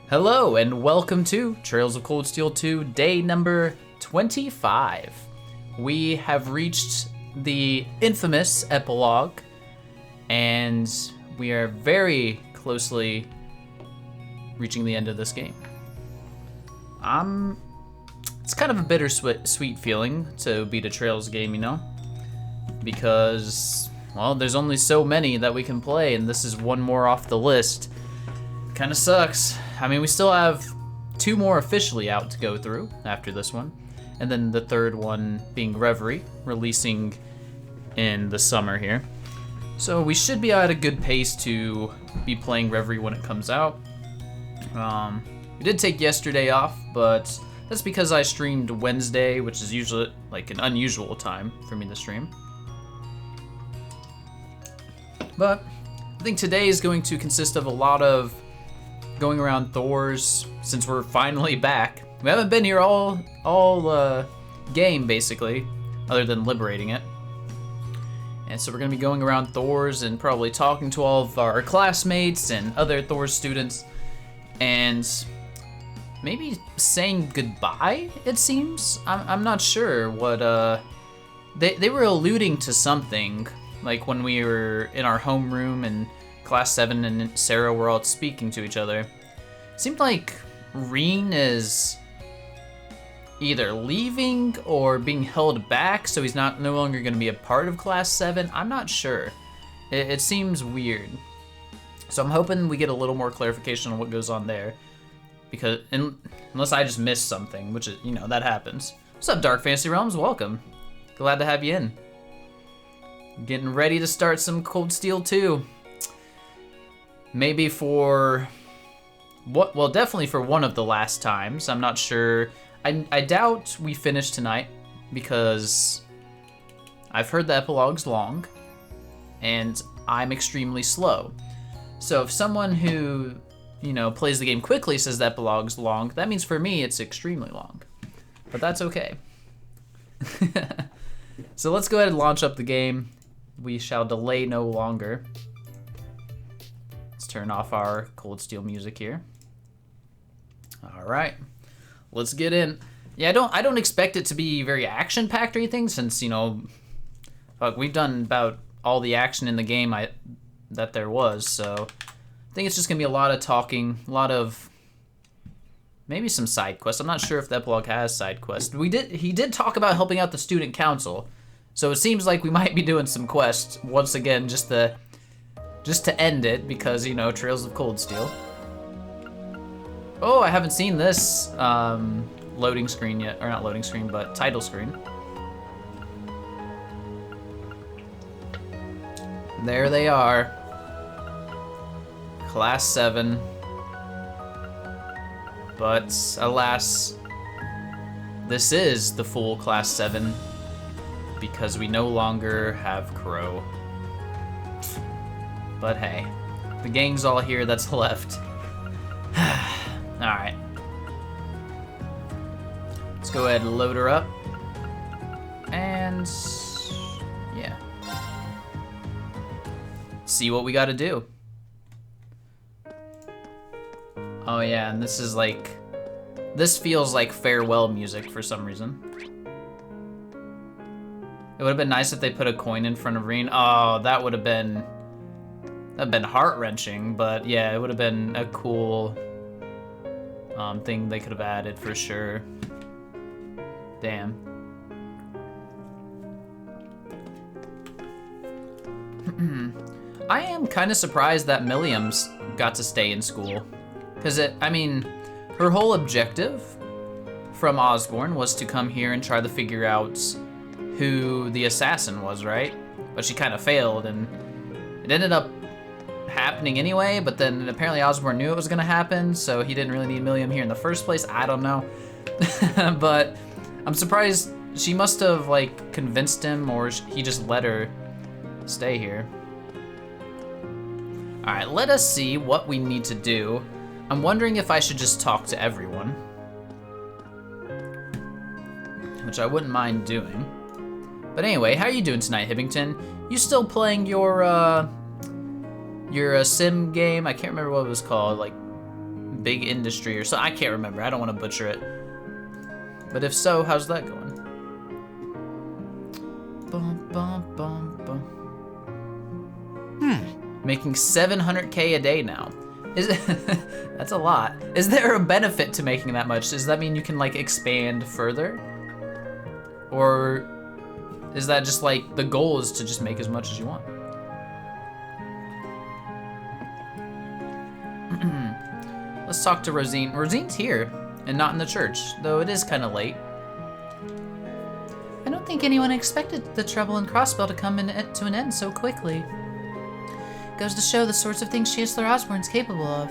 Hello and welcome to Trails of Cold Steel 2, day number 25. We have reached the infamous Epilogue, and we are very closely reaching the end of this game. It's kind of a bittersweet feeling to beat a Trails game, you know? Because, well, there's only so many that we can play, and this is one more off the list. Kinda sucks. I mean, we still have two more officially out to go through after this one, and then the third one being Reverie, releasing in the summer here. So we should be at a good pace to be playing Reverie when it comes out. We did take yesterday off, but that's because I streamed Wednesday, which is usually like an unusual time for me to stream. But I think today is going to consist of a lot of going around Thor's, since we're finally back. We haven't been here all game, basically, other than liberating it. And so we're gonna be going around Thor's and probably talking to all of our classmates and other Thor's students, and maybe saying goodbye, it seems? I'm not sure what, they were alluding to something, like when we were in our homeroom and Class 7 and Sarah were all speaking to each other. It seemed like Reen is either leaving or being held back, so he's no longer going to be a part of Class 7. I'm not sure. It seems weird. So I'm hoping we get a little more clarification on what goes on there. Because, unless I just missed something, which is, you know, that happens. What's up, Dark Fantasy Realms? Welcome. Glad to have you in. Getting ready to start some Cold Steel 2. Maybe for what? Well, definitely for one of the last times. I'm not sure. I doubt we finish tonight because I've heard the epilogue's long, and I'm extremely slow. So if someone who, you know, plays the game quickly says the epilogue's long, that means for me it's extremely long. But that's okay. So let's go ahead and launch up the game. We shall delay no longer. Turn off our Cold Steel music here. All right, let's get in. Yeah, I don't expect it to be very action-packed or anything, since, you know, fuck, we've done about all the action in the game that there was. So I think it's just gonna be a lot of talking, a lot of maybe some side quests. I'm not sure if the epilogue has side quests. He did talk about helping out the student council, so it seems like we might be doing some quests once again, just to end it, because, you know, Trails of Cold Steel. Oh, I haven't seen this loading screen yet, or not loading screen, but title screen. There they are. Class 7. But, alas, this is the full Class 7, because we no longer have Crow. But hey, the gang's all here that's left. Alright. Let's go ahead and load her up. And yeah. See what we gotta do. Oh yeah, and this feels like farewell music for some reason. It would have been nice if they put a coin in front of Reen. Oh, that would have been heart-wrenching, but yeah, it would have been a cool thing they could have added for sure. Damn. I am kind of surprised that Milliam's got to stay in school, because I mean, her whole objective from Osborne was to come here and try to figure out who the assassin was, right? But she kind of failed, and it ended up happening anyway, but then apparently Osborne knew it was gonna happen, so he didn't really need Milliam here in the first place. I don't know. But I'm surprised she must have, like, convinced him, or he just let her stay here. Alright, let us see what we need to do. I'm wondering if I should just talk to everyone, which I wouldn't mind doing. But anyway, how are you doing tonight, Hibbington? You still playing your sim game? I can't remember what it was called, like big industry or so. I can't remember. I don't want to butcher it. But if so, how's that going? Bum, bum, bum, bum. Making 700K a day now. Is it that's a lot. Is there a benefit to making that much? Does that mean you can like expand further? Or is that just like the goal is to just make as much as you want? Let's talk to Rosine. Rosine's here and not in the church, though it is kind of late. I don't think anyone expected the trouble in Crossbell to come to an end so quickly. Goes to show the sorts of things Chancellor Osborne's capable of.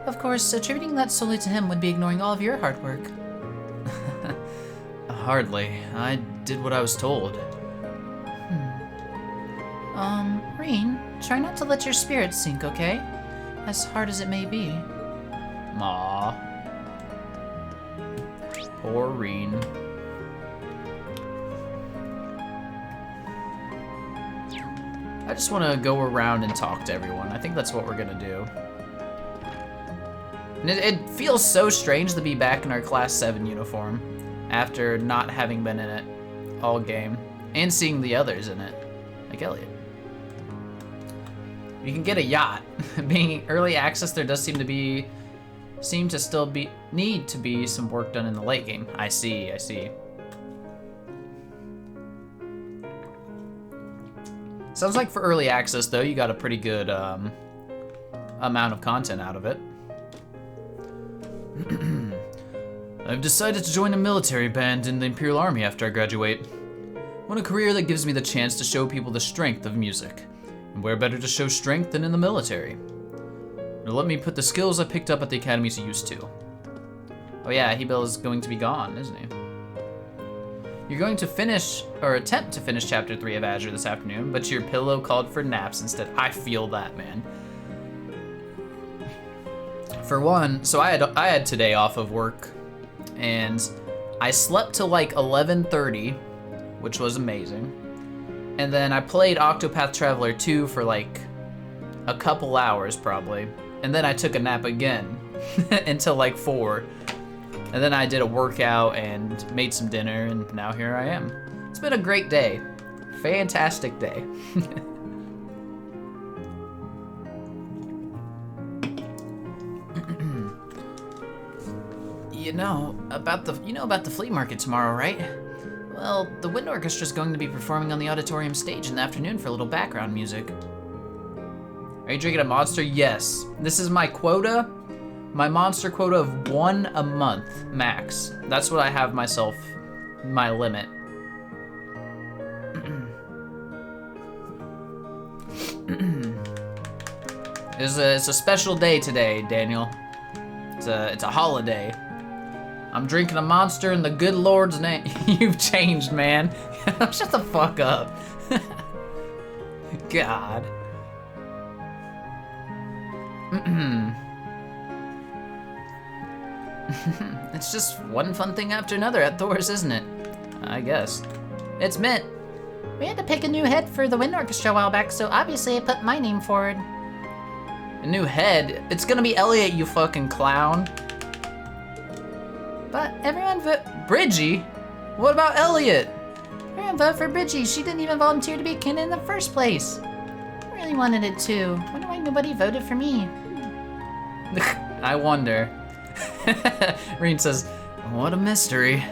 Of course, attributing that solely to him would be ignoring all of your hard work. Hardly. I did what I was told. Reen, try not to let your spirit sink, okay? As hard as it may be. Aw. Poor Reen. I just want to go around and talk to everyone. I think that's what we're gonna do. And it feels so strange to be back in our Class 7 uniform after not having been in it all game and seeing the others in it, like Elliot. You can get a yacht. Being early access, there does seem to still need to be some work done in the late game. I see. Sounds like for early access, though, you got a pretty good amount of content out of it. I've decided to join a military band in the Imperial Army after I graduate. I want a career that gives me the chance to show people the strength of music. And where better to show strength than in the military? It'll let me put the skills I picked up at the academy to use too. Oh yeah, Hebel is going to be gone, isn't he? You're going to finish, or attempt to finish Chapter 3 of Azure this afternoon, but your pillow called for naps instead. I feel that, man. For one, so I had today off of work, and I slept till like 11:30, which was amazing. And then I played Octopath Traveler 2 for like a couple hours probably, and then I took a nap again until like 4. And then I did a workout and made some dinner, and now here I am. It's been a great day. Fantastic day. You know about the flea market tomorrow, right? Well, the wind orchestra's going to be performing on the auditorium stage in the afternoon for a little background music. Are you drinking a Monster? Yes. This is my quota. My Monster quota of 1 a month, max. That's what I have myself, my limit. It's a special day today, Daniel. It's a holiday. I'm drinking a Monster in the good Lord's name. You've changed, man. Shut the fuck up. God. It's just one fun thing after another at Thor's, isn't it? I guess. It's Mint. We had to pick a new head for the wind orchestra a while back, so obviously I put my name forward. A new head? It's gonna be Elliot, you fucking clown. But everyone Bridgie? What about Elliot? Everyone vote for Bridgie. She didn't even volunteer to be kin in the first place. I really wanted it too. Wonder why nobody voted for me. I wonder. Reen says, what a mystery.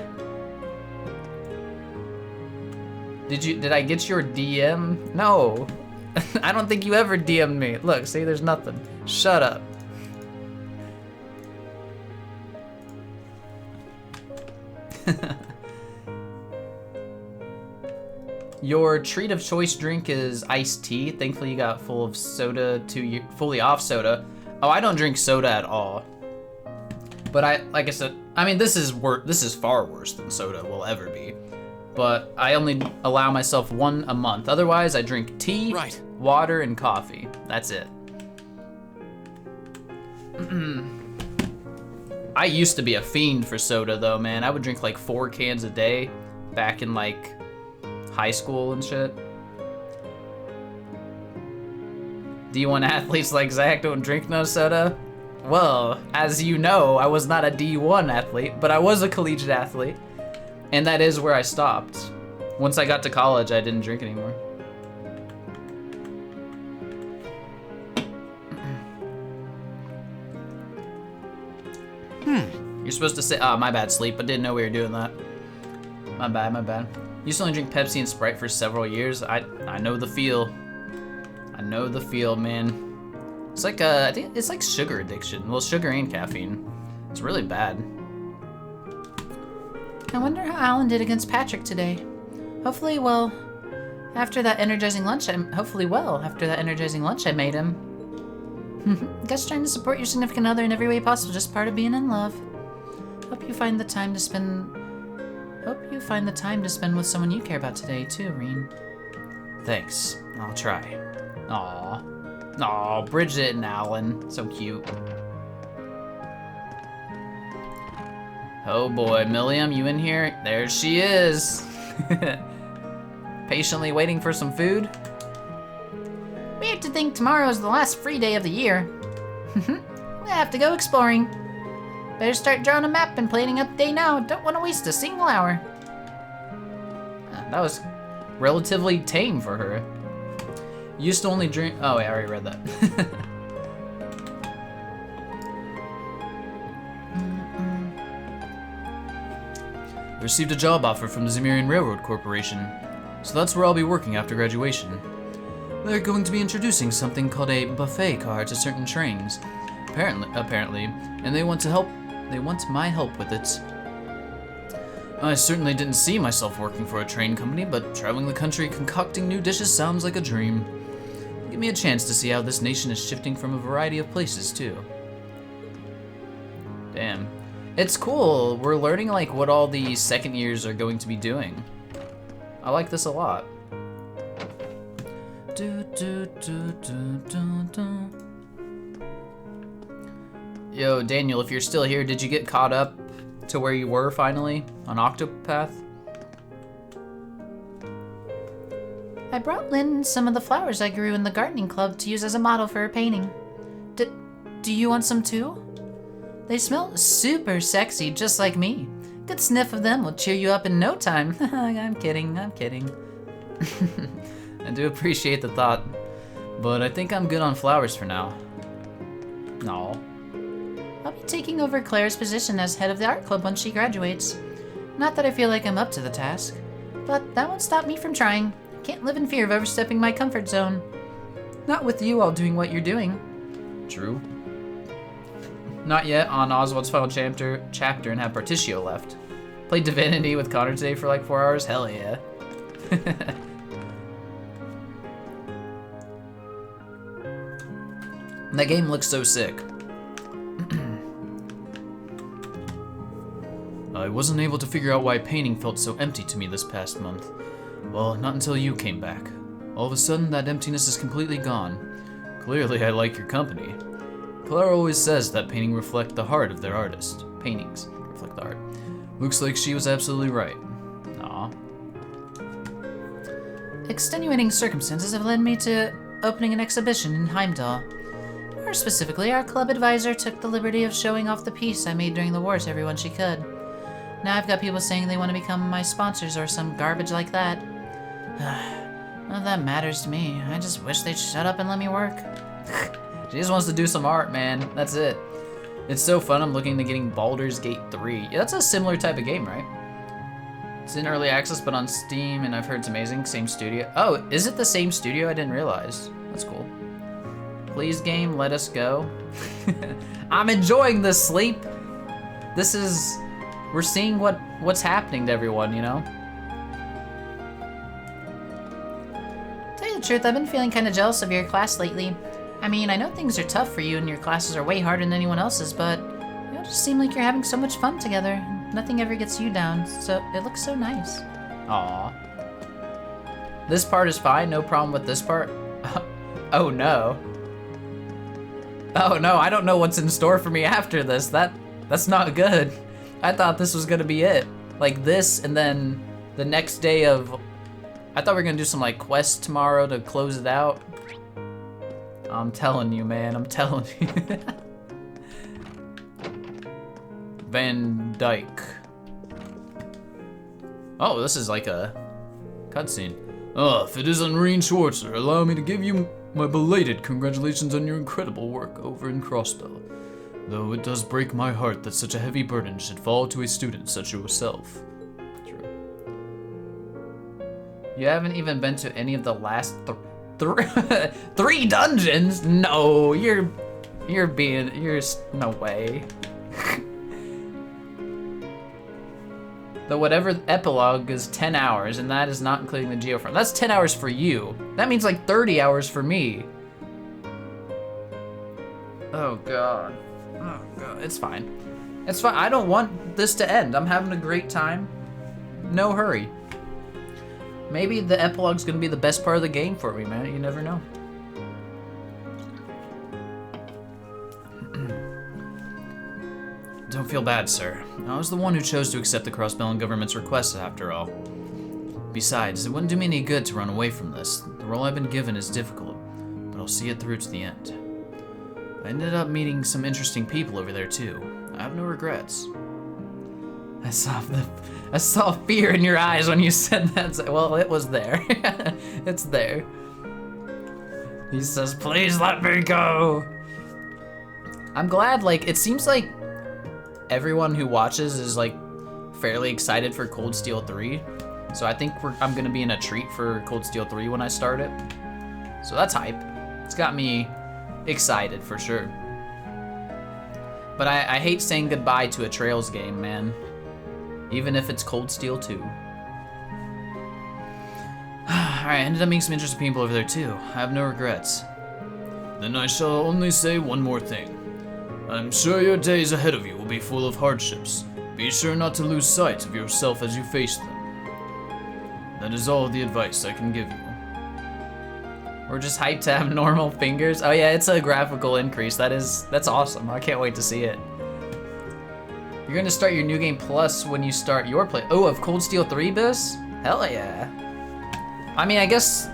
Did I get your DM? No. I don't think you ever DM'd me. Look, see, there's nothing. Shut up. Your treat of choice drink is iced tea. Thankfully you got full of soda fully off soda. Oh, I don't drink soda at all. But like I said, I mean, this is far worse than soda will ever be. But I only allow myself 1 a month. Otherwise, I drink tea, water, and coffee. That's it. I used to be a fiend for soda, though, man. I would drink like 4 cans a day back in like high school and shit. D1 athletes like Zach don't drink no soda? Well, as you know, I was not a D1 athlete, but I was a collegiate athlete. And that is where I stopped. Once I got to college, I didn't drink anymore. You're supposed to say, oh, my bad, sleep. I didn't know we were doing that. My bad, my bad. Used to only drink Pepsi and Sprite for several years. I know the feel. I know the feel, man. It's like, I think it's like sugar addiction. Well, sugar and caffeine. It's really bad. I wonder how Alan did against Patrick today. Hopefully, well, after that energizing lunch, I made him. Guess trying to support your significant other in every way possible, just part of being in love. Hope you find the time to spend with someone you care about today, too, Reen. Thanks. I'll try. Aw. Aw, Bridget and Alan. So cute. Oh boy, Milliam, you in here? There she is. Patiently waiting for some food. Weird to think tomorrow is the last free day of the year. We have to go exploring. Better start drawing a map and planning out the day now. Don't want to waste a single hour. That was relatively tame for her. Used to only drink. Oh, wait, I already read that. Received a job offer from the Zemirian Railroad Corporation, so that's where I'll be working after graduation. They're going to be introducing something called a buffet car to certain trains, apparently, and they want my help with it. I certainly didn't see myself working for a train company, but traveling the country concocting new dishes sounds like a dream. Give me a chance to see how this nation is shifting from a variety of places, too. Damn. It's cool. We're learning, like, what all the second years are going to be doing. I like this a lot. Yo, Daniel, if you're still here, did you get caught up to where you were finally on Octopath? I brought Lynn some of the flowers I grew in the gardening club to use as a model for her painting. Do you want some too? They smell super sexy, just like me. Good sniff of them will cheer you up in no time. I'm kidding. I do appreciate the thought, but I think I'm good on flowers for now. No. I'll be taking over Claire's position as head of the art club when she graduates. Not that I feel like I'm up to the task, but that won't stop me from trying. I can't live in fear of overstepping my comfort zone. Not with you all doing what you're doing. True. Not yet on Oswald's final chapter and have Particio left. Played Divinity with Connor today for like 4 hours. Hell yeah. That game looks so sick. I wasn't able to figure out why painting felt so empty to me this past month. Well, not until you came back. All of a sudden, that emptiness is completely gone. Clearly, I like your company. Clara always says that painting reflects the heart of their artist. Paintings reflect the art. Looks like she was absolutely right. Aw. Extenuating circumstances have led me to opening an exhibition in Heimdall. More specifically, our club advisor took the liberty of showing off the piece I made during the war to everyone she could. Now I've got people saying they want to become my sponsors or some garbage like that. None of that matters to me. I just wish they'd shut up and let me work. She just wants to do some art, man. That's it. It's so fun. I'm looking to getting Baldur's Gate 3. Yeah, that's a similar type of game, right? It's in early access, but on Steam, and I've heard it's amazing. Same studio. Oh, is it the same studio? I didn't realize. That's cool. Please, game, let us go. I'm enjoying this sleep. This is... We're seeing what's happening to everyone, you know? Tell you the truth, I've been feeling kind of jealous of your class lately. I mean, I know things are tough for you and your classes are way harder than anyone else's, but you all just seem like you're having so much fun together. Nothing ever gets you down, so it looks so nice. Aw. This part is fine, no problem with this part. Oh no. Oh no, I don't know what's in store for me after this. That's not good. I thought this was gonna be it. Like this, and then the next day of... I thought we were gonna do some like quests tomorrow to close it out. I'm telling you, man, I'm telling you. Van Dyke. Oh, this is like a cutscene. If it isn't Reen Schwarzer, allow me to give you my belated congratulations on your incredible work over in Crossbell. Though it does break my heart that such a heavy burden should fall to a student such as yourself. True. You haven't even been to any of the last three dungeons? No, you're no way. The whatever epilogue is 10 hours, and that is not including the Geofront. That's 10 hours for you. That means like 30 hours for me. Oh god. Oh god. It's fine. It's fine. I don't want this to end. I'm having a great time. No hurry. Maybe the epilogue's gonna be the best part of the game for me, man. You never know. Don't feel bad, sir. I was the one who chose to accept the Crossbell government's request, after all. Besides, it wouldn't do me any good to run away from this. The role I've been given is difficult, but I'll see it through to the end. I ended up meeting some interesting people over there, too. I have no regrets. I saw fear in your eyes when you said that. Well, it was there. It's there. He says, please let me go. I'm glad, like, it seems like everyone who watches is like fairly excited for Cold Steel 3. So I think I'm gonna be in a treat for Cold Steel 3 when I start it. So that's hype. It's got me excited for sure. But I hate saying goodbye to a Trails game, man. Even if it's Cold Steel 2. Alright, I ended up meeting some interesting people over there too. I have no regrets. Then I shall only say one more thing. I'm sure your days ahead of you will be full of hardships. Be sure not to lose sight of yourself as you face them. That is all the advice I can give you. We're just hyped to have normal fingers. Oh yeah, it's a graphical increase. That's awesome. I can't wait to see it. You're gonna start your New Game Plus when you start your play. Oh, of Cold Steel 3, Biss? Hell yeah. I mean, I guess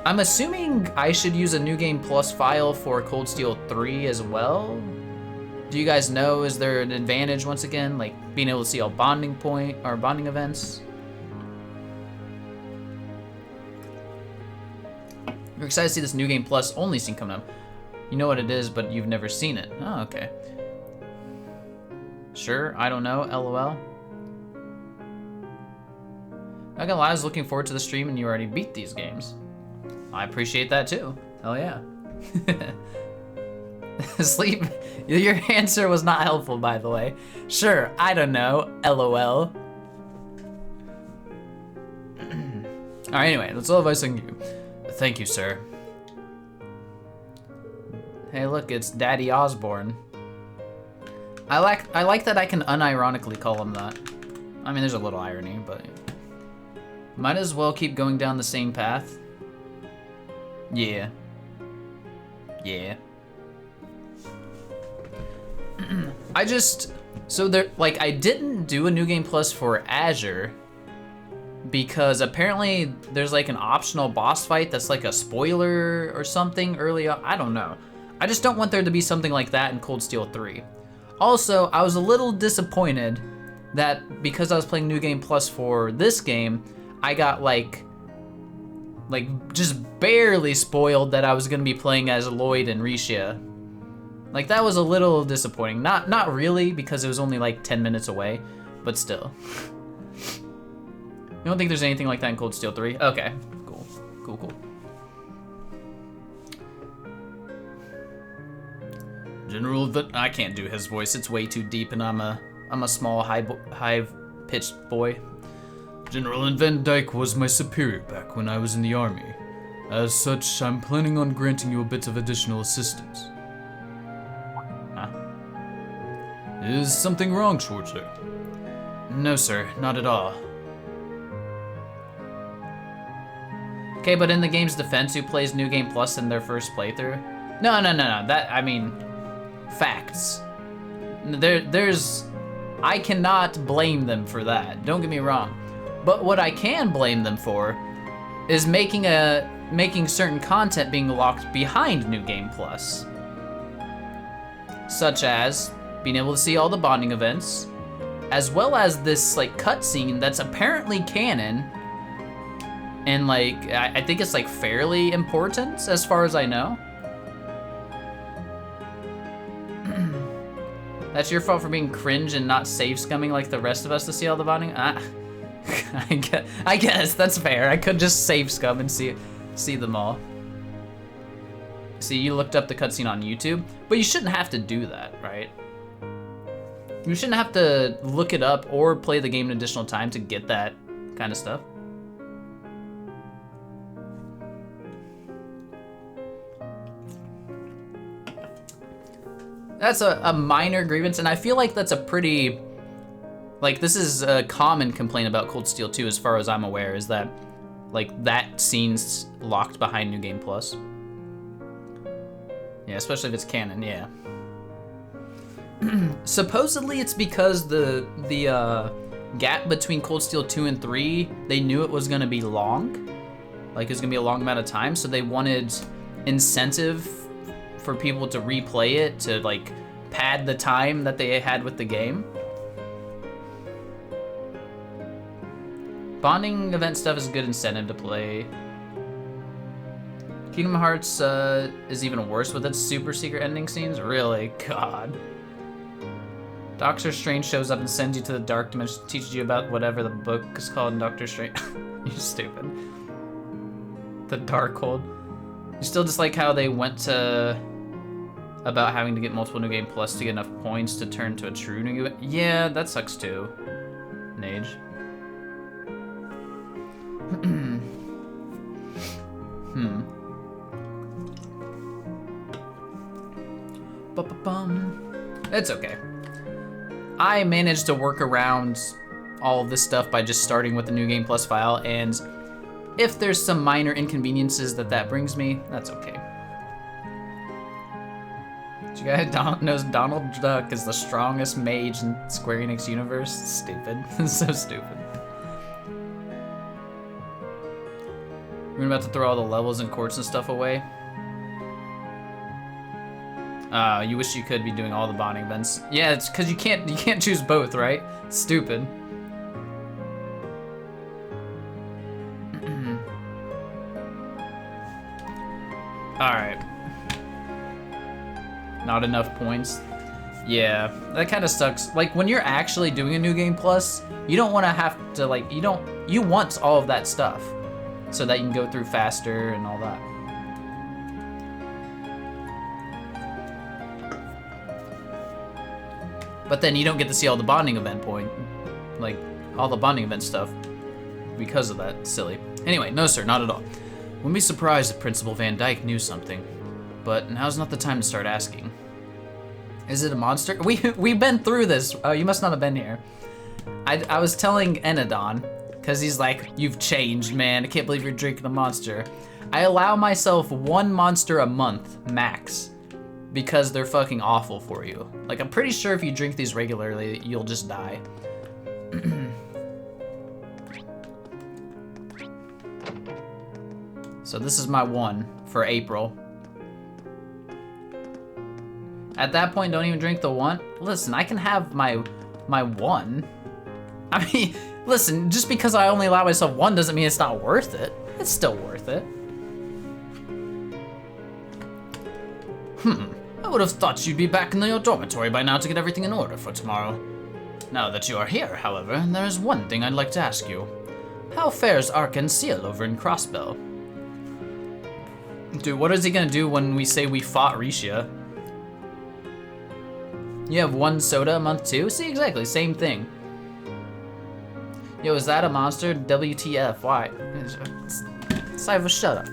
I'm assuming I should use a New Game Plus file for Cold Steel 3 as well. Do you guys know, is there an advantage once again, like being able to see all bonding events? You're excited to see this New Game Plus only scene coming up. You know what it is, but you've never seen it. Oh, okay. Sure, I don't know, LOL. Not gonna lie, I was looking forward to the stream and you already beat these games. I appreciate that too. Hell yeah. Sleep. Your answer was not helpful, by the way. Sure, I don't know. LOL. Alright, anyway, that's all advice I can give you. Thank you, sir. Hey, look, it's Daddy Osborne. I like that I can unironically call him that. I mean, there's a little irony, but might as well keep going down the same path. Yeah. Yeah. So there, like, I didn't do a New Game Plus for Azure because apparently there's like an optional boss fight that's like a spoiler or something early on. I don't know. I just don't want there to be something like that in Cold Steel 3. Also, I was a little disappointed that because I was playing New Game Plus for this game, I got like just barely spoiled that I was gonna be playing as Lloyd and Risha. Like, that was a little disappointing. Not really, because it was only like 10 minutes away, but still. You don't think there's anything like that in Cold Steel 3? Okay, cool, cool, cool. General, I can't do his voice. It's way too deep, and I'm a small, high-pitched boy. General Van Dyke was my superior back when I was in the army. As such, I'm planning on granting you a bit of additional assistance. Huh? Is something wrong, Schwarzer? No, sir, not at all. Okay, but in the game's defense, who plays New Game Plus in their first playthrough? No. That, I mean, facts. I cannot blame them for that. Don't get me wrong. But what I can blame them for is making certain content being locked behind New Game Plus. Such as being able to see all the bonding events, as well as this like cutscene that's apparently canon, and like I think it's like fairly important as far as I know. That's your fault for being cringe and not save scumming like the rest of us to see all the bonding. I guess that's fair. I could just save scum and see them all. See, you looked up the cutscene on YouTube, but you shouldn't have to do that, right? You shouldn't have to look it up or play the game an additional time to get that kind of stuff. That's a minor grievance, and I feel like that's a pretty, like, this is a common complaint about Cold Steel 2 as far as I'm aware, is that, like, that scene's locked behind New Game Plus. Yeah, especially if it's canon, yeah. Supposedly it's because the gap between Cold Steel 2 and 3, they knew it was gonna be long. Like, it was gonna be a long amount of time, so they wanted incentive for people to replay it to, like, pad the time that they had with the game. Bonding event stuff is a good incentive to play. Kingdom Hearts is even worse with its super secret ending scenes. Really? God. Doctor Strange shows up and sends you to the dark dimension, teaches you about whatever the book is called in Doctor Strange. You stupid. The Darkhold. You still dislike how they went to about having to get multiple New Game Plus to get enough points to turn to a true New Game? Yeah, that sucks too. Nage. It's okay. I managed to work around all of this stuff by just starting with the New Game Plus file, and if there's some minor inconveniences that brings me, that's okay. You guys knows Donald Duck is the strongest mage in Square Enix universe? Stupid. So stupid. We're about to throw all the levels and courts and stuff away. You wish you could be doing all the bonding events. Yeah, it's because you can't choose both, right? Stupid. Alright. Not enough points. Yeah, that kind of sucks. Like, when you're actually doing a New Game Plus, you don't want to have to, like, you want all of that stuff so that you can go through faster and all that. But then you don't get to see all the bonding event like, all the bonding event stuff because of that. Silly. Anyway, no sir, not at all. Wouldn't be surprised if Principal Van Dyke knew something. But now's not the time to start asking. Is it a monster? We've been through this. Oh, you must not have been here. I was telling Enadon, because he's like, you've changed, man. I can't believe you're drinking a monster. I allow myself one monster a month, max, because they're fucking awful for you. Like, I'm pretty sure if you drink these regularly, you'll just die. So this is my one for April. At that point, don't even drink the one. Listen, I can have my one. I mean, listen, just because I only allow myself one doesn't mean it's not worth it. It's still worth it. I would have thought you'd be back in your dormitory by now to get everything in order for tomorrow. Now that you are here, however, there is one thing I'd like to ask you. How fares Arc-en-Ciel over in Crossbell? Dude, what is he gonna do when we say we fought Risha? You have one soda a month too? See, exactly, same thing. Yo, is that a monster? WTF, why? Cypher, shut up.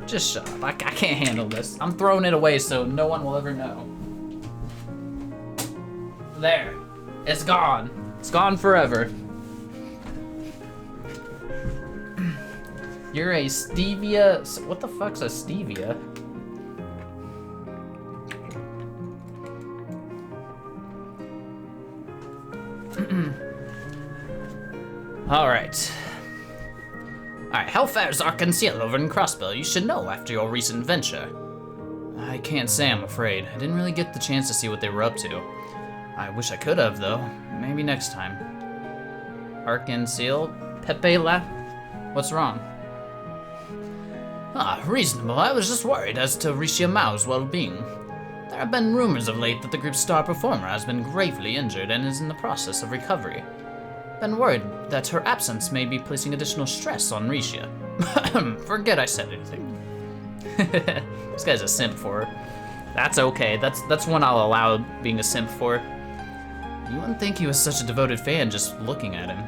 Just shut up, I can't handle this. I'm throwing it away so no one will ever know. There, it's gone. It's gone forever. You're a stevia, what the fuck's a stevia? Alright. Alright, how fares Arc-en-Ciel over in Crossbell? You should know after your recent venture. I can't say, I'm afraid. I didn't really get the chance to see what they were up to. I wish I could have, though. Maybe next time. Arcan Seal? Pepe La? What's wrong? Ah, reasonable. I was just worried as to Risha Mao's well-being. There have been rumors of late that the group's star performer has been gravely injured and is in the process of recovery. Been worried that her absence may be placing additional stress on Risha. Forget I said anything. This guy's a simp for her. That's okay. That's one I'll allow being a simp for. You wouldn't think he was such a devoted fan just looking at him.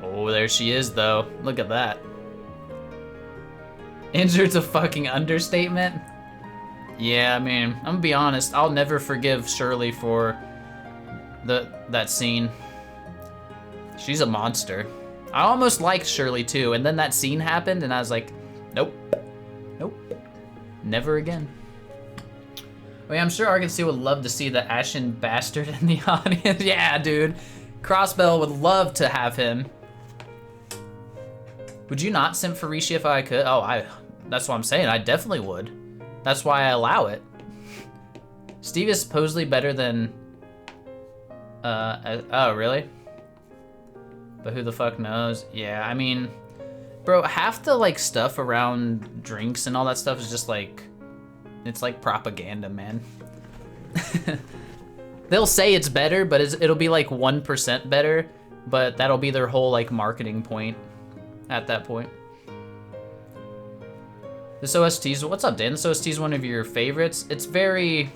Oh, there she is, though. Look at that. Injured's a fucking understatement. Yeah, I mean, I'm gonna be honest. I'll never forgive Shirley for that scene. She's a monster. I almost liked Shirley too, and then that scene happened, and I was like, nope, nope, never again. I mean, I'm sure Arkansas would love to see the Ashen bastard in the audience. Yeah, dude. Crossbell would love to have him. Would you not simp for Rishi if I could? Oh, that's what I'm saying. I definitely would. That's why I allow it. Steve is supposedly better than... oh, really? But who the fuck knows? Yeah, I mean... Bro, half the, like, stuff around drinks and all that stuff is just, like... It's like propaganda, man. They'll say it's better, but it'll be like 1% better, but that'll be their whole like marketing point at that point. This OST's, what's up, Dan? This OST is one of your favorites. It's very,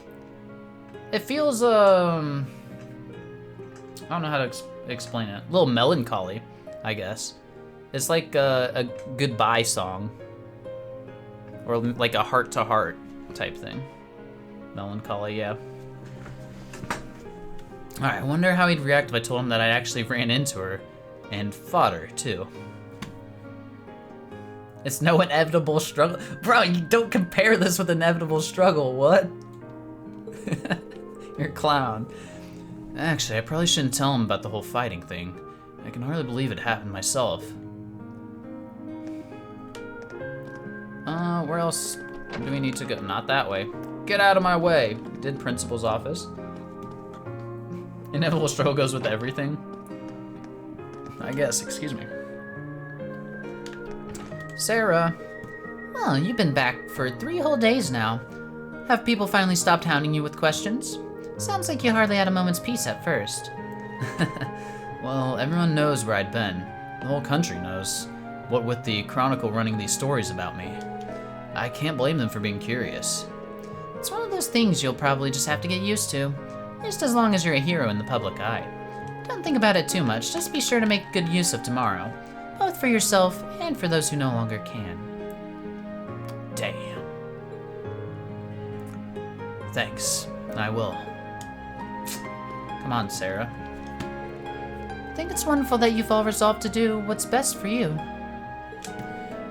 it feels, I don't know how to explain it. A little melancholy, I guess. It's like a goodbye song. Or like a heart-to-heart type thing. Melancholy, yeah. Alright, I wonder how he'd react if I told him that I actually ran into her and fought her, too. It's no inevitable struggle. Bro, you don't compare this with inevitable struggle, what? You're a clown. Actually, I probably shouldn't tell him about the whole fighting thing. I can hardly believe it happened myself. Where else do we need to go? Not that way. Get out of my way. We did principal's office. Inevitable struggle goes with everything. I guess, excuse me. Sarah. Well, you've been back for 3 whole days now. Have people finally stopped hounding you with questions? Sounds like you hardly had a moment's peace at first. Well, everyone knows where I'd been. The whole country knows. What with the Chronicle running these stories about me. I can't blame them for being curious. It's one of those things you'll probably just have to get used to. Just as long as you're a hero in the public eye. Don't think about it too much, just be sure to make good use of tomorrow. Both for yourself and for those who no longer can. Damn. Thanks, I will. Come on, Sarah. I think it's wonderful that you've all resolved to do what's best for you.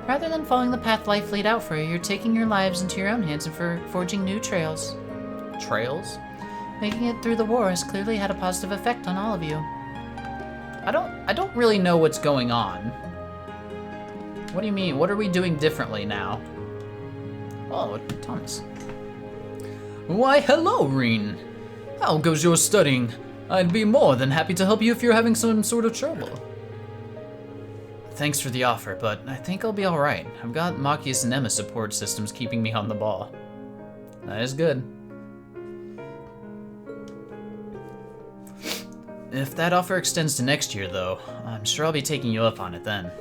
Rather than following the path life laid out for you, you're taking your lives into your own hands and forging new trails. Trails? Making it through the war has clearly had a positive effect on all of you. I don't really know what's going on. What do you mean? What are we doing differently now? Oh, Thomas. Why, hello, Reen. How goes your studying? I'd be more than happy to help you if you're having some sort of trouble. Thanks for the offer, but I think I'll be alright. I've got Machias and Emma support systems keeping me on the ball. That is good. If that offer extends to next year, though, I'm sure I'll be taking you up on it then.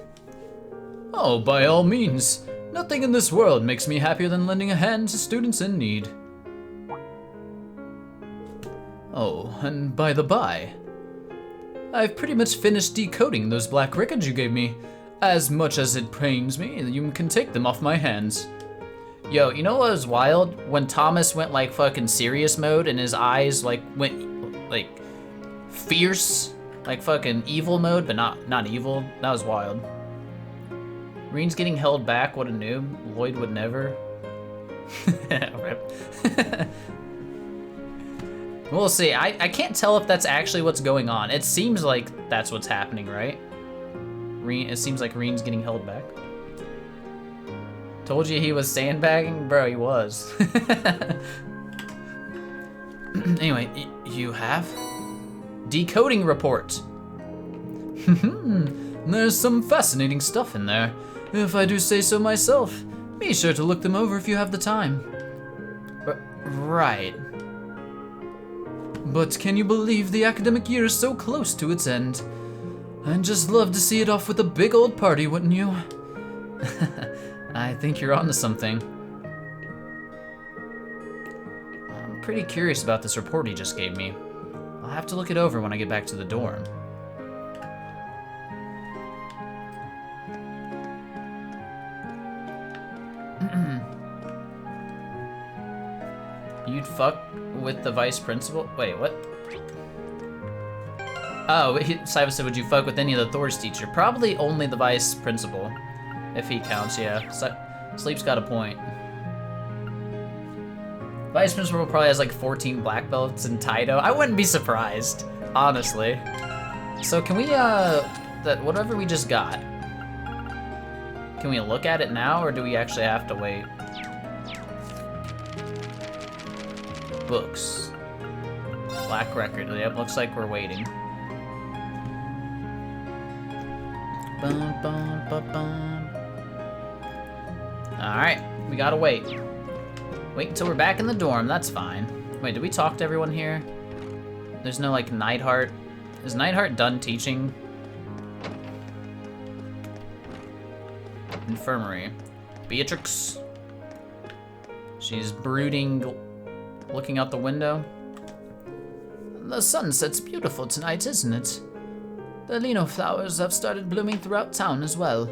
Oh, by all means. Nothing in this world makes me happier than lending a hand to students in need. Oh, and by the by, I've pretty much finished decoding those black records you gave me. As much as it pains me, you can take them off my hands. Yo, you know what was wild? When Thomas went like fucking serious mode and his eyes like went like fierce, like fucking evil mode, but not evil. That was wild. Reen's getting held back, what a noob. Lloyd would never. Rip. We'll see. I can't tell if that's actually what's going on. It seems like that's what's happening, right? It seems like Reen's getting held back. Told you he was sandbagging? Bro, he was. Anyway, You have? Decoding report. There's some fascinating stuff in there, if I do say so myself. Be sure to look them over if you have the time. Right. But can you believe the academic year is so close to its end? I'd just love to see it off with a big old party, wouldn't you? I think you're onto something. I'm pretty curious about this report he just gave me. I'll have to look it over when I get back to the dorm. You'd fuck with the vice principal? Wait, what? Oh, Simon said, would you fuck with any of the Thor's teacher? Probably only the vice principal, if he counts, yeah. Sleep's got a point. Vice principal probably has like 14 black belts in Taito. I wouldn't be surprised, honestly. So can we, whatever we just got, can we look at it now, or do we actually have to wait? Books. Black record. Yep, looks like we're waiting. Alright, we gotta wait. Wait until we're back in the dorm, that's fine. Wait, did we talk to everyone here? There's no, like, Neidhart. Is Neidhart done teaching? Infirmary. Beatrix. She's brooding, looking out the window. The sunset's beautiful tonight, isn't it? The lino flowers have started blooming throughout town as well.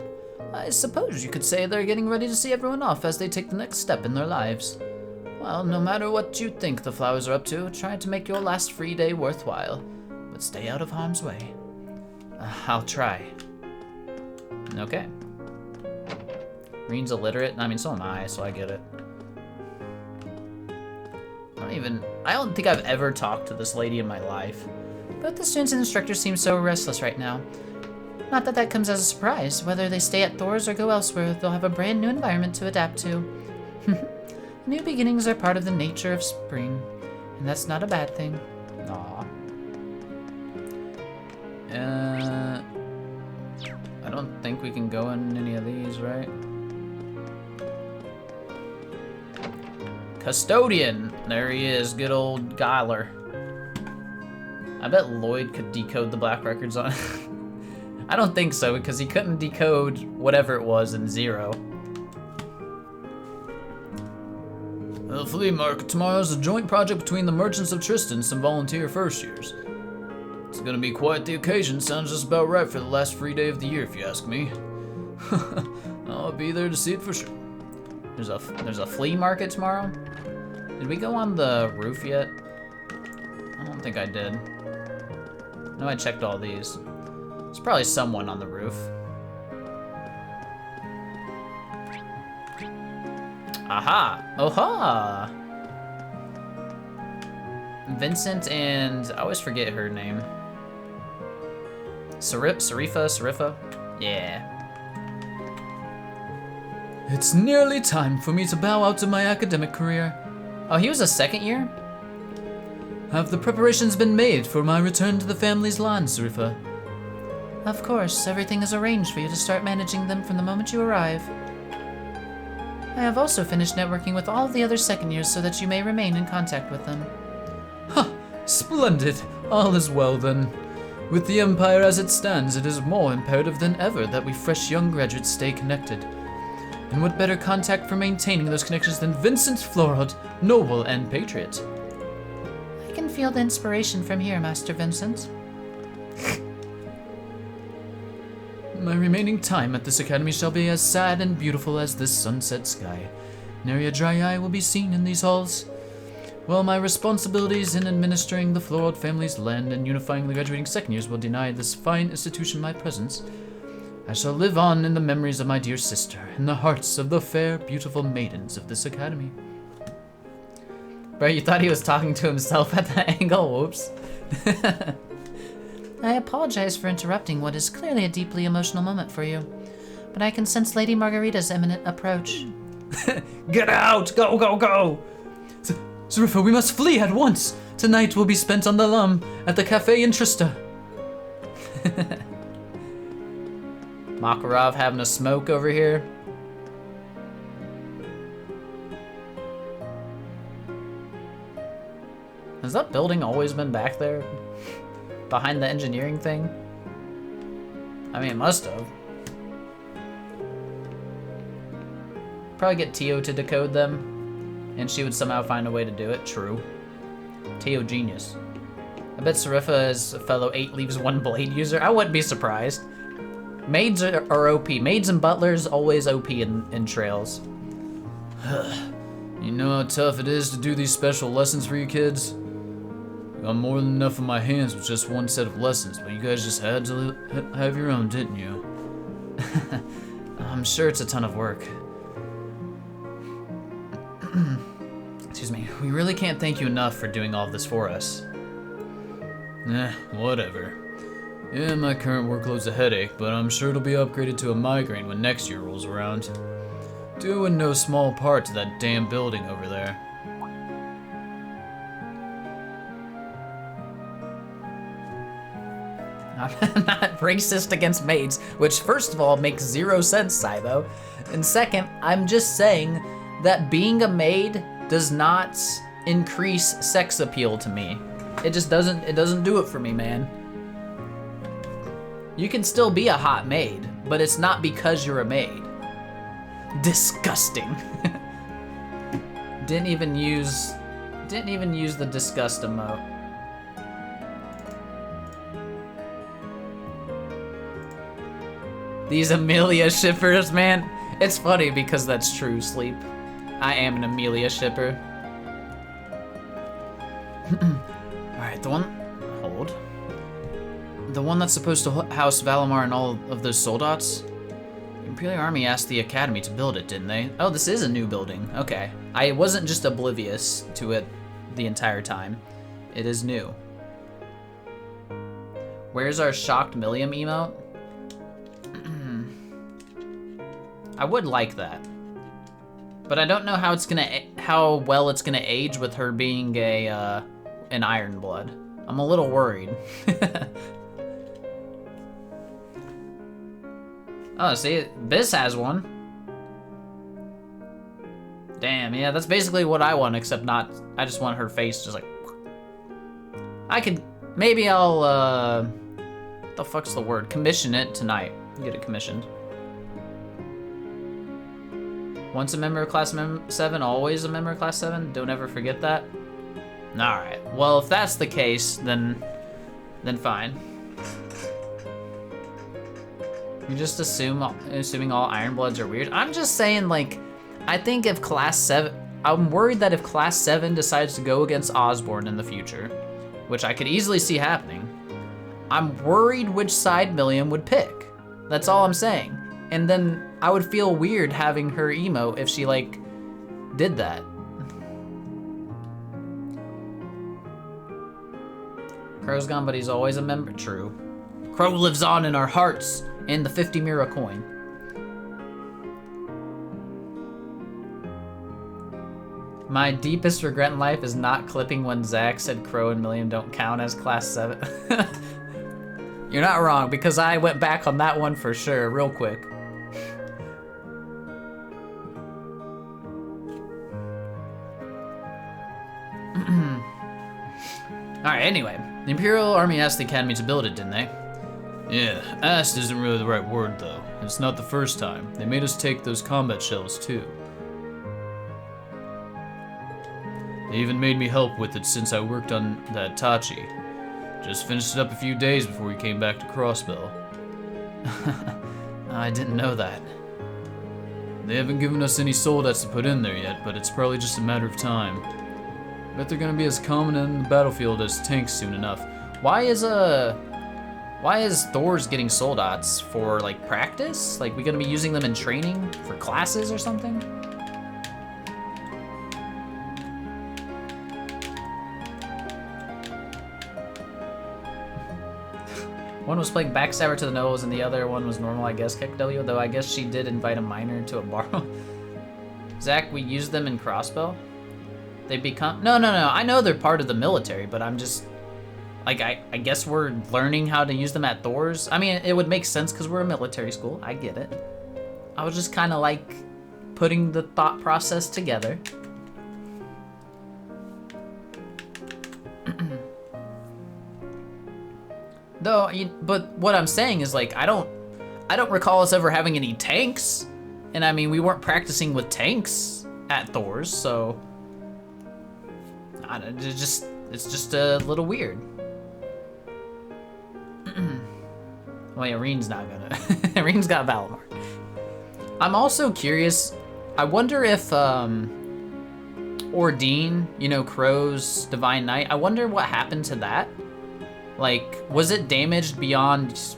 I suppose you could say they're getting ready to see everyone off as they take the next step in their lives. Well, no matter what you think the flowers are up to, try to make your last free day worthwhile, but stay out of harm's way. I'll try. Okay. Reen's illiterate. I mean, so am I, so I get it. I don't think I've ever talked to this lady in my life. But the students and instructors seem so restless right now. Not that that comes as a surprise. Whether they stay at Thor's or go elsewhere, they'll have a brand new environment to adapt to. New beginnings are part of the nature of spring, and that's not a bad thing. Aw. I don't think we can go in any of these, right? Custodian! There he is, good old Giler. I bet Lloyd could decode the black records on it. I don't think so, because he couldn't decode whatever it was in 0. The flea market tomorrow is a joint project between the Merchants of Tristan and some volunteer first years. It's gonna be quite the occasion. Sounds just about right for the last free day of the year, if you ask me. I'll be there to see it for sure. There's a flea market tomorrow? Did we go on the roof yet? I don't think I did. No, I checked all these. There's probably someone on the roof. Aha! Oha! Vincent and... I always forget her name. Sarifa? Yeah. It's nearly time for me to bow out to my academic career. Oh, he was a second year? Have the preparations been made for my return to the family's land, Sarifa? Of course, everything is arranged for you to start managing them from the moment you arrive. I have also finished networking with all of the other second years so that you may remain in contact with them. Ha! Splendid! All is well then. With the Empire as it stands, it is more imperative than ever that we fresh young graduates stay connected. And what better contact for maintaining those connections than Vincent Florod, noble and patriot? I can feel the inspiration from here, Master Vincent. My remaining time at this academy shall be as sad and beautiful as this sunset sky. Nary a dry eye will be seen in these halls. While my responsibilities in administering the Florod family's land and unifying the graduating second years will deny this fine institution my presence, I shall live on in the memories of my dear sister, in the hearts of the fair, beautiful maidens of this academy. Bro, you thought he was talking to himself at that angle? Whoops. I apologize for interrupting what is clearly a deeply emotional moment for you, but I can sense Lady Margarita's imminent approach. Get out! Go, go, go! Sarifa, we must flee at once! Tonight will be spent on the lum at the Cafe Intrista. Makarov having a smoke over here. Has that building always been back there? Behind the engineering thing? I mean, it must have. Probably get Tio to decode them, and she would somehow find a way to do it. True. Tio genius. I bet Sarifa is a fellow 8 leaves 1 blade user. I wouldn't be surprised. Maids are OP. Maids and butlers always OP in trails. You know how tough it is to do these special lessons for you kids? Got more than enough on my hands with just one set of lessons, but you guys just had to have your own, didn't you? I'm sure it's a ton of work. Excuse me. We really can't thank you enough for doing all of this for us. Whatever. Yeah, my current workload's a headache, but I'm sure it'll be upgraded to a migraine when next year rolls around. Due in no small part to that damn building over there. I'm not racist against maids, which first of all makes 0 sense, Saibo. And second, I'm just saying that being a maid does not increase sex appeal to me. It just doesn't do it for me, man. You can still be a hot maid, but it's not because you're a maid. Disgusting. Didn't even use the disgust emote. These Amelia shippers, man. It's funny because that's true, Sleep. I am an Amelia shipper. Alright, the one that's supposed to house Valimar and all of those soldats? The Imperial Army asked the Academy to build it, didn't they? Oh, this is a new building. Okay. I wasn't just oblivious to it the entire time. It is new. Where's our shocked Milliam emote? I would like that, but I don't know how well it's gonna age with her being an Iron Blood. I'm a little worried. Oh, see, Biz has one. Damn, yeah, that's basically what I want, except not. I just want her face just like. Maybe I'll what the fuck's the word? Commission it tonight. Get it commissioned. Once a member of Class 7, always a member of Class 7? Don't ever forget that? Alright, well if that's the case, then fine. You just assuming all Iron Bloods are weird? I'm just saying, like, I think if Class 7... I'm worried that if Class 7 decides to go against Osborne in the future, which I could easily see happening, I'm worried which side Milliam would pick. That's all I'm saying. And then I would feel weird having her emote if she, like, did that. Crow's gone, but he's always a member. True. Crow lives on in our hearts and the 50 Mira coin. My deepest regret in life is not clipping when Zach said Crow and Milliam don't count as Class 7. You're not wrong, because I went back on that one for sure, real quick. Alright, anyway. The Imperial Army asked the Academy to build it, didn't they? Yeah, asked isn't really the right word, though. It's not the first time. They made us take those combat shells, too. They even made me help with it since I worked on that Tachi. Just finished it up a few days before we came back to Crossbell. I didn't know that. They haven't given us any soldats to put in there yet, but it's probably just a matter of time. Bet they're gonna be as common in the battlefield as tanks soon enough. Why is Thor's getting soldats for, like, practice? Like, we gonna be using them in training for classes or something? One was playing backstabber to the nose and the other one was normal, I guess, Kick W, though I guess she did invite a miner to a bar. Zach, we used them in Crossbow. They become... No. I know they're part of the military, but I'm just... Like, I guess we're learning how to use them at Thor's. I mean, it would make sense because we're a military school. I get it. I was just kind of like putting the thought process together. Though, but what I'm saying is like, I don't recall us ever having any tanks. And I mean, we weren't practicing with tanks at Thor's, so it's just a little weird. Well, yeah, Reen's not gonna. Reen's got Valimar. I'm also curious. I wonder if Ordine, you know, Crow's Divine Knight, I wonder what happened to that. Like, was it damaged beyond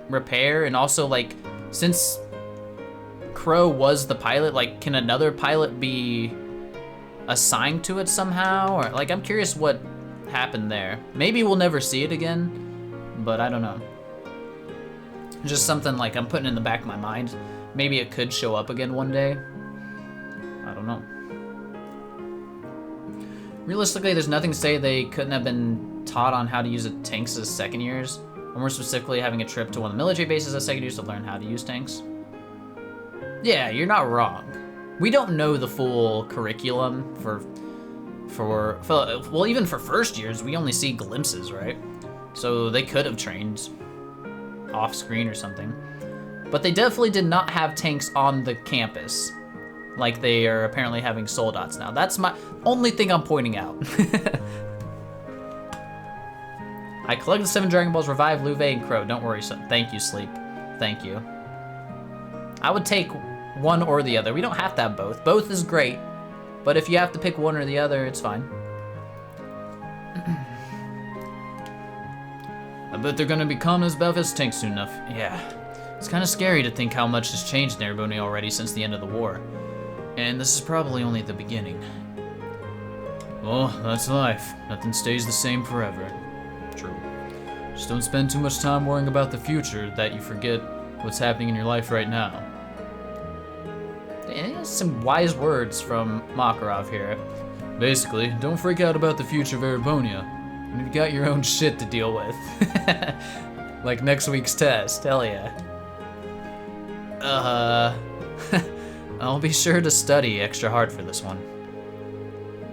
repair? And also, like, since Crow was the pilot, like, can another pilot be assigned to it somehow? Or, like, I'm curious what happened there. Maybe we'll never see it again, but I don't know. Just something, like, I'm putting in the back of my mind. Maybe it could show up again one day. I don't know. Realistically, there's nothing to say they couldn't have been taught on how to use tanks as second years, or more specifically having a trip to one of the military bases as second years to learn how to use tanks. Yeah, you're not wrong. We don't know the full curriculum for well, even for first years, we only see glimpses, right? So they could have trained off screen or something. But they definitely did not have tanks on the campus like they are apparently having soldats now. That's my only thing I'm pointing out. I collected 7 Dragon Balls, revive Luve and Crow. Don't worry, son. Thank you, Sleep. Thank you. I would take one or the other. We don't have to have both. Both is great, but if you have to pick one or the other, it's fine. I bet they're gonna be common as Belfast tanks soon enough. Yeah. It's kind of scary to think how much has changed in Erebony already since the end of the war. And this is probably only the beginning. Well, that's life. Nothing stays the same forever. True. Just don't spend too much time worrying about the future that you forget what's happening in your life right now. Some wise words from Makarov here. Basically, don't freak out about the future of Erebonia. And you've got your own shit to deal with. Like next week's test, hell yeah. I'll be sure to study extra hard for this one.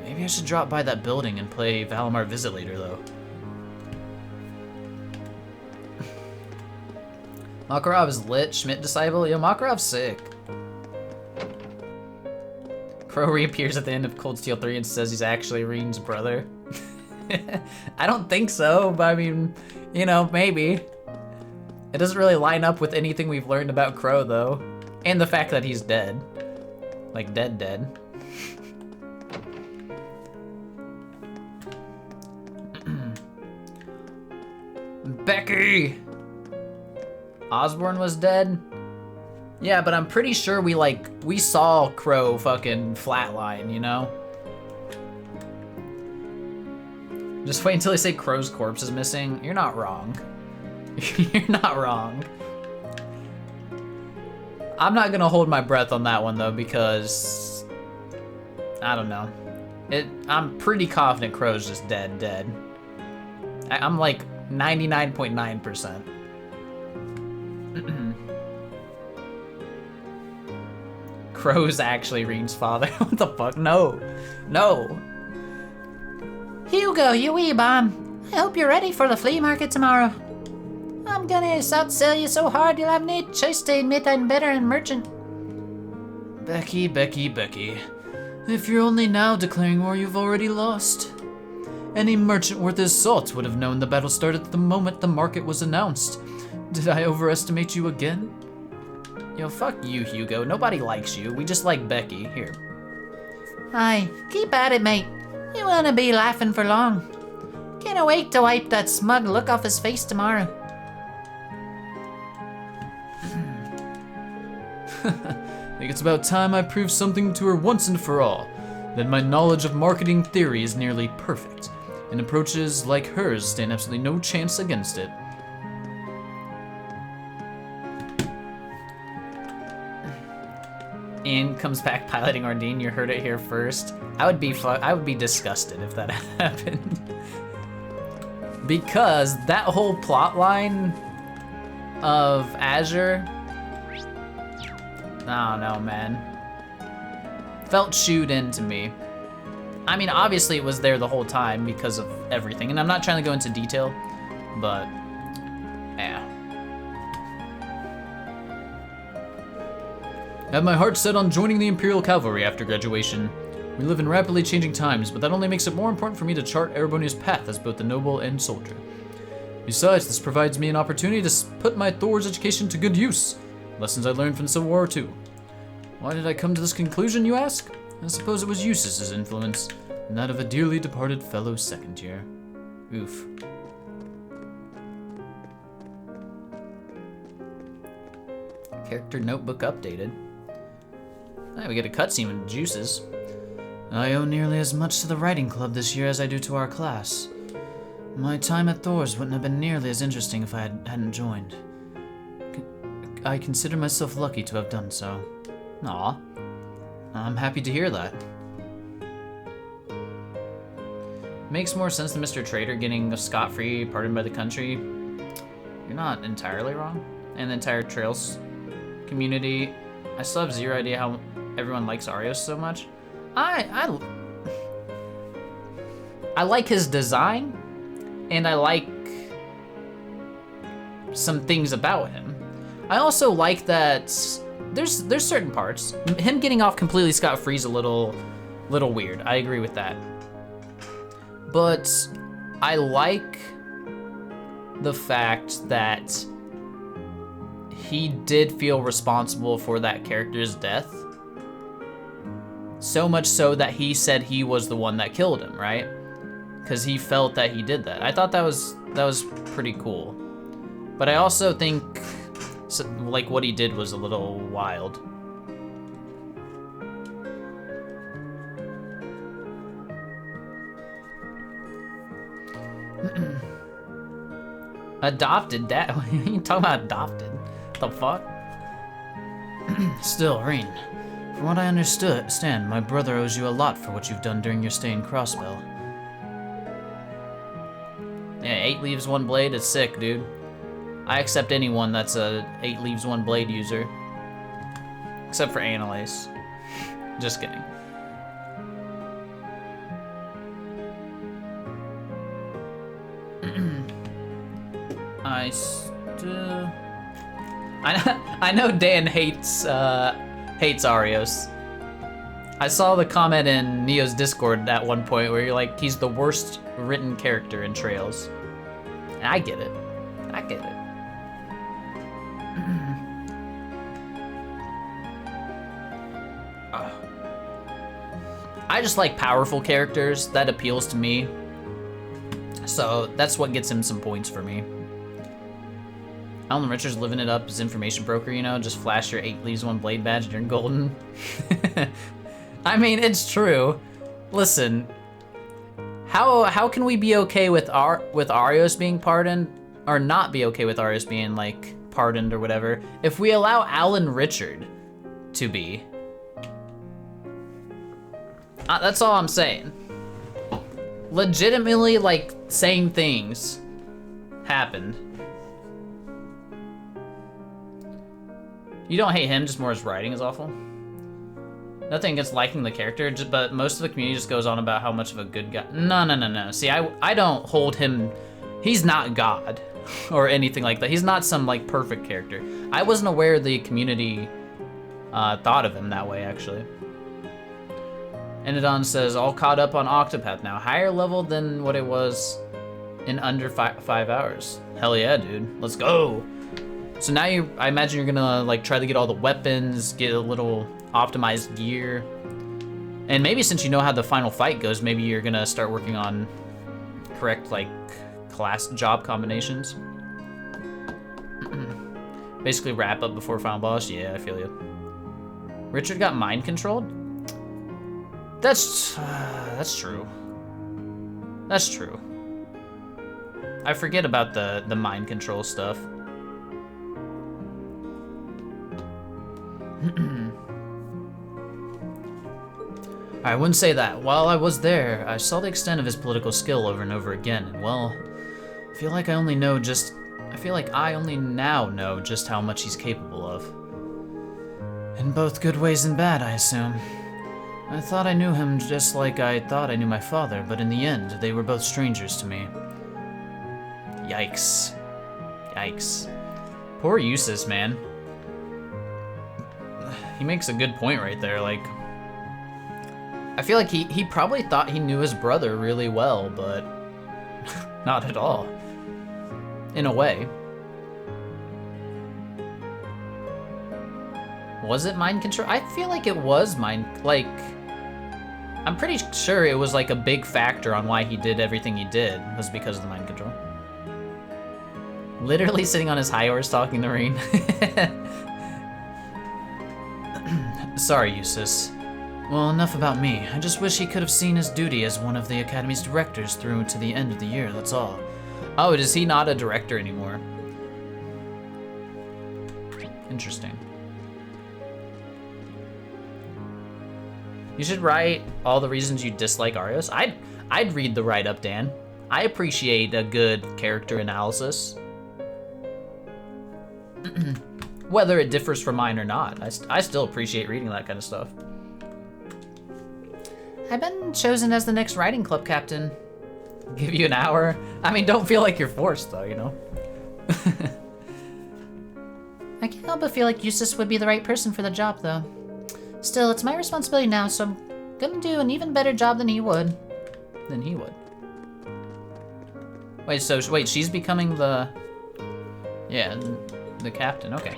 Maybe I should drop by that building and play Valimar Visit later, though. Makarov is lit, Schmidt disciple. Yo, Makarov's sick. Crow reappears at the end of Cold Steel 3 and says he's actually Reen's brother. I don't think so, but I mean, you know, maybe. It doesn't really line up with anything we've learned about Crow, though. And the fact that he's dead. Like, dead. Becky! Osborne was dead? Yeah, but I'm pretty sure we saw Crow fucking flatline, you know? Just wait until they say Crow's corpse is missing. You're not wrong. You're not wrong. I'm not gonna hold my breath on that one though, because I don't know. I'm pretty confident Crow's just dead. I'm like 99.9%. Crow's actually Reen's father. What the fuck? No. Hugo, you wee bum. I hope you're ready for the flea market tomorrow. I'm gonna outsell you so hard you'll have no choice to admit I'm better than merchant. Becky. If you're only now declaring war, you've already lost. Any merchant worth his salt would have known the battle started the moment the market was announced. Did I overestimate you again? Yo, fuck you, Hugo. Nobody likes you. We just like Becky. Here. Aye, keep at it, mate. You wanna be laughing for long. Can't wait to wipe that smug look off his face tomorrow. I think it's about time I prove something to her once and for all. That my knowledge of marketing theory is nearly perfect, and approaches like hers stand absolutely no chance against it. Ian comes back piloting Ordine. You heard it here first. I would be disgusted if that happened. Because that whole plot line of Azure, I don't know, man. Felt chewed into me. I mean, obviously it was there the whole time because of everything, and I'm not trying to go into detail, but yeah. I have my heart set on joining the Imperial Cavalry after graduation. We live in rapidly changing times, but that only makes it more important for me to chart Erebonia's path as both a noble and soldier. Besides, this provides me an opportunity to put my Thor's education to good use. Lessons I learned from the Civil War too. Why did I come to this conclusion, you ask? I suppose it was Eustace's influence, and that of a dearly departed fellow second year. Oof. Character notebook updated. Hey, we get a cutscene with juices. I owe nearly as much to the writing club this year as I do to our class. My time at Thor's wouldn't have been nearly as interesting if I hadn't joined. I consider myself lucky to have done so. Aw. I'm happy to hear that. Makes more sense than Mr. Trader getting a scot-free pardoned by the country. You're not entirely wrong. And the entire Trails community, I still have zero idea how everyone likes Arios so much. I like his design, and I like some things about him. I also like that there's certain parts. Him getting off completely scot-free is a little weird. I agree with that. But I like the fact that he did feel responsible for that character's death. So much so that he said he was the one that killed him, right? Because he felt that he did that. I thought that was pretty cool. But I also think like what he did was a little wild. Adopted dad? What are you talking about adopted? The fuck? Still, Rain, from what I understand, my brother owes you a lot for what you've done during your stay in Crossbell. Yeah, 8 leaves, 1 blade, it's sick, dude. I accept anyone that's a 8 leaves, 1 blade user. Except for Annalise. Just kidding. I know Dan hates Arios. I saw the comment in Neo's Discord at one point where you're like, he's the worst written character in Trails. And I get it. I get it. I just like powerful characters. That appeals to me. So that's what gets him some points for me. Alan Richards living it up as information broker, you know, just flash your 8 leaves 1 blade badge and you're golden. I mean, it's true. Listen, how can we be okay with Arios being pardoned, or not be okay with Arios being like pardoned or whatever, if we allow Alan Richard to be? That's all I'm saying. Legitimately, like, same things happened. You don't hate him, just more his writing is awful. Nothing against liking the character, but most of the community just goes on about how much of a good guy. No. See, I don't hold him. He's not God or anything like that. He's not some like perfect character. I wasn't aware the community thought of him that way, actually. Enidon says, all caught up on Octopath now. Higher level than what it was in under 5 hours. Hell yeah, dude. Let's go. So now I imagine you're gonna like try to get all the weapons, get a little optimized gear. And maybe since you know how the final fight goes, maybe you're gonna start working on correct like class job combinations. Basically wrap up before final boss. Yeah, I feel you. Richard got mind controlled? That's true. That's true. I forget about the mind control stuff. I wouldn't say that. While I was there, I saw the extent of his political skill over and over again, and well, I feel like I only now know just how much he's capable of. In both good ways and bad, I assume. I thought I knew him just like I thought I knew my father, but in the end, they were both strangers to me. Yikes. Yikes. Poor Eustace, man. He makes a good point right there, like... I feel like he probably thought he knew his brother really well, but... not at all. In a way. Was it mind control? I feel like it was mind... like... I'm pretty sure it was like a big factor on why he did everything he did, was because of the mind control. Literally sitting on his high horse talking to Rain. Sorry, Eustace. Well, enough about me. I just wish he could have seen his duty as one of the Academy's directors through to the end of the year, that's all. Oh, is he not a director anymore? Interesting. You should write all the reasons you dislike Arios. I'd read the write-up, Dan. I appreciate a good character analysis. Whether it differs from mine or not, I still appreciate reading that kind of stuff. I've been chosen as the next writing club captain. Give you an hour? I mean, don't feel like you're forced, though, you know? I can't help but feel like Eustace would be the right person for the job, though. Still, it's my responsibility now, so I'm gonna do an even better job than he would. Wait, so, wait, she's becoming the... Yeah, the captain, okay.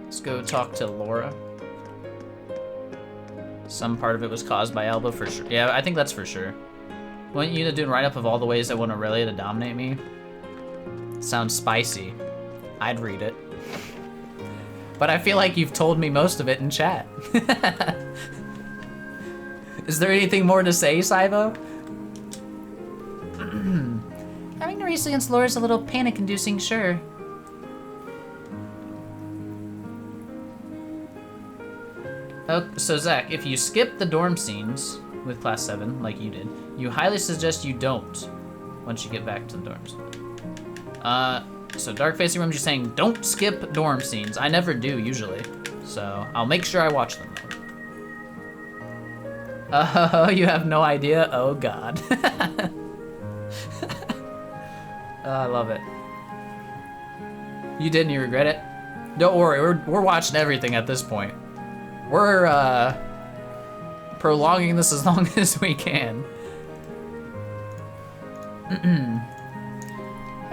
Let's go talk to Laura. Some part of it was caused by Alba, for sure. Yeah, I think that's for sure. Want you to do a write-up of all the ways that want Aurelia to dominate me? Sounds spicy. I'd read it. But I feel like you've told me most of it in chat. Is there anything more to say, Saibo? Having to race against Laura's a little panic-inducing, sure. Oh, so Zach, if you skip the dorm scenes with Class 7, like you did, you highly suggest you don't once you get back to the dorms. So Dark Facing Rooms, you're saying don't skip dorm scenes. I never do, usually. So I'll make sure I watch them, though. Oh, you have no idea? Oh, God. I love it. You didn't, you regret it? Don't worry, we're watching everything at this point. We're, prolonging this as long as we can. I'm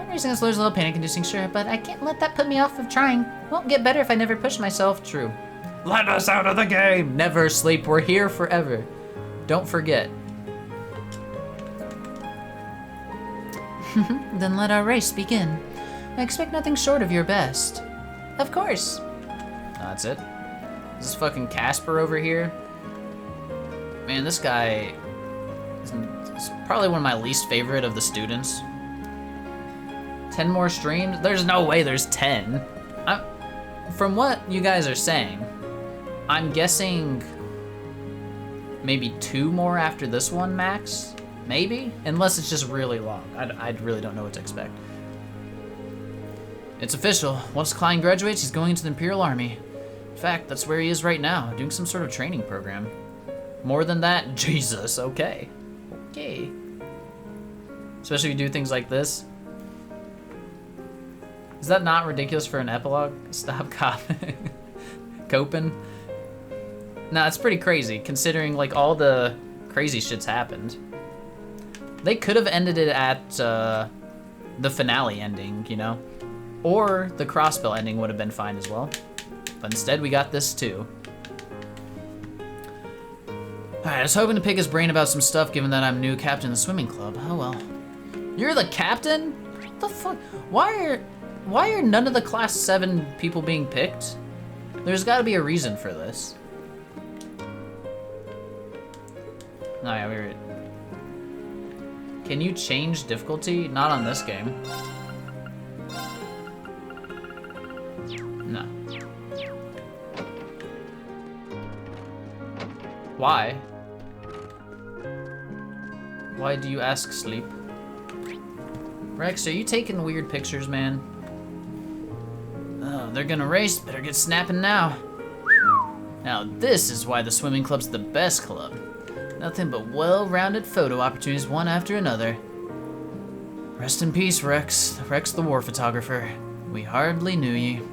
racing against Laura's a little panic-inducing, sure, but I can't let that put me off of trying. Won't get better if I never push myself. True. Let us out of the game! Never sleep, we're here forever. Don't forget. Then let our race begin. I expect nothing short of your best. Of course. That's it. This is fucking Casper over here. Man, this guy is probably one of my least favorite of the students. 10 more streams? There's no way there's 10. From what you guys are saying, I'm guessing maybe 2 more after this one, max? Maybe? Unless it's just really long. I really don't know what to expect. It's official. Once Klein graduates, he's going into the Imperial Army. In fact, that's where he is right now, doing some sort of training program. More than that, Jesus, okay. Okay. Especially if you do things like this. Is that not ridiculous for an epilogue? Stop coping. Nah, it's pretty crazy, considering like all the crazy shit's happened. They could have ended it at the finale ending, you know? Or the crossbell ending would have been fine as well. But instead, we got this too. Alright, I was hoping to pick his brain about some stuff given that I'm new captain of the swimming club. Oh well. You're the captain? What the fuck? Why are none of the Class 7 people being picked? There's gotta be a reason for this. Oh yeah, Can you change difficulty? Not on this game. No. Why? Why do you ask, Sleep? Rex, are you taking weird pictures, man? Oh, they're gonna race. Better get snapping now. Now this is why the swimming club's the best club. Nothing but well-rounded photo opportunities one after another. Rest in peace, Rex. Rex the war photographer. We hardly knew you.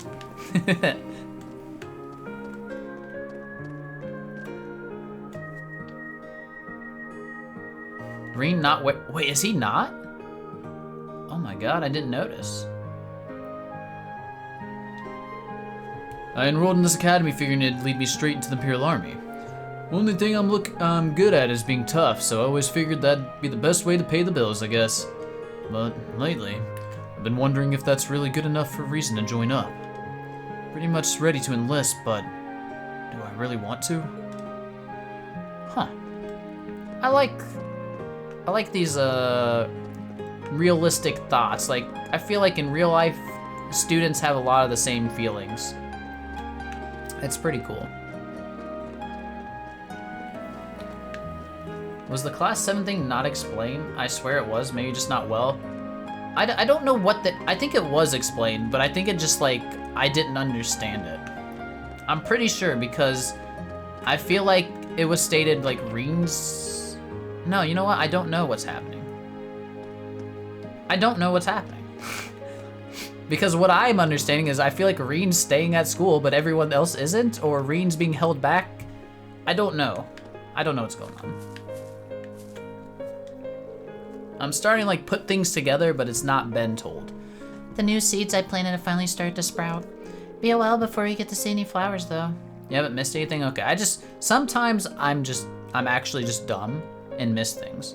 Green not wait, is he not? Oh my god, I didn't notice. I enrolled in this academy figuring it'd lead me straight into the Imperial Army. Only thing I'm good at is being tough, so I always figured that'd be the best way to pay the bills, I guess. But lately, I've been wondering if that's really good enough for a reason to join up. Pretty much ready to enlist, but do I really want to? Huh. I like these realistic thoughts. Like, I feel like in real life, students have a lot of the same feelings. It's pretty cool. Was the class 7 thing not explained? I swear it was, maybe just not well. I don't know what I think it was explained, but I think it just like, I didn't understand it. I'm pretty sure because I feel like it was stated like Reen's... No, you know what? I don't know what's happening. I don't know what's happening. Because what I'm understanding is I feel like Reen's staying at school, but everyone else isn't, or Reen's being held back. I don't know. I don't know what's going on. I'm starting to like put things together, but it's not been told. The new seeds I planted have finally started to sprout. Be a while before you get to see any flowers, though. You haven't missed anything? Okay, sometimes I'm actually just dumb and miss things.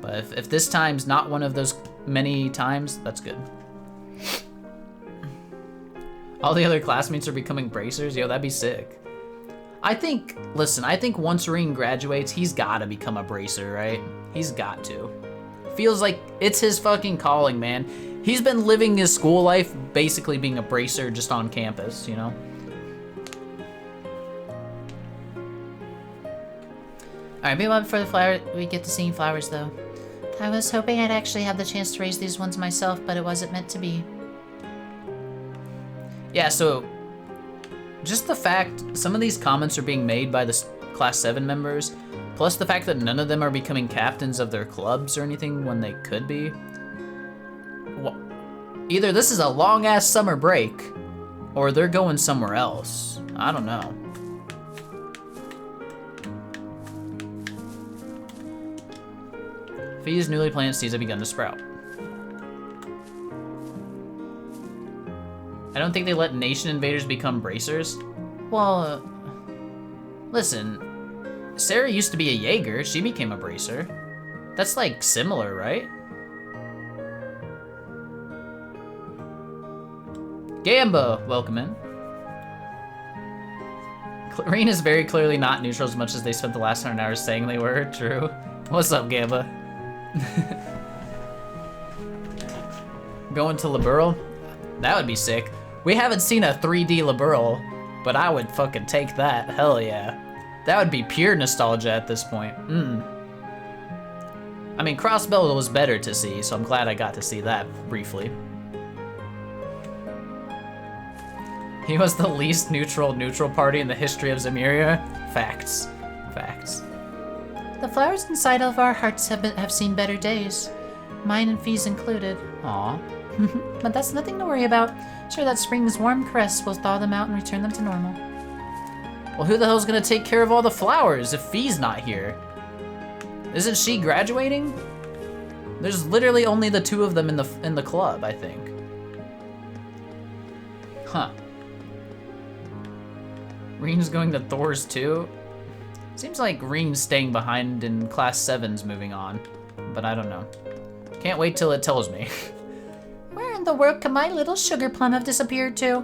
But if this time's not one of those many times, that's good. All the other classmates are becoming bracers? Yo, that'd be sick. I think once Reen graduates, he's gotta become a bracer, right? He's got to. Feels like it's his fucking calling, man. He's been living his school life basically being a bracer just on campus, you know? Alright, be a while before we get to seeing flowers, though. I was hoping I'd actually have the chance to raise these ones myself, but it wasn't meant to be. Yeah, so just the fact some of these comments are being made by the Class 7 members, plus the fact that none of them are becoming captains of their clubs or anything when they could be. Well, either this is a long-ass summer break, or they're going somewhere else. I don't know. Fee's newly planted seeds have begun to sprout. I don't think they let nation invaders become bracers. Well, listen, Sarah used to be a Jaeger. She became a bracer. That's like similar, right? Gamba, welcome in. Reen is very clearly not neutral as much as they spent the last 100 hours saying they were. True. What's up, Gamba? Going to Liberal? That would be sick. We haven't seen a 3D Liberal, but I would fucking take that. Hell yeah. That would be pure nostalgia at this point. I mean, Crossbell was better to see, so I'm glad I got to see that briefly. He was the least neutral party in the history of Zemuria. Facts. Facts. The flowers inside of our hearts have seen better days. Mine and Fee's included. Aw. But that's nothing to worry about. Sure, that spring's warm caress will thaw them out and return them to normal. Well, who the hell's gonna take care of all the flowers if Fee's not here? Isn't she graduating? There's literally only the two of them in the club, I think. Huh. Reen's going to Thor's too? Seems like Reen's staying behind and Class 7's moving on, but I don't know. Can't wait till it tells me. Where in the world could my little sugar plum have disappeared to?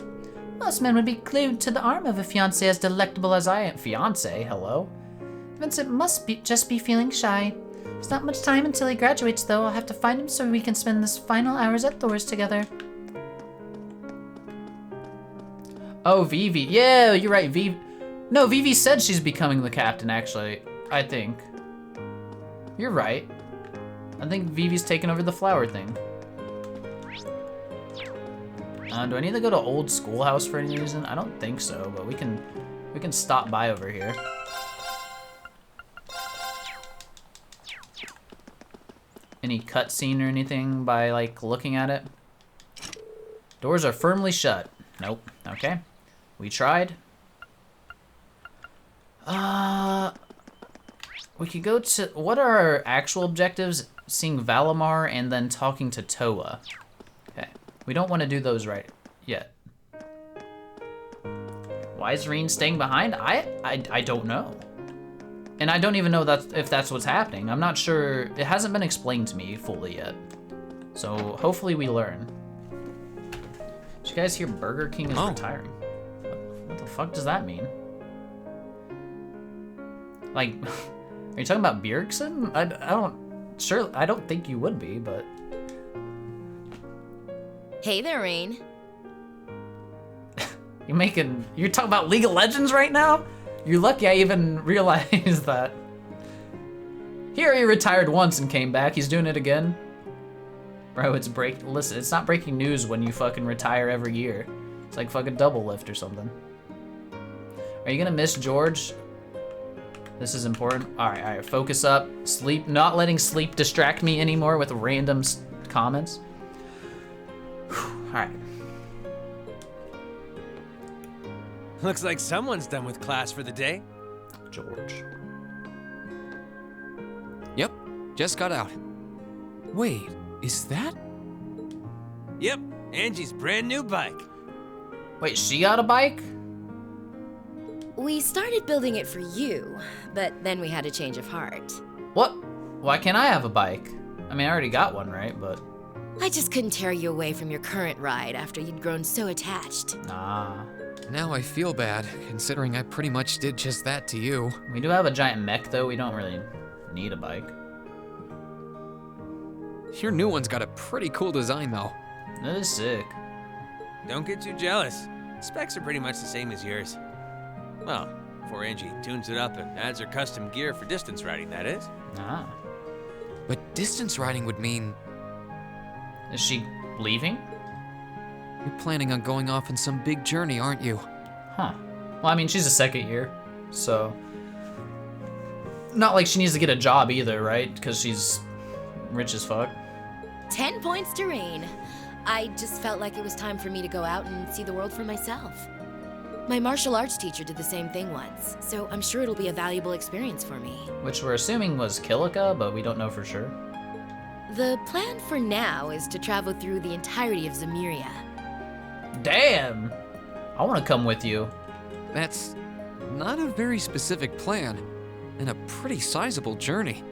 Most men would be glued to the arm of a fiancé as delectable as I am. Fiancé? Hello? Vincent must just be feeling shy. There's not much time until he graduates, though. I'll have to find him so we can spend this final hours at Thor's together. Oh, Vivi. Yeah, you're right. Vivi. No, Vivi said she's becoming the captain, actually. I think. You're right. I think Vivi's taking over the flower thing. Do I need to go to Old Schoolhouse for any reason? I don't think so, but we can stop by over here. Any cutscene or anything by like looking at it? Doors are firmly shut. Nope. Okay. We tried. We could go to, what are our actual objectives? Seeing Valimar and then talking to Toa. Okay. We don't want to do those right yet. Why is Reen staying behind? I don't know. And I don't even know if that's what's happening. I'm not sure. It hasn't been explained to me fully yet. So hopefully we learn. Did you guys hear Burger King is retiring? What the fuck does that mean? Like, are you talking about Bjergsen? I don't think you would be, but. Hey there, Rain. You're talking about League of Legends right now? You're lucky I even realized that. Here he retired once and came back. He's doing it again. Bro, listen, it's not breaking news when you fucking retire every year. It's like fucking double lift or something. Are you gonna miss George? This is important. All right, focus up. Sleep, not letting sleep distract me anymore with random comments. All right. Looks like someone's done with class for the day. George. Yep, just got out. Wait, is that? Yep, Angie's brand new bike. Wait, she got a bike? We started building it for you, but then we had a change of heart. What? Why can't I have a bike? I mean, I already got one, right? But I just couldn't tear you away from your current ride after you'd grown so attached. nah. Now I feel bad, considering I pretty much did just that to you. We do have a giant mech, though. We don't really need a bike. Your new one's got a pretty cool design, though. That is sick. Don't get too jealous. Specs are pretty much the same as yours. Well, before Angie tunes it up and adds her custom gear for distance riding, that is. Ah. But distance riding would mean Is she leaving? you're planning on going off on some big journey, aren't you? Huh. Well, I mean, she's a second year, so not like she needs to get a job either, right? Because she's rich as fuck. 10 points to Rain. I just felt like it was time for me to go out and see the world for myself. My martial arts teacher did the same thing once, so I'm sure it'll be a valuable experience for me. Which we're assuming was Kilika, but we don't know for sure. The plan for now is to travel through the entirety of Zemuria. Damn! I want to come with you. That's not a very specific plan, and a pretty sizable journey.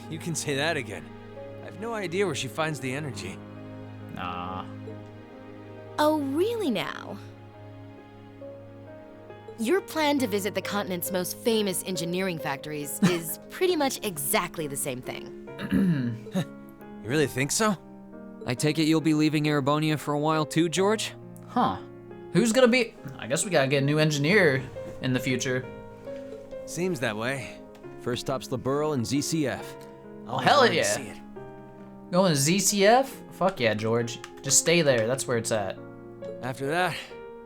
You can say that again. I have no idea where she finds the energy. Nah. Oh, really now? Your plan to visit the continent's most famous engineering factories is pretty much exactly the same thing. You really think so? I take it you'll be leaving Erebonia for a while too, George? Huh. Who's gonna be... I guess we gotta get a new engineer in the future. Seems that way. First stop's the Burl and ZCF. Oh, hell Already yeah. see it. Going to ZCF? Fuck yeah, George. Just stay there. That's where it's at. After that,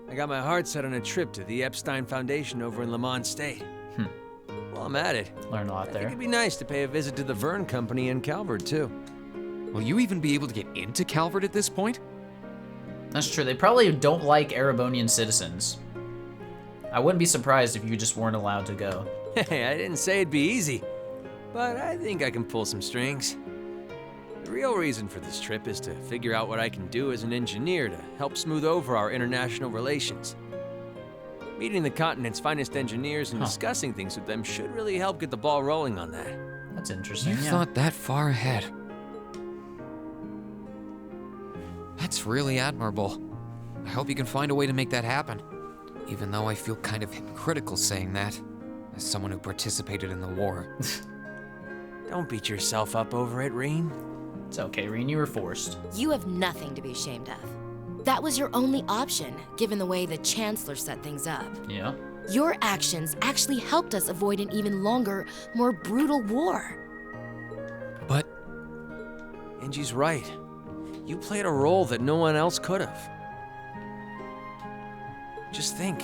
I got my heart set on a trip to the Epstein Foundation over in Lamont State. While I'm at it, Learned a lot I think there. it'd be nice to pay a visit to the Verne Company in Calvert, too. Will you even be able to get into Calvert at this point? That's true. They probably don't like Erebonian citizens. I wouldn't be surprised if you just weren't allowed to go. Hey, I didn't say it'd be easy, but I think I can pull some strings. The real reason for this trip is to figure out what I can do as an engineer to help smooth over our international relations. Meeting the continent's finest engineers and discussing things with them should really help get the ball rolling on that. That's interesting. You Yeah. thought that far ahead. That's really admirable. I hope you can find a way to make that happen. Even though I feel kind of hypocritical saying that, as someone who participated in the war. Don't beat yourself up over it, Reen. It's okay, Reen, you were forced. You have nothing to be ashamed of. That was your only option, given the way the Chancellor set things up. Yeah. Your actions actually helped us avoid an even longer, more brutal war. But Angie's right. You played a role that no one else could have. Just think,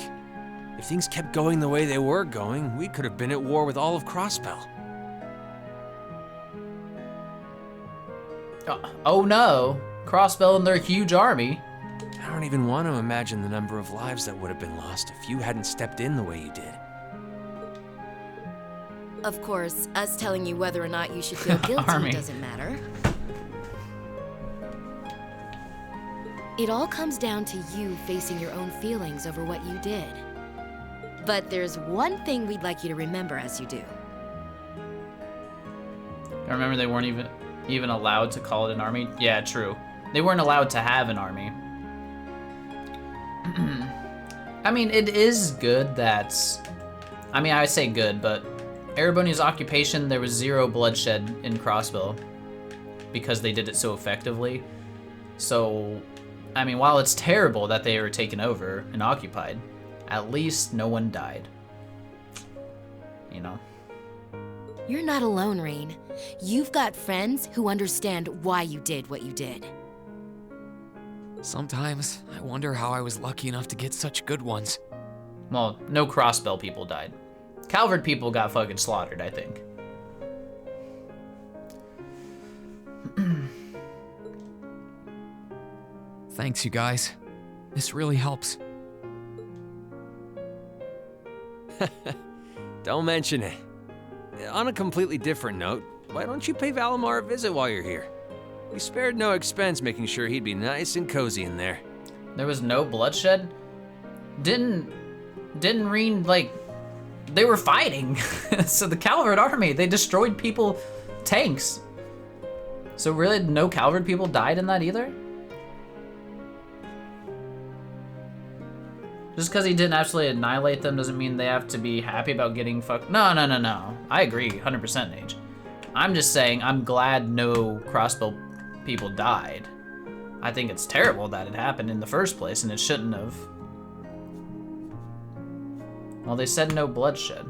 if things kept going the way they were going, we could have been at war with all of Crossbell. Oh no, Crossbell and their huge army. I don't even want to imagine the number of lives that would have been lost if you hadn't stepped in the way you did. Of course, us telling you whether or not you should feel guilty Army. doesn't matter. It all comes down to you facing your own feelings over what you did. But there's one thing we'd like you to remember as you do. I remember they weren't even allowed to call it an army. Yeah, true. They weren't allowed to have an army. I mean, it is good that... I mean, I say good, but Erebonia's occupation, there was 0 bloodshed in Crossbell because they did it so effectively. So, I mean, while it's terrible that they were taken over and occupied, at least no one died. You know? You're not alone, Rain. You've got friends who understand why you did what you did. sometimes I wonder how I was lucky enough to get such good ones. Well, no Crossbell people died. Calvert people got fucking slaughtered, I think. Thanks, you guys. This really helps. Don't mention it. On a completely different note, why don't you pay Valimar a visit while you're here? We spared no expense making sure he'd be nice and cozy in there. There was no bloodshed? Didn't Reen, like, they were fighting. So the Calvert army, they destroyed people, tanks. So really, no Calvert people died in that either? Just because he didn't absolutely annihilate them doesn't mean they have to be happy about getting fucked. No. I agree, 100% Age. I'm just saying I'm glad no Crossbow people died. I think it's terrible that it happened in the first place, and it shouldn't have. Well, they said no bloodshed.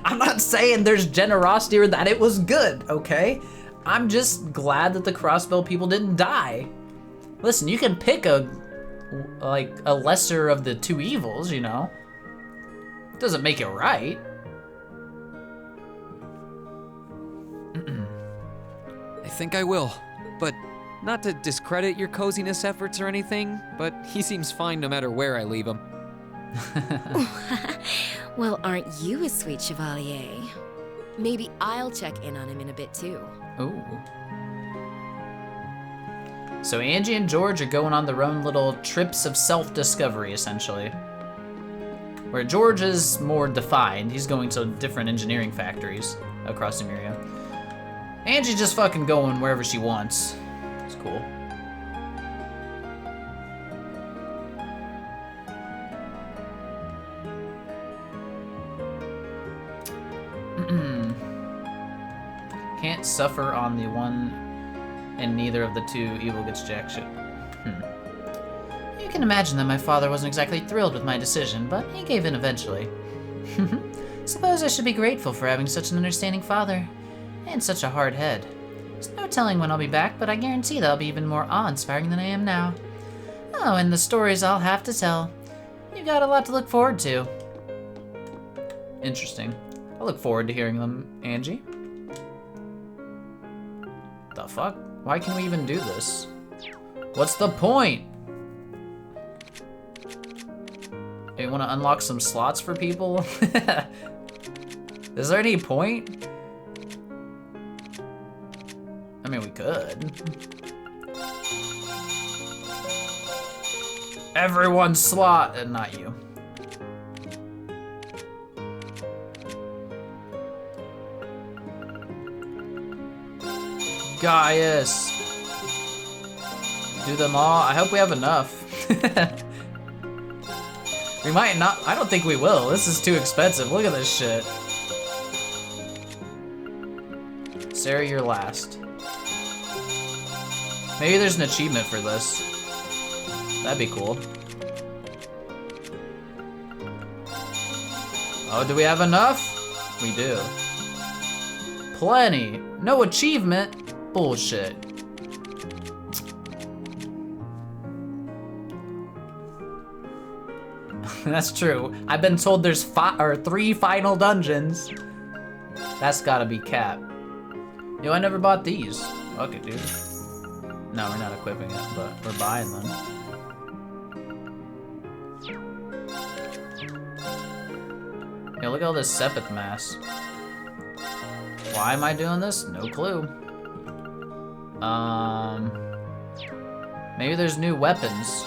I'm not saying there's generosity or that it was good, okay? I'm just glad that the Crossbow people didn't die. Listen, you can pick a lesser of the two evils, you know? Doesn't make it right. I think I will, but not to discredit your coziness efforts or anything, but he seems fine no matter where I leave him. Well, aren't you a sweet chevalier? Maybe I'll check in on him in a bit too. Ooh. So Angie and George are going on their own little trips of self-discovery, essentially. Where George is more defined. He's going to different engineering factories across Emeria. Angie's just fucking going wherever she wants. It's cool. Can't suffer on the one, and neither of the two evil gets jack shit. You can imagine that my father wasn't exactly thrilled with my decision, but he gave in eventually. Suppose I should be grateful for having such an understanding father, and such a hard head. There's no telling when I'll be back, but I guarantee that I'll be even more awe-inspiring than I am now. Oh, and the stories I'll have to tell. You've got a lot to look forward to. Interesting. I look forward to hearing them, Angie. The fuck? Why can we even do this? What's the point? Hey, you want to unlock some slots for people? Is there any point? I mean, we could. Everyone's slot, and not you. Gaius. Do them all. I hope we have enough. We might not. I don't think we will. This is too expensive. Look at this shit. Sarah, you're last. Maybe there's an achievement for this. That'd be cool. Oh, do we have enough? We do. Plenty. No achievement? Bullshit. That's true. I've been told there's 3 final dungeons. That's gotta be cap. Yo, I never bought these. Fuck it, dude. No, we're not equipping it, but we're buying them. Yeah, look at all this Sepith mass. Why am I doing this? No clue. Maybe there's new weapons.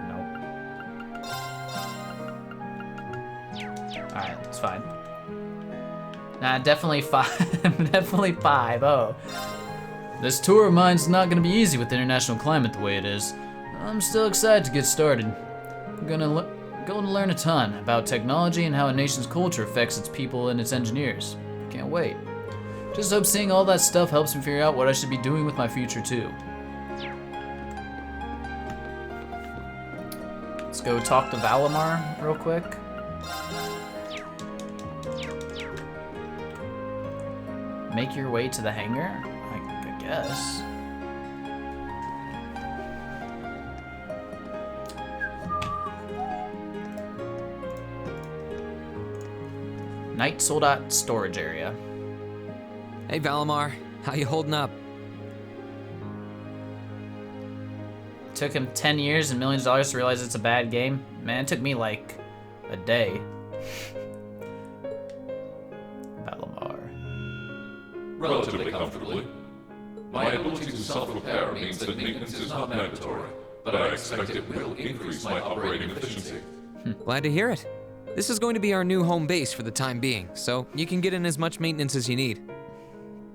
Nope. Alright, it's fine. Nah, definitely 5. Definitely 5. Oh. This tour of mine's not gonna be easy with the international climate the way it is. I'm still excited to get started. I'm gonna learn a ton about technology and how a nation's culture affects its people and its engineers. Can't wait. Just hope seeing all that stuff helps me figure out what I should be doing with my future too. Let's go talk to Valimar real quick. Make your way to the hangar? I guess. Night Soldat storage area. Hey, Valimar. How you holding up? Took him 10 years and millions of dollars to realize it's a bad game. Man, it took me like a day. Valimar. Relatively comfortably. My ability to self-repair means that maintenance is not mandatory, but I expect it will increase my operating efficiency. Glad to hear it. This is going to be our new home base for the time being, so you can get in as much maintenance as you need.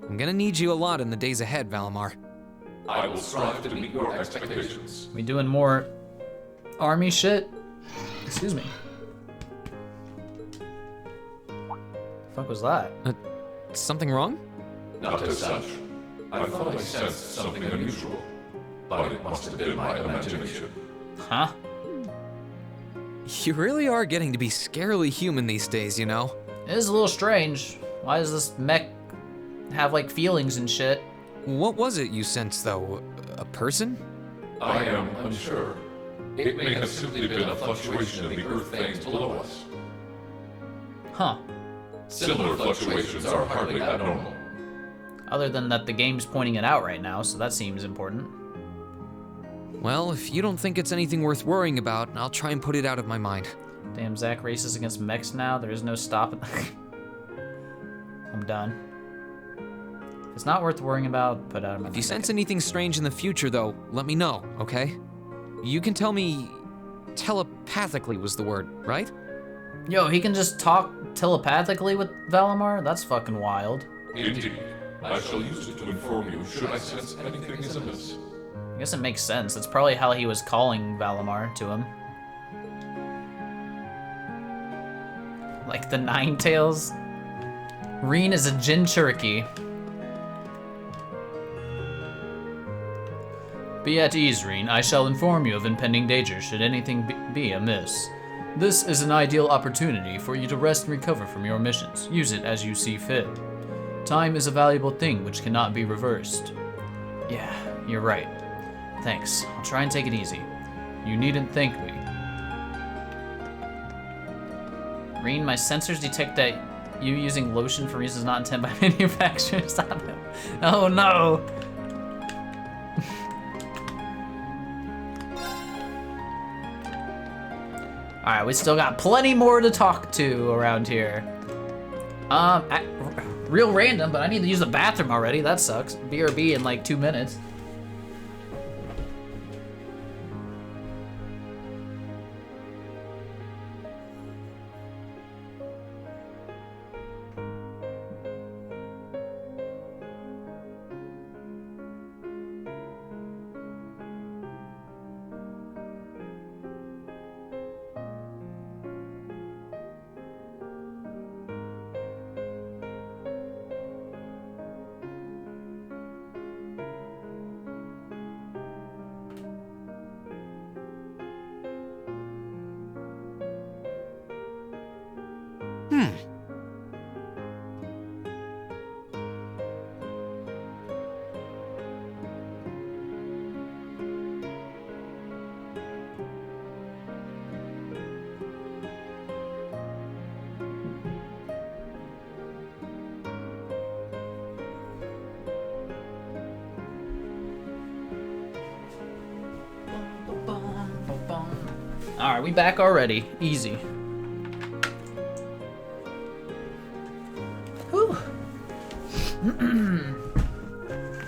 I'm gonna need you a lot in the days ahead, Valimar. I will strive to meet your expectations. We doing more army shit? Excuse me. Fuck was that? Something wrong? Not as such. I thought I sensed something unusual, but it must have been my imagination. Huh? You really are getting to be scarily human these days, you know? It is a little strange. Why does this mech have like feelings and shit? What was it you sensed, though? A person? I am unsure. It may have simply been a fluctuation of the earth things below us. Huh. Similar fluctuations are hardly abnormal. Other than that the game's pointing it out right now, so that seems important. Well, if you don't think it's anything worth worrying about, I'll try and put it out of my mind. Damn, Zach races against mechs now. There is no stopping. I'm done. If it's not worth worrying about, put it out of my mind. If you sense anything strange in the future, though, let me know, okay? You can tell me telepathically was the word, right? Yo, he can just talk telepathically with Valimar? That's fucking wild. Indeed. I shall use it to inform you should I sense anything is amiss. I guess it makes sense. That's probably how he was calling Valimar to him. Like the Nine Tails. Reen is a Jin Cherokee. Be at ease, Reen. I shall inform you of impending danger should anything be amiss. This is an ideal opportunity for you to rest and recover from your missions. Use it as you see fit. Time is a valuable thing which cannot be reversed. Yeah, you're right. Thanks. I'll try and take it easy. You needn't thank me. Reen, my sensors detect that you using lotion for reasons not intended by manufacturers. Oh no! Alright, we still got plenty more to talk to around here. Real random, but I need to use the bathroom already. That sucks. BRB in like 2 minutes. Alright, we back already. Easy. Whew.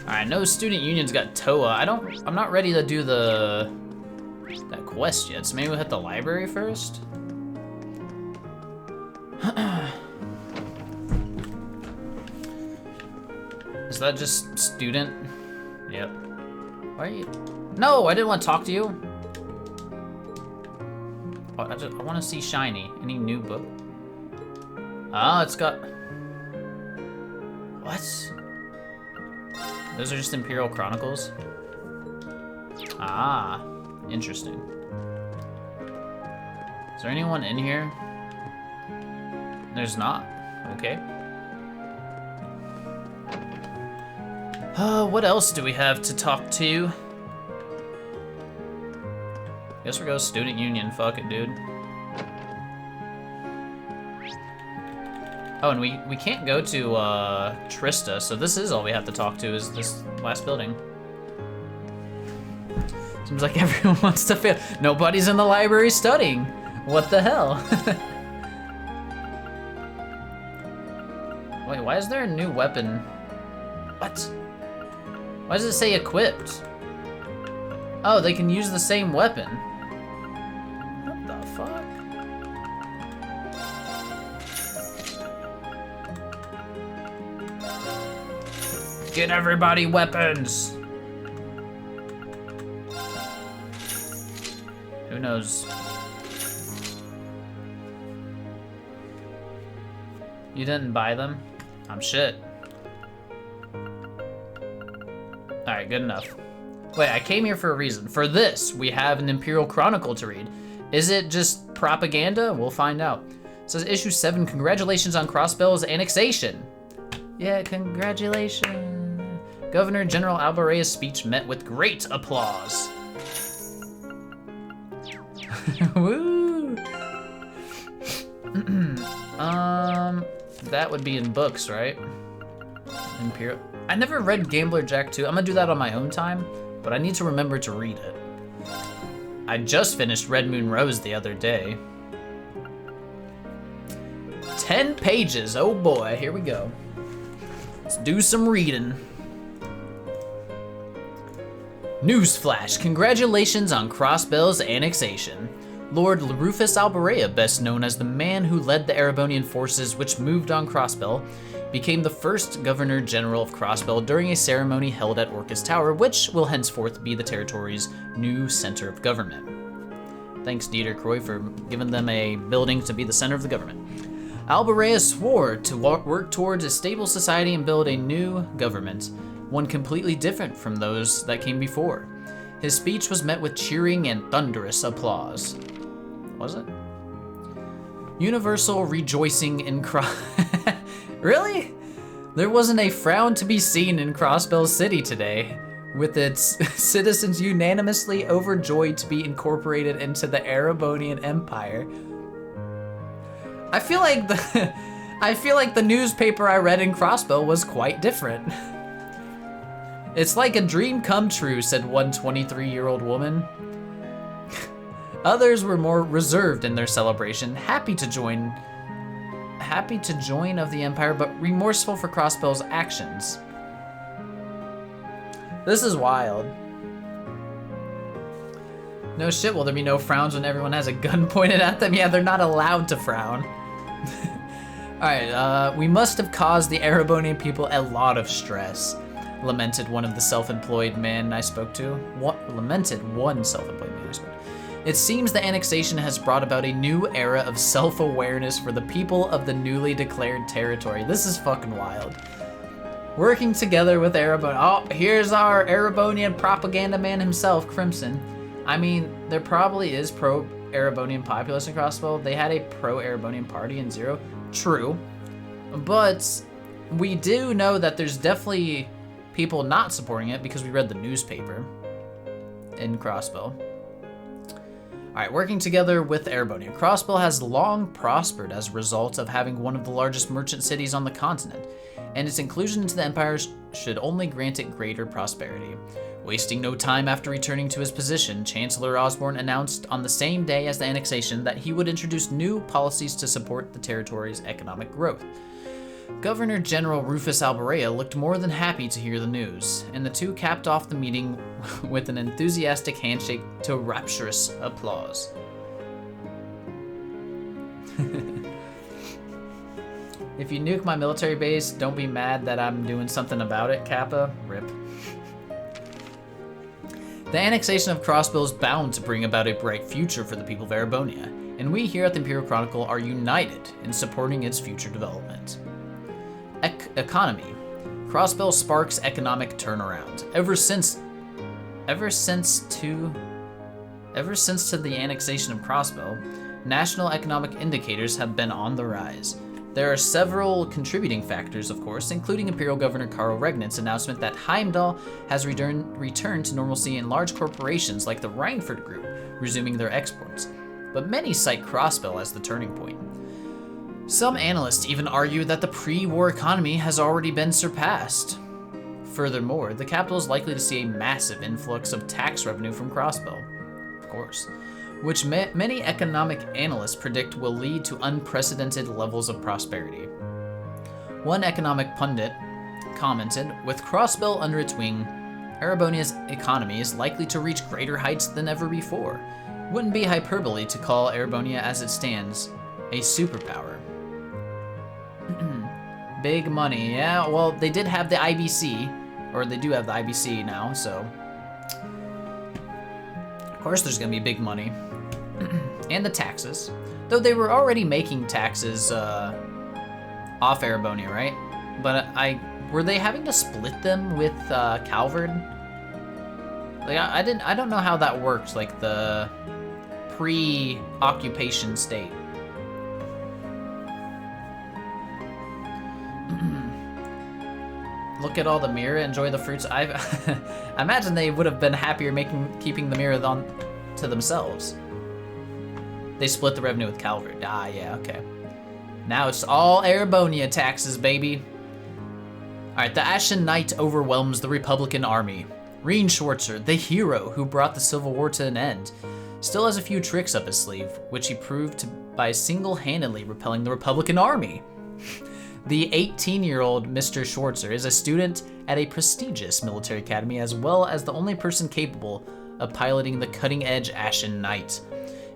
Alright, no student unions got TOA. I'm not ready to do that quest yet, so maybe we'll hit the library first? Is that just student? Yep. Why are you? No, I didn't want to talk to you. Oh, I want to see shiny. Any new book? Ah, it's got. What? Those are just Imperial Chronicles. Ah, interesting. Is there anyone in here? There's not. Okay. What else do we have to talk to? Guess we'll go student union. Fuck it, dude. Oh, and we can't go to Trista, so this is all we have to talk to is this last building. Seems like everyone wants to fail. Nobody's in the library studying. What the hell? Wait, why is there a new weapon? What? Why does it say equipped? Oh, they can use the same weapon. What the fuck? Get everybody weapons! Who knows? You didn't buy them? I'm shit. Alright, good enough. Wait, I came here for a reason. For this, we have an Imperial Chronicle to read. Is it just propaganda? We'll find out. It says issue 7, congratulations on Crossbell's annexation. Yeah, congratulations. Governor General Albarea's speech met with great applause. Woo! That would be in books, right? Imperial. I never read Gambler Jack 2. I'm gonna do that on my own time, but I need to remember to read it. I just finished Red Moon Rose the other day. 10 pages, oh boy, here we go. Let's do some reading. Newsflash, congratulations on Crossbell's annexation. Lord Rufus Albarea, best known as the man who led the Erebonian forces which moved on Crossbell, became the first Governor General of Crossbell during a ceremony held at Orcus Tower, which will henceforth be the territory's new center of government. Thanks, Dieter Croy, for giving them a building to be the center of the government. Albarea swore to work towards a stable society and build a new government, one completely different from those that came before. His speech was met with cheering and thunderous applause. Was it? Universal rejoicing in Really? There wasn't a frown to be seen in Crossbell City today, with its citizens unanimously overjoyed to be incorporated into the Erebonian Empire. I feel like the newspaper I read in Crossbell was quite different. It's like a dream come true, said one 23-year-old woman. Others were more reserved in their celebration, happy to join of the Empire, but remorseful for Crossbell's actions. This is wild. No shit, will there be no frowns when everyone has a gun pointed at them? Yeah, they're not allowed to frown. Alright, we must have caused the Erebonian people a lot of stress, lamented one of the self-employed men I spoke to. Lamented one self-employed man I spoke to. It seems the annexation has brought about a new era of self-awareness for the people of the newly declared territory. This is fucking wild. Working together with Erebonian. Oh, here's our Erebonian propaganda man himself, Crimson. I mean, there probably is pro-Erebonian populace in Crossbell. They had a pro-Erebonian party in Zero. True. But we do know that there's definitely people not supporting it because we read the newspaper in Crossbell. Alright, working together with Erebonia. Crossbell has long prospered as a result of having one of the largest merchant cities on the continent, and its inclusion into the Empire should only grant it greater prosperity. Wasting no time after returning to his position, Chancellor Osborne announced on the same day as the annexation that he would introduce new policies to support the territory's economic growth. Governor General Rufus Albarella looked more than happy to hear the news, and the two capped off the meeting with an enthusiastic handshake to rapturous applause. If you nuke my military base, don't be mad that I'm doing something about it, Kappa. RIP. The annexation of Crossbill is bound to bring about a bright future for the people of Erebonia, and we here at the Imperial Chronicle are united in supporting its future development. Economy. Crossbill sparks economic turnaround. Ever since to the annexation of Crossbill, national economic indicators have been on the rise. There are several contributing factors, of course, including Imperial Governor Karl Regnant's announcement that Heimdall has returned to normalcy in large corporations like the Reinford Group, resuming their exports. But many cite Crossbill as the turning point. Some analysts even argue that the pre-war economy has already been surpassed. Furthermore, the capital is likely to see a massive influx of tax revenue from Crossbill, of course, which many economic analysts predict will lead to unprecedented levels of prosperity. One economic pundit commented, "With Crossbill under its wing, Erebonia's economy is likely to reach greater heights than ever before. Wouldn't be hyperbole to call Erebonia as it stands a superpower." Big money, yeah, well, they did have the IBC, or they do have the IBC now, so of course there's gonna be big money. And the taxes. Though they were already making taxes off Erebonia, right? But were they having to split them with Calvard? Like I don't know how that worked, like the pre-occupation state. Look at all the Mira, enjoy the fruits. I imagine they would have been happier keeping the Mira to themselves. They split the revenue with Calvert. Ah, yeah, okay. Now it's all Erebonia taxes, baby. Alright, the Ashen Knight overwhelms the Republican army. Reen Schwarzer, the hero who brought the Civil War to an end, still has a few tricks up his sleeve, which he proved by single-handedly repelling the Republican army. The 18-year-old Mr. Schwarzer is a student at a prestigious military academy, as well as the only person capable of piloting the cutting-edge Ashen Knight.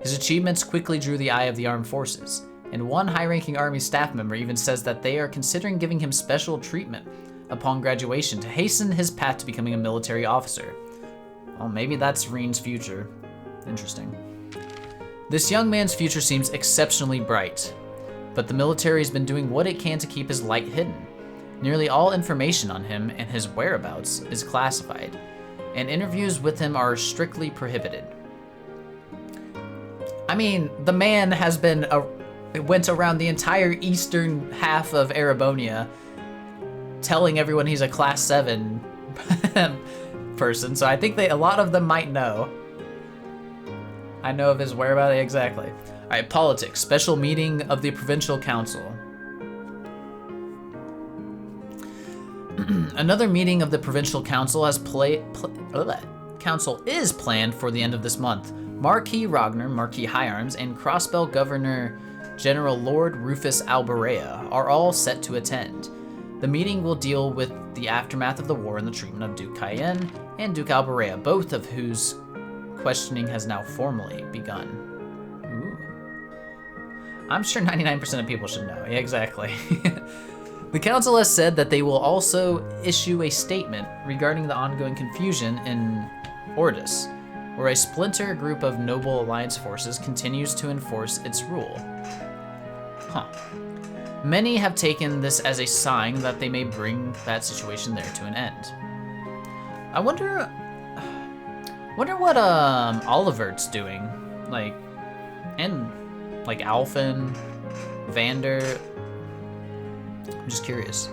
His achievements quickly drew the eye of the armed forces, and one high-ranking Army staff member even says that they are considering giving him special treatment upon graduation to hasten his path to becoming a military officer. Well, maybe that's Reen's future. Interesting. This young man's future seems exceptionally bright, but the military has been doing what it can to keep his light hidden. Nearly all information on him and his whereabouts is classified, and interviews with him are strictly prohibited. I mean, the man has went around the entire eastern half of Erebonia telling everyone he's a Class 7 person, so I think a lot of them might know. I know of his whereabouts, exactly. Alright, politics. Special meeting of the Provincial Council. Another meeting of the Provincial Council is planned for the end of this month. Marquis Ragnar, Marquis High Arms, and Crossbell Governor General Lord Rufus Albarella are all set to attend. The meeting will deal with the aftermath of the war and the treatment of Duke Cayenne and Duke Albarella, both of whose questioning has now formally begun. Ooh. I'm sure 99% of people should know. Yeah, exactly. The council has said that they will also issue a statement regarding the ongoing confusion in Ordis, where a splinter group of Noble Alliance forces continues to enforce its rule. Huh. Many have taken this as a sign that they may bring that situation there to an end. I wonder what Olivert's doing, and Alphen, Vander. I'm just curious.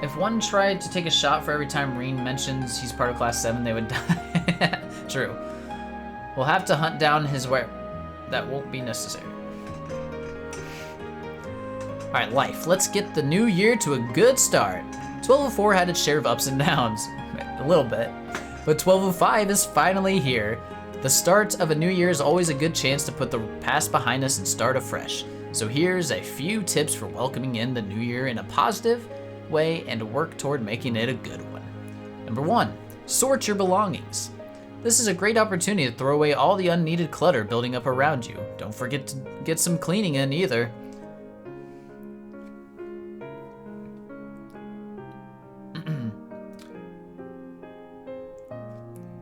If one tried to take a shot for every time Reen mentions he's part of Class 7, they would die. True. We'll have to hunt down his where. That won't be necessary. Alright, life. Let's get the new year to a good start. 1204 had its share of ups and downs, a little bit, but 1205 is finally here. The start of a new year is always a good chance to put the past behind us and start afresh. So here's a few tips for welcoming in the new year in a positive way and work toward making it a good one. Number 1, sort your belongings. This is a great opportunity to throw away all the unneeded clutter building up around you. Don't forget to get some cleaning in either.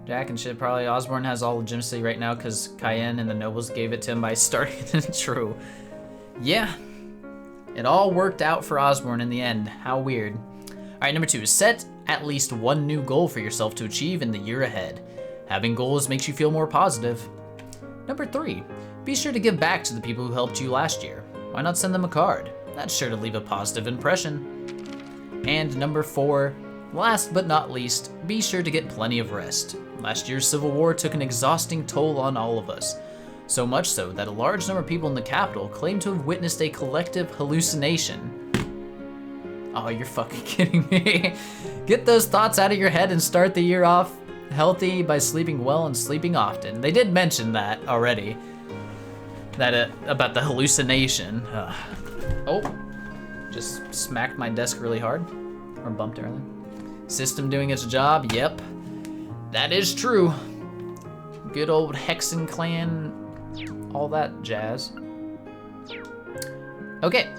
Jack and shit, probably Osborne has all legitimacy right now because Cayenne and the nobles gave it to him by starting it. True. Yeah, it all worked out for Osborne in the end. How weird. All right, number 2, set at least one new goal for yourself to achieve in the year ahead. Having goals makes you feel more positive. Number 3, be sure to give back to the people who helped you last year. Why not send them a card? That's sure to leave a positive impression. And number 4, last but not least, be sure to get plenty of rest. Last year's Civil War took an exhausting toll on all of us. So much so that a large number of people in the capital claim to have witnessed a collective hallucination. Oh, you're fucking kidding me. Get those thoughts out of your head and start the year off healthy by sleeping well and sleeping often. They did mention that already. That about the hallucination. Oh, just smacked my desk really hard. Or bumped it earlier. System doing its job, yep. That is true. Good old Hexen clan, all that jazz. Okay,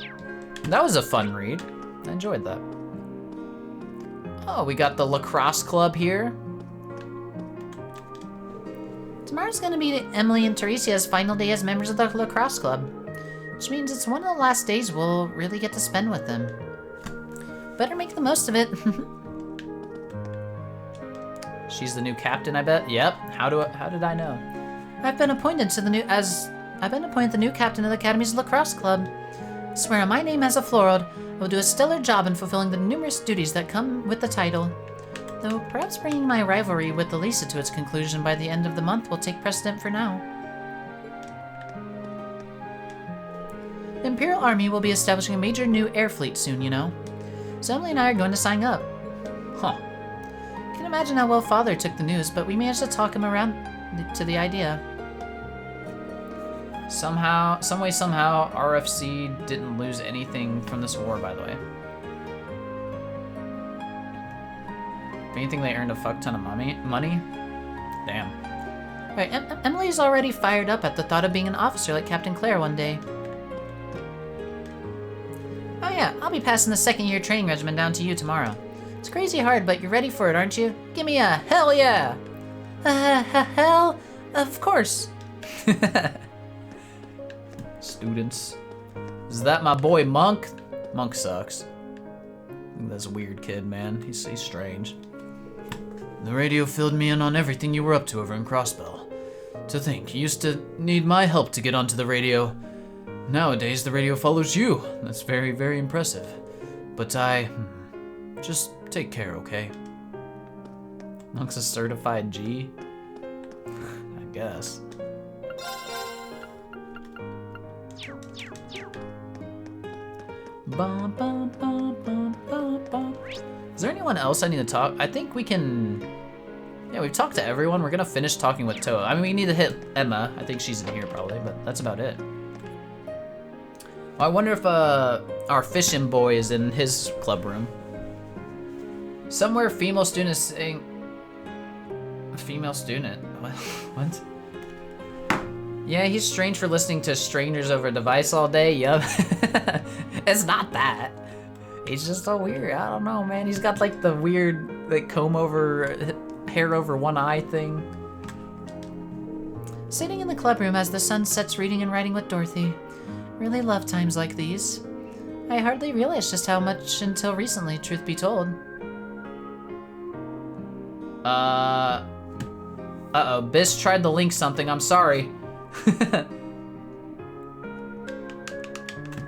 that was a fun read. I enjoyed that. Oh, we got the lacrosse club here. Tomorrow's gonna be Emily and Teresia's final day as members of the lacrosse club, which means it's one of the last days we'll really get to spend with them. Better make the most of it. She's the new captain, I bet. Yep. How did I know? I've been appointed the new captain of the Academy's lacrosse club. I swear on my name as a Florald, I will do a stellar job in fulfilling the numerous duties that come with the title. Though perhaps bringing my rivalry with Elisa to its conclusion by the end of the month will take precedent for now. The Imperial Army will be establishing a major new air fleet soon, you know. So Emily and I are going to sign up. Huh. I can imagine how well Father took the news, but we managed to talk him around to the idea. Somehow, RFC didn't lose anything from this war, by the way. If anything, they earned a fuck ton of money? Damn. Right, Emily's already fired up at the thought of being an officer like Captain Claire one day. Oh yeah, I'll be passing the 2nd year training regimen down to you tomorrow. It's crazy hard, but you're ready for it, aren't you? Give me a hell yeah! Hell? Of course. Students. Is that my boy Monk? Monk sucks. That's a weird kid, man. He's strange. The radio filled me in on everything you were up to over in Crossbell. To think, you used to need my help to get onto the radio. Nowadays, the radio follows you. That's very, very impressive. But just take care, okay? Monk's a certified G? I guess. Bum, bum, bum, bum, bum, bum. Is there anyone else I need to talk? I think we can... Yeah, we've talked to everyone. We're gonna finish talking with Toa. I mean, we need to hit Emma. I think she's in here probably, but that's about it. I wonder if our fishing boy is in his club room. Somewhere female student is saying... A female student? What? Yeah, he's strange for listening to strangers over a device all day. Yup. It's not that. He's just so weird. I don't know, man. He's got like the weird, like comb over, hair over one eye thing. Sitting in the club room as the sun sets reading and writing with Dorothy. Really love times like these. I hardly realized just how much until recently, truth be told. Uh-oh. Biss tried to link something. I'm sorry.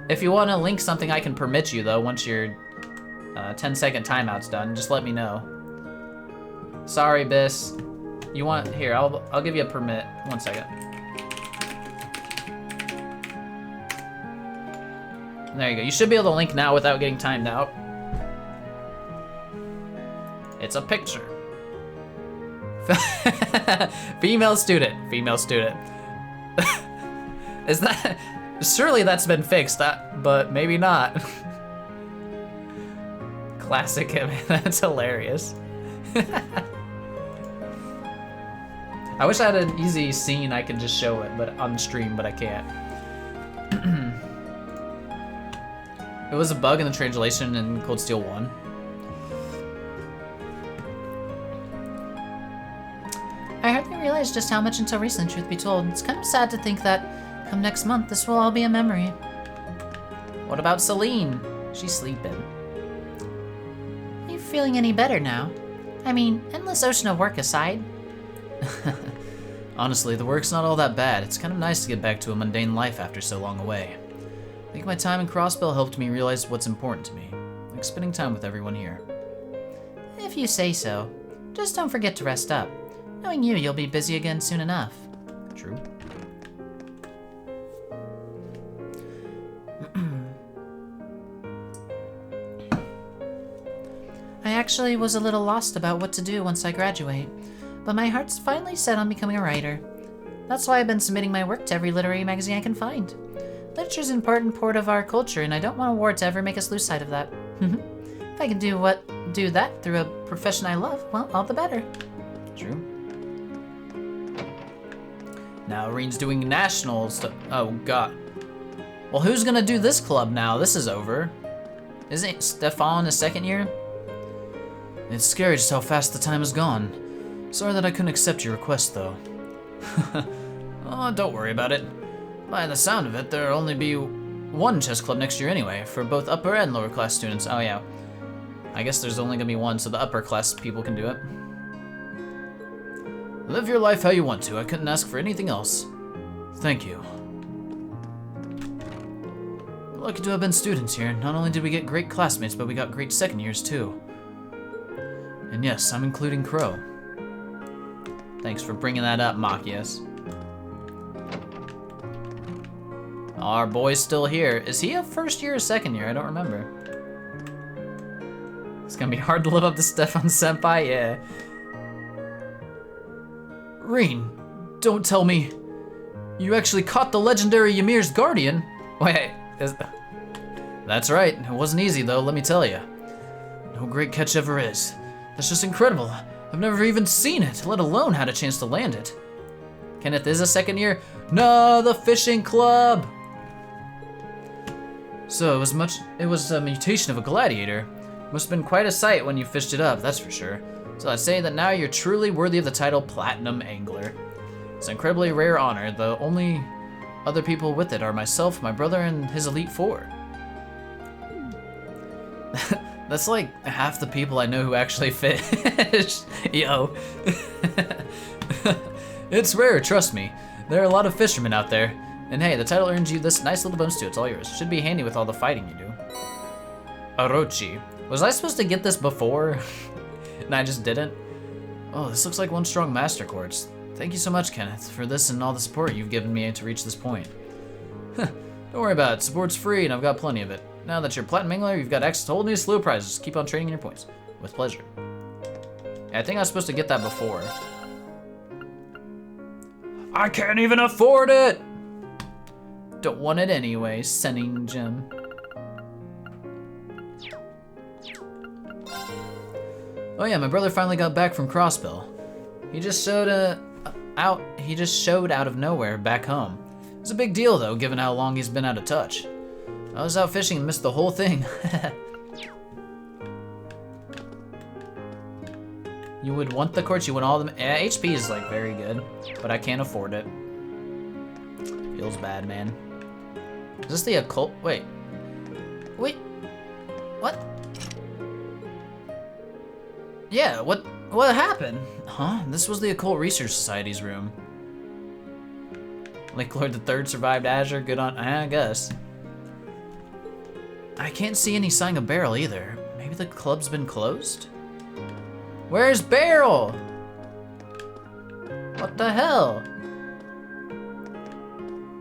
If you want to link something, I can permit you, though, once your 10-second timeout's done. Just let me know. Sorry, Biss. You want... Here, I'll give you a permit. 1 second. There you go. You should be able to link now without getting timed out. It's a picture. Female student. Female student. Is that... Surely that's been fixed, but maybe not. Classic him. That's hilarious. I wish I had an easy scene I could just show it, but on stream, but I can't. It was a bug in the translation in Cold Steel 1. I hardly realized just how much until recently, truth be told. It's kind of sad to think that, come next month, this will all be a memory. What about Celine? She's sleeping. Are you feeling any better now? I mean, endless ocean of work aside. Honestly, the work's not all that bad. It's kind of nice to get back to a mundane life after so long away. I think my time in Crossbell helped me realize what's important to me, like spending time with everyone here. If you say so. Just don't forget to rest up. Knowing you, you'll be busy again soon enough. True. I actually was a little lost about what to do once I graduate, but my heart's finally set on becoming a writer. That's why I've been submitting my work to every literary magazine I can find. Literature's an important part of our culture, and I don't want a war to ever make us lose sight of that. If I can do that through a profession I love, well, all the better. True. Now Reen's doing national stuff. Oh god. Well, who's gonna do this club now? This is over. Isn't Stefan in his second year? It's scary just how fast the time has gone. Sorry that I couldn't accept your request, though. Oh, don't worry about it. By the sound of it, there'll only be one chess club next year anyway, for both upper and lower class students. Oh yeah. I guess there's only gonna be one, so the upper class people can do it. Live your life how you want to. I couldn't ask for anything else. Thank you. We're lucky to have been students here. Not only did we get great classmates, but we got great second years too. And yes, I'm including Crow. Thanks for bringing that up, Machias. Our boy's still here. Is he a first year or second year? I don't remember. It's gonna be hard to live up to Stefan Senpai, yeah. Reen, don't tell me you actually caught the legendary Ymir's guardian. Wait, That's right. It wasn't easy though, let me tell you. No great catch ever is. That's just incredible. I've never even seen it, let alone had a chance to land it. Kenneth is a second year? No, the fishing club! So it was a mutation of a gladiator. Must have been quite a sight when you fished it up, that's for sure. So I'd say that now you're truly worthy of the title Platinum Angler. It's an incredibly rare honor. The only other people with it are myself, my brother, and his Elite Four. That's like half the people I know who actually fish. Yo. It's rare, trust me. There are a lot of fishermen out there. And hey, the title earns you this nice little bonus too. It's all yours. Should be handy with all the fighting you do. Orochi. Was I supposed to get this before? And I just didn't? Oh, this looks like one strong master quartz. Thank you so much, Kenneth, for this and all the support you've given me to reach this point. Don't worry about it. Support's free, and I've got plenty of it. Now that you're Platinum Angler, you've got access to a whole new slew of prizes. Keep on trading in your points. With pleasure. Yeah, I think I was supposed to get that before. I can't even afford it! Don't want it anyway, Senning Gem. Oh yeah, my brother finally got back from Crossbell. He just showed out of nowhere back home. It's a big deal though, given how long he's been out of touch. I was out fishing and missed the whole thing. You would want the quartz, you want all the... HP is like very good, but I can't afford it. Feels bad, man. Is this the occult? Wait. What? Yeah, what happened? Huh? This was the Occult Research Society's room. Lake Lord III survived Azure, good on... I guess. I can't see any sign of Beryl either. Maybe the club's been closed? Where's Beryl? What the hell?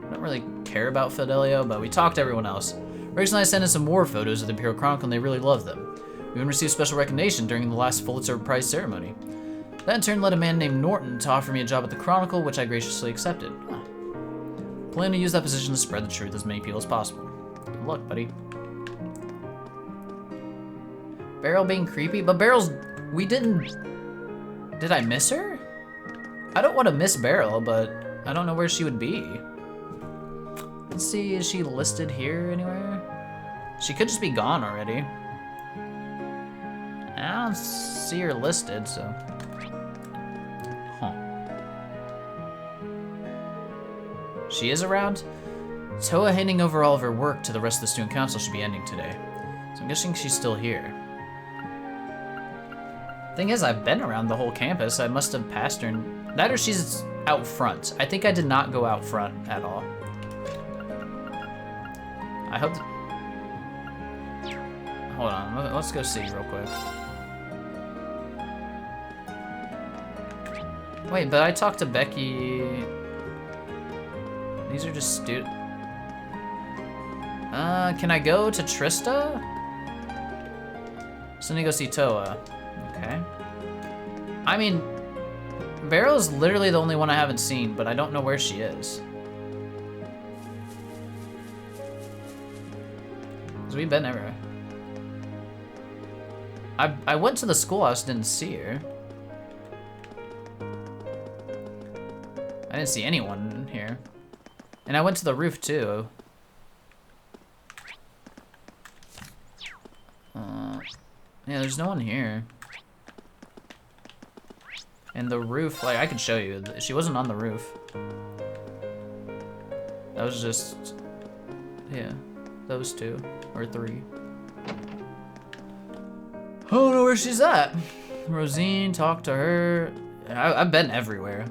I don't really care about Fidelio, but we talked to everyone else. Riggs and I sent in some war photos of the Imperial Chronicle and they really loved them. We even received special recognition during the last Pulitzer Prize ceremony. That in turn led a man named Norton to offer me a job at the Chronicle, which I graciously accepted. Plan to use that position to spread the truth to as many people as possible. Good luck, buddy. Beryl being creepy? But Beryl's... We didn't... Did I miss her? I don't want to miss Beryl, but I don't know where she would be. Let's see, is she listed here anywhere? She could just be gone already. I don't see her listed, so... Huh. She is around? Toa handing over all of her work to the rest of the student council should be ending today. So I'm guessing she's still here. Thing is, I've been around the whole campus. I must have passed her. That or she's out front. I think I did not go out front at all. I hope... Hold on, let's go see real quick. Wait, but I talked to Becky... These are just student... can I go to Trista? So let me go see Toa. Okay. I mean, Beryl's literally the only one I haven't seen, but I don't know where she is. Because we've been everywhere. I went to the schoolhouse, didn't see her. I didn't see anyone here. And I went to the roof too. Yeah, there's no one here. And the roof, like, I could show you. She wasn't on the roof. That was just, yeah, those two, or three. I don't know where she's at. Rosine, talk to her. I've been everywhere.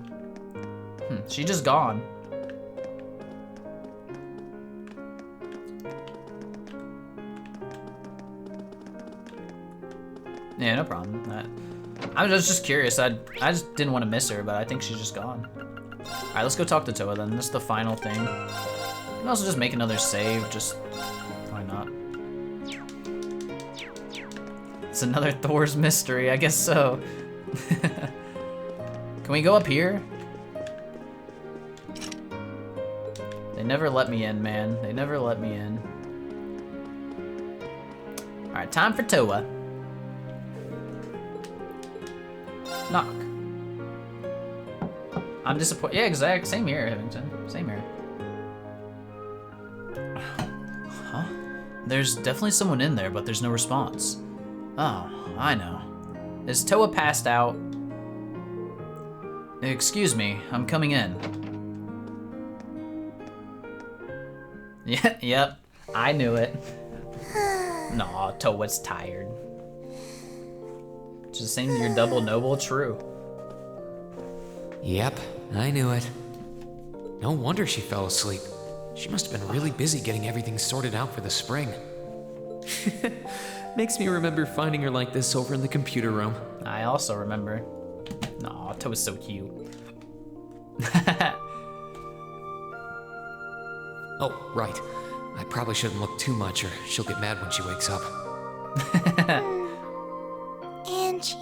She just gone. Yeah, no problem. I was just curious. I just didn't want to miss her, but I think she's just gone. All right, let's go talk to Toa then. This is the final thing. You can also just make another save. Just why not? It's another Thor's mystery. I guess so. Can we go up here? They never let me in, man. They never let me in. All right, time for Toa. Knock. I'm disappointed. Yeah, exact. Same here, Hivington. Same here. Huh? There's definitely someone in there, but there's no response. Oh, I know. Is Toa passed out? Excuse me, I'm coming in. Yeah, yep. I knew it. Nah, Toa's tired. Just saying you're double noble true. Yep, I knew it. No wonder she fell asleep. She must have been really busy getting everything sorted out for the spring. Makes me remember finding her like this over in the computer room. I also remember. Aw, Toa's so cute. Oh, right. I probably shouldn't look too much or she'll get mad when she wakes up. Angie,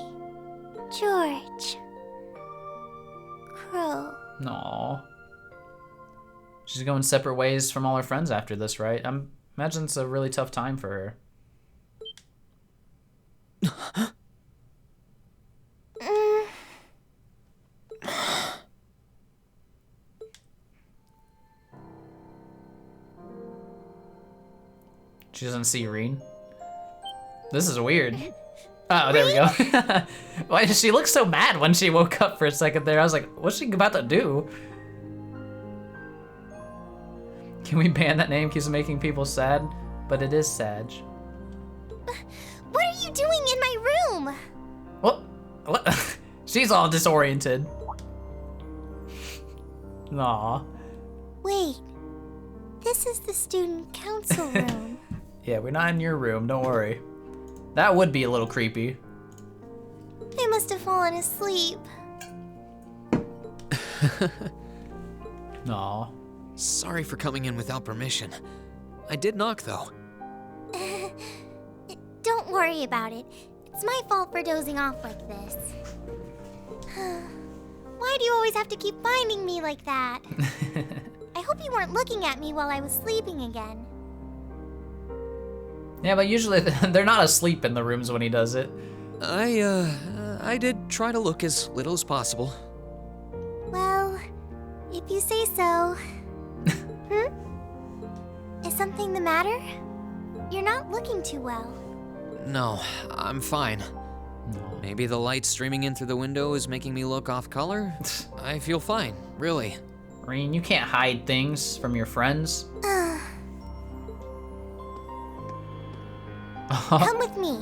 George, Crow. Aw. She's going separate ways from all her friends after this, right? I imagine it's a really tough time for her. She doesn't see Reen. This is weird. Oh, there we go. Why did she look so mad when she woke up for a second there? I was like, what's she about to do? Can we ban that name? Keeps making people sad, but it is Sag. What are you doing in my room? What? She's all disoriented. Aw. Wait, this is the student council room. Yeah, we're not in your room, don't worry. That would be a little creepy. I must have fallen asleep. Aw. Sorry for coming in without permission. I did knock, though. Don't worry. worry about it. It's my fault for dozing off like this. Why do you always have to keep finding me like that? I hope you weren't looking at me while I was sleeping again. Yeah, but usually they're not asleep in the rooms when he does it. I did try to look as little as possible. Well, if you say so. Is something the matter? You're not looking too well. No, I'm fine. Maybe the light streaming in through the window is making me look off color? I feel fine, really. Reen, you can't hide things from your friends. Come with me.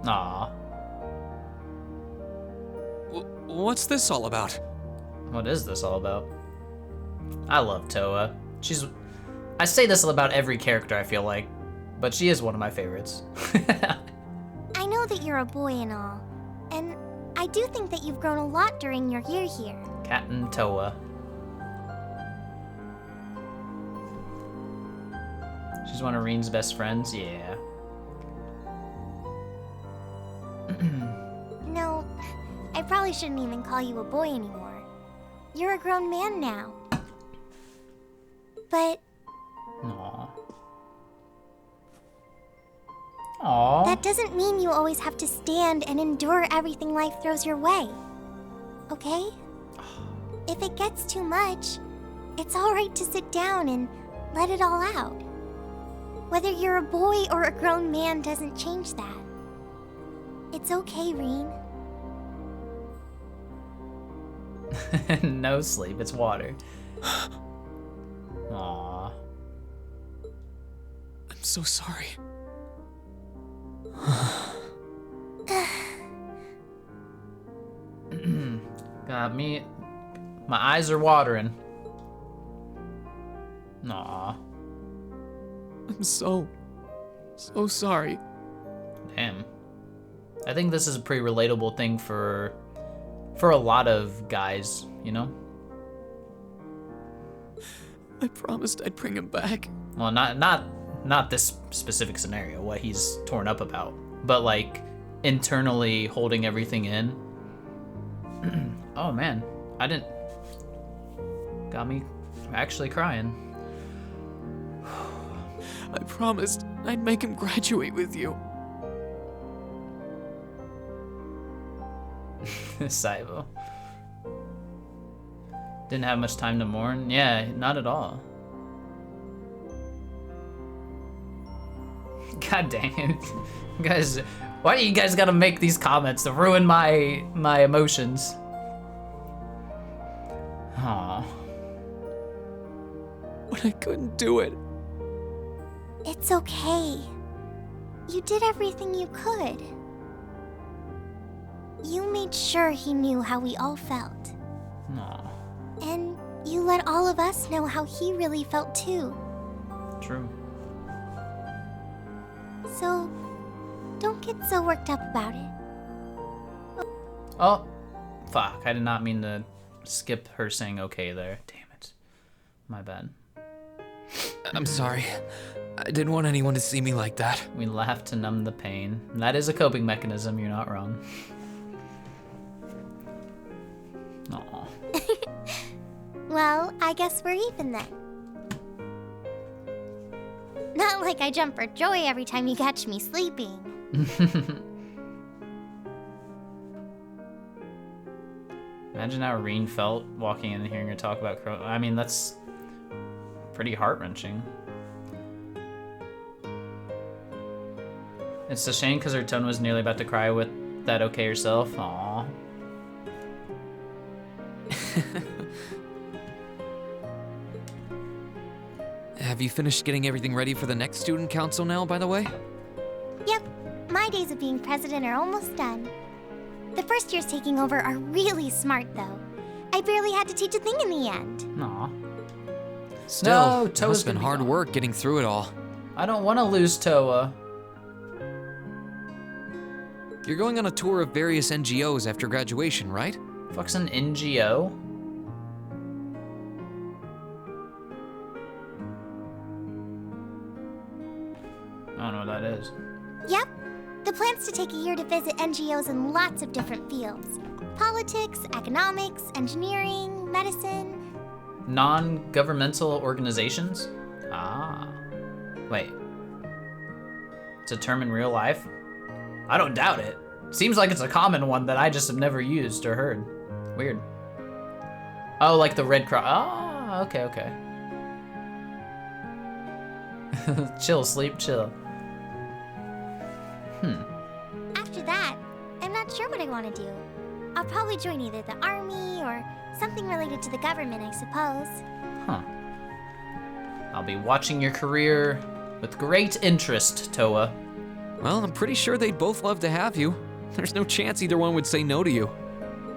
Aw. What's this all about? What is this all about? I love Toa. I say this about every character, I feel like, but she is one of my favorites. I know that you're a boy and all, and I do think that you've grown a lot during your year here. Captain Toa. She's one of Reen's best friends, yeah. No, I probably shouldn't even call you a boy anymore. You're a grown man now. But Aww. Aww. that doesn't mean you always have to stand and endure everything life throws your way. Okay? If it gets too much, it's alright to sit down and let it all out. Whether you're a boy or a grown man doesn't change that. It's okay, Reen. No sleep, it's water. Aww. I'm so sorry. Got me. My eyes are watering. Aw. I'm so sorry. Damn. I think this is a pretty relatable thing for a lot of guys, you know? I promised I'd bring him back. Well, not this specific scenario, what he's torn up about, but like internally holding everything in. Oh man, got me actually crying. I promised I'd make him graduate with you. Saibo. Didn't have much time to mourn? Yeah, not at all. God dang it. You guys, why do you guys gotta make these comments to ruin my emotions? Aw. But I couldn't do it. It's okay. You did everything you could. You made sure he knew how we all felt. Aw. And you let all of us know how he really felt too. True. So, don't get so worked up about it. Oh, fuck. I did not mean to skip her saying okay there. Damn it. My bad. I'm sorry. I didn't want anyone to see me like that. We laugh to numb the pain. That is a coping mechanism, you're not wrong. Aw. Well, I guess we're even then. Not like I jump for joy every time you catch me sleeping. Imagine how Reen felt walking in and hearing her talk about I mean, that's pretty heart-wrenching. It's a shame because her tone was nearly about to cry with that okay herself. Aww. Have you finished getting everything ready for the next student council now, by the way? Yep, my days of being president are almost done. The first years taking over are really smart, though. I barely had to teach a thing in the end. Aw. Still, No, it Toa's must have been gonna be hard gone. work getting through it all. I don't want to lose Toa. You're going on a tour of various NGOs after graduation, right? Fuck's an NGO? I don't know what that is. Yep. The plan's to take a year to visit NGOs in lots of different fields. Politics, economics, engineering, medicine. Non-governmental organizations? Ah. Wait. It's a term in real life? I don't doubt it. Seems like it's a common one that I just have never used or heard. Weird. Oh, like the Red Cross. Ah, okay. Chill, sleep, chill. After that, I'm not sure what I want to do. I'll probably join either the army or something related to the government, I suppose. Huh. I'll be watching your career with great interest, Toa. Well, I'm pretty sure they'd both love to have you. There's no chance either one would say no to you.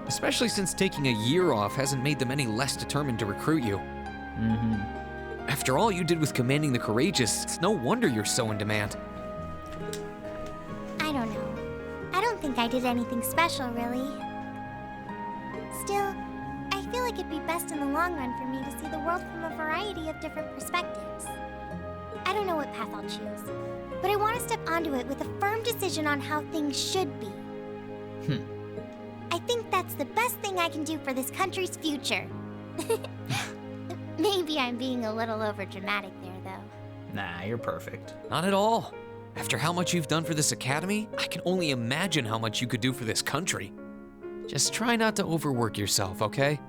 Especially since taking a year off hasn't made them any less determined to recruit you. After all you did with commanding the courageous, it's no wonder you're so in demand. I don't know. I don't think I did anything special, really. Still, I feel like it'd be best in the long run for me to see the world from a variety of different perspectives. I don't know what path I'll choose, but I want to step onto it with a firm decision on how things should be. I think that's the best thing I can do for this country's future. Maybe I'm being a little overdramatic there, though. Nah, you're perfect. Not at all. After how much you've done for this academy, I can only imagine how much you could do for this country. Just try not to overwork yourself, okay?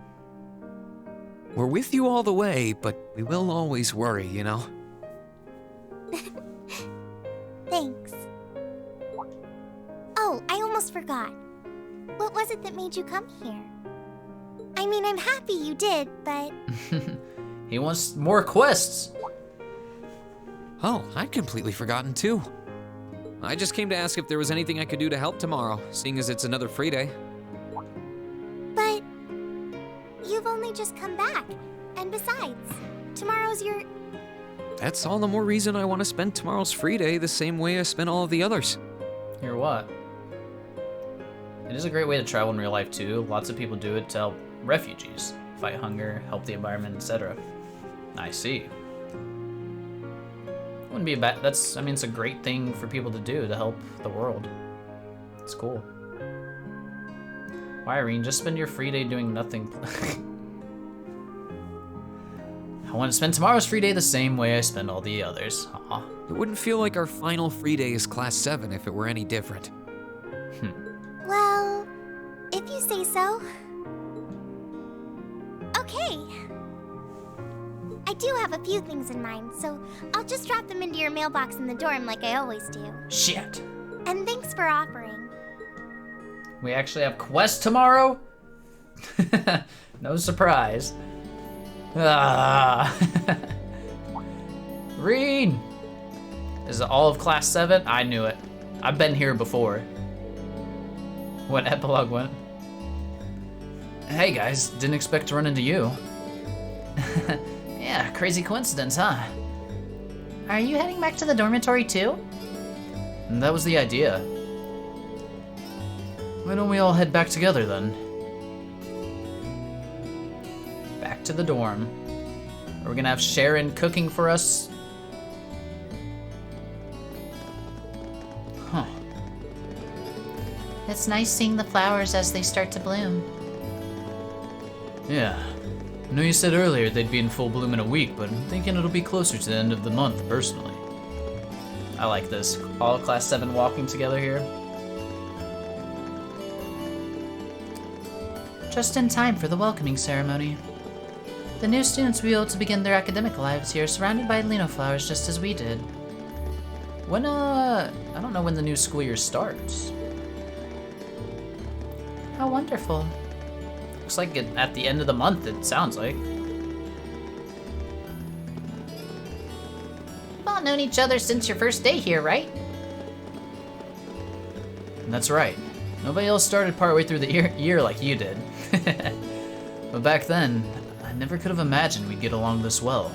We're with you all the way, but we will always worry, you know? Thanks. Oh, I almost forgot. What was it that made you come here? I mean, I'm happy you did, but... He wants more quests. Oh, I'd completely forgotten too. I just came to ask if there was anything I could do to help tomorrow, seeing as it's another free day. But... you've only just come back. And besides, tomorrow's your... That's all the more reason I want to spend tomorrow's free day the same way I spent all of the others. You're what? It is a great way to travel in real life too. Lots of people do it to help refugees, fight hunger, help the environment, etc. I see. Wouldn't be a bad. It's a great thing for people to do to help the world. It's cool. Why, Irene? Just spend your free day doing nothing. I want to spend tomorrow's free day the same way I spend all the others. Aw. It wouldn't feel like our final free day is Class 7 if it were any different. Well, if you say so. Okay. I do have a few things in mind, so I'll just drop them into your mailbox in the dorm like I always do. Shit. And thanks for offering. We actually have quests tomorrow? No surprise. Ah. Reed! Is it all of Class 7? I knew it. I've been here before. When Epilogue went. Hey guys, didn't expect to run into you. Yeah, crazy coincidence, huh? Are you heading back to the dormitory too? And that was the idea. Why don't we all head back together then? Back to the dorm. Are we gonna have Sharon cooking for us? Huh. It's nice seeing the flowers as they start to bloom. Yeah. I know you said earlier they'd be in full bloom in a week, but I'm thinking it'll be closer to the end of the month, personally. I like this. All Class 7 walking together here. Just in time for the welcoming ceremony. The new students will be able to begin their academic lives here, surrounded by Lino flowers just as we did. When, I don't know when the new school year starts. How wonderful. Looks like at the end of the month, it sounds like. You've all known each other since your first day here, right? And that's right. Nobody else started partway through the year like you did. But back then, I never could have imagined we'd get along this well.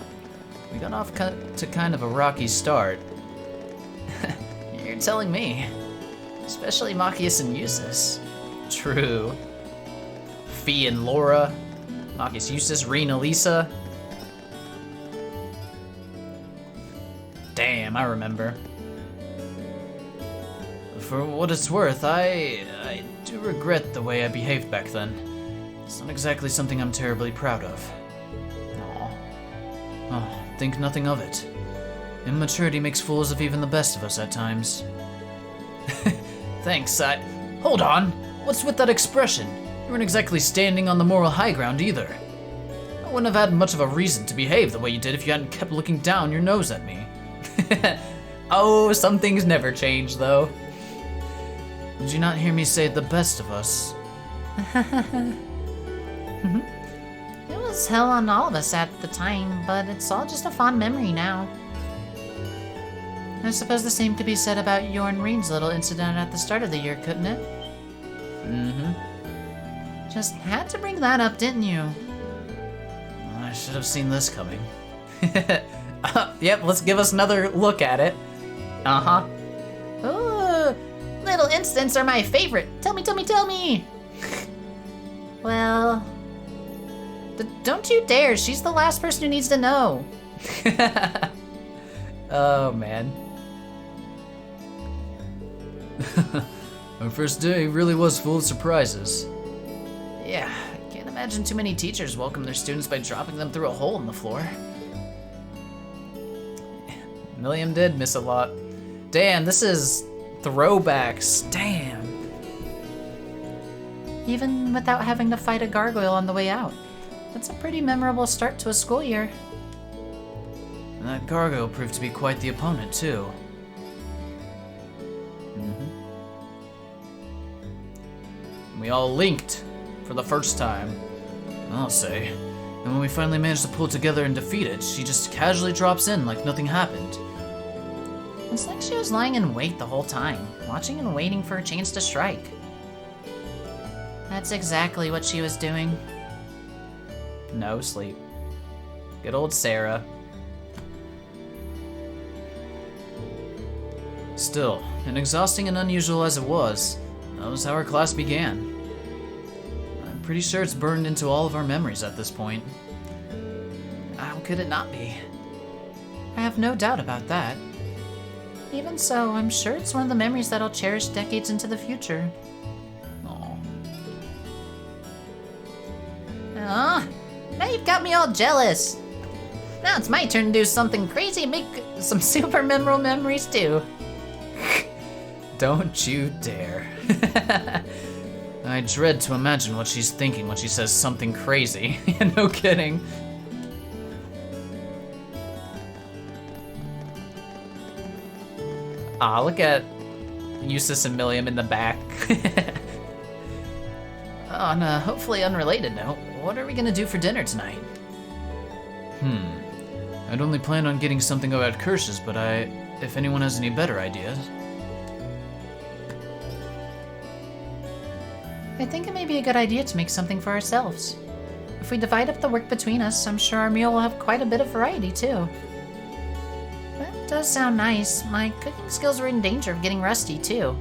We got off to kind of a rocky start. You're telling me. Especially Machias and Eustace. True. Fee and Laura. Machias, Eustace, Rena, Lisa. Damn, I remember. For what it's worth, I do regret the way I behaved back then. It's not exactly something I'm terribly proud of. Aw. Oh, think nothing of it. Immaturity makes fools of even the best of us at times. Thanks, Hold on! What's with that expression? You weren't exactly standing on the moral high ground either. I wouldn't have had much of a reason to behave the way you did if you hadn't kept looking down your nose at me. Oh, some things never change, though. Did you not hear me say the best of us? It was hell on all of us at the time, but it's all just a fond memory now. I suppose the same could be said about your and Reen's little incident at the start of the year, couldn't it? Mm-hmm. Just had to bring that up, didn't you? I should have seen this coming. Yep, let's give us another look at it. Uh-huh. Ooh, little incidents are my favorite. Tell me. Well, don't you dare. She's the last person who needs to know. Oh, man. Our first day really was full of surprises. Yeah, I can't imagine too many teachers welcome their students by dropping them through a hole in the floor. Milliam did miss a lot. Damn, this is throwbacks. Damn. Even without having to fight a gargoyle on the way out. That's a pretty memorable start to a school year. And that gargoyle proved to be quite the opponent, too. We all linked for the first time. I'll say. And when we finally managed to pull together and defeat it, she just casually drops in like nothing happened. It's like she was lying in wait the whole time, watching and waiting for a chance to strike. That's exactly what she was doing. No sleep. Good old Sarah. Still, and exhausting and unusual as it was, that was how our class began. I'm pretty sure it's burned into all of our memories at this point. How could it not be? I have no doubt about that. Even so, I'm sure it's one of the memories that I'll cherish decades into the future. Aw. Ah, now you've got me all jealous. Now it's my turn to do something crazy and make some super memorable memories too. Don't you dare. I dread to imagine what she's thinking when she says something crazy. No kidding. Ah, look at Eustace and Milliam in the back. On a hopefully unrelated note, what are we gonna do for dinner tonight? I'd only planned on getting something about Kirsch's, but if anyone has any better ideas. I think it may be a good idea to make something for ourselves. If we divide up the work between us, I'm sure our meal will have quite a bit of variety too. That does sound nice. My cooking skills are in danger of getting rusty too.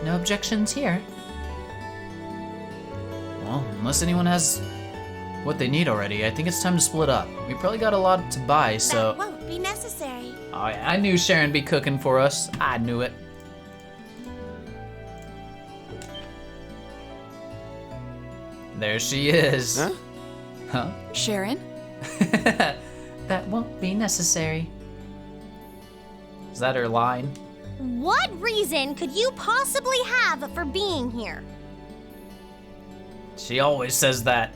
No objections here. Well, unless anyone has what they need already, I think it's time to split up. We probably got a lot to buy, so... That won't be necessary. Oh, yeah, I knew Sharon'd be cooking for us. I knew it. There she is. Huh? Huh? Sharon? That won't be necessary. Is that her line? What reason could you possibly have for being here? She always says that.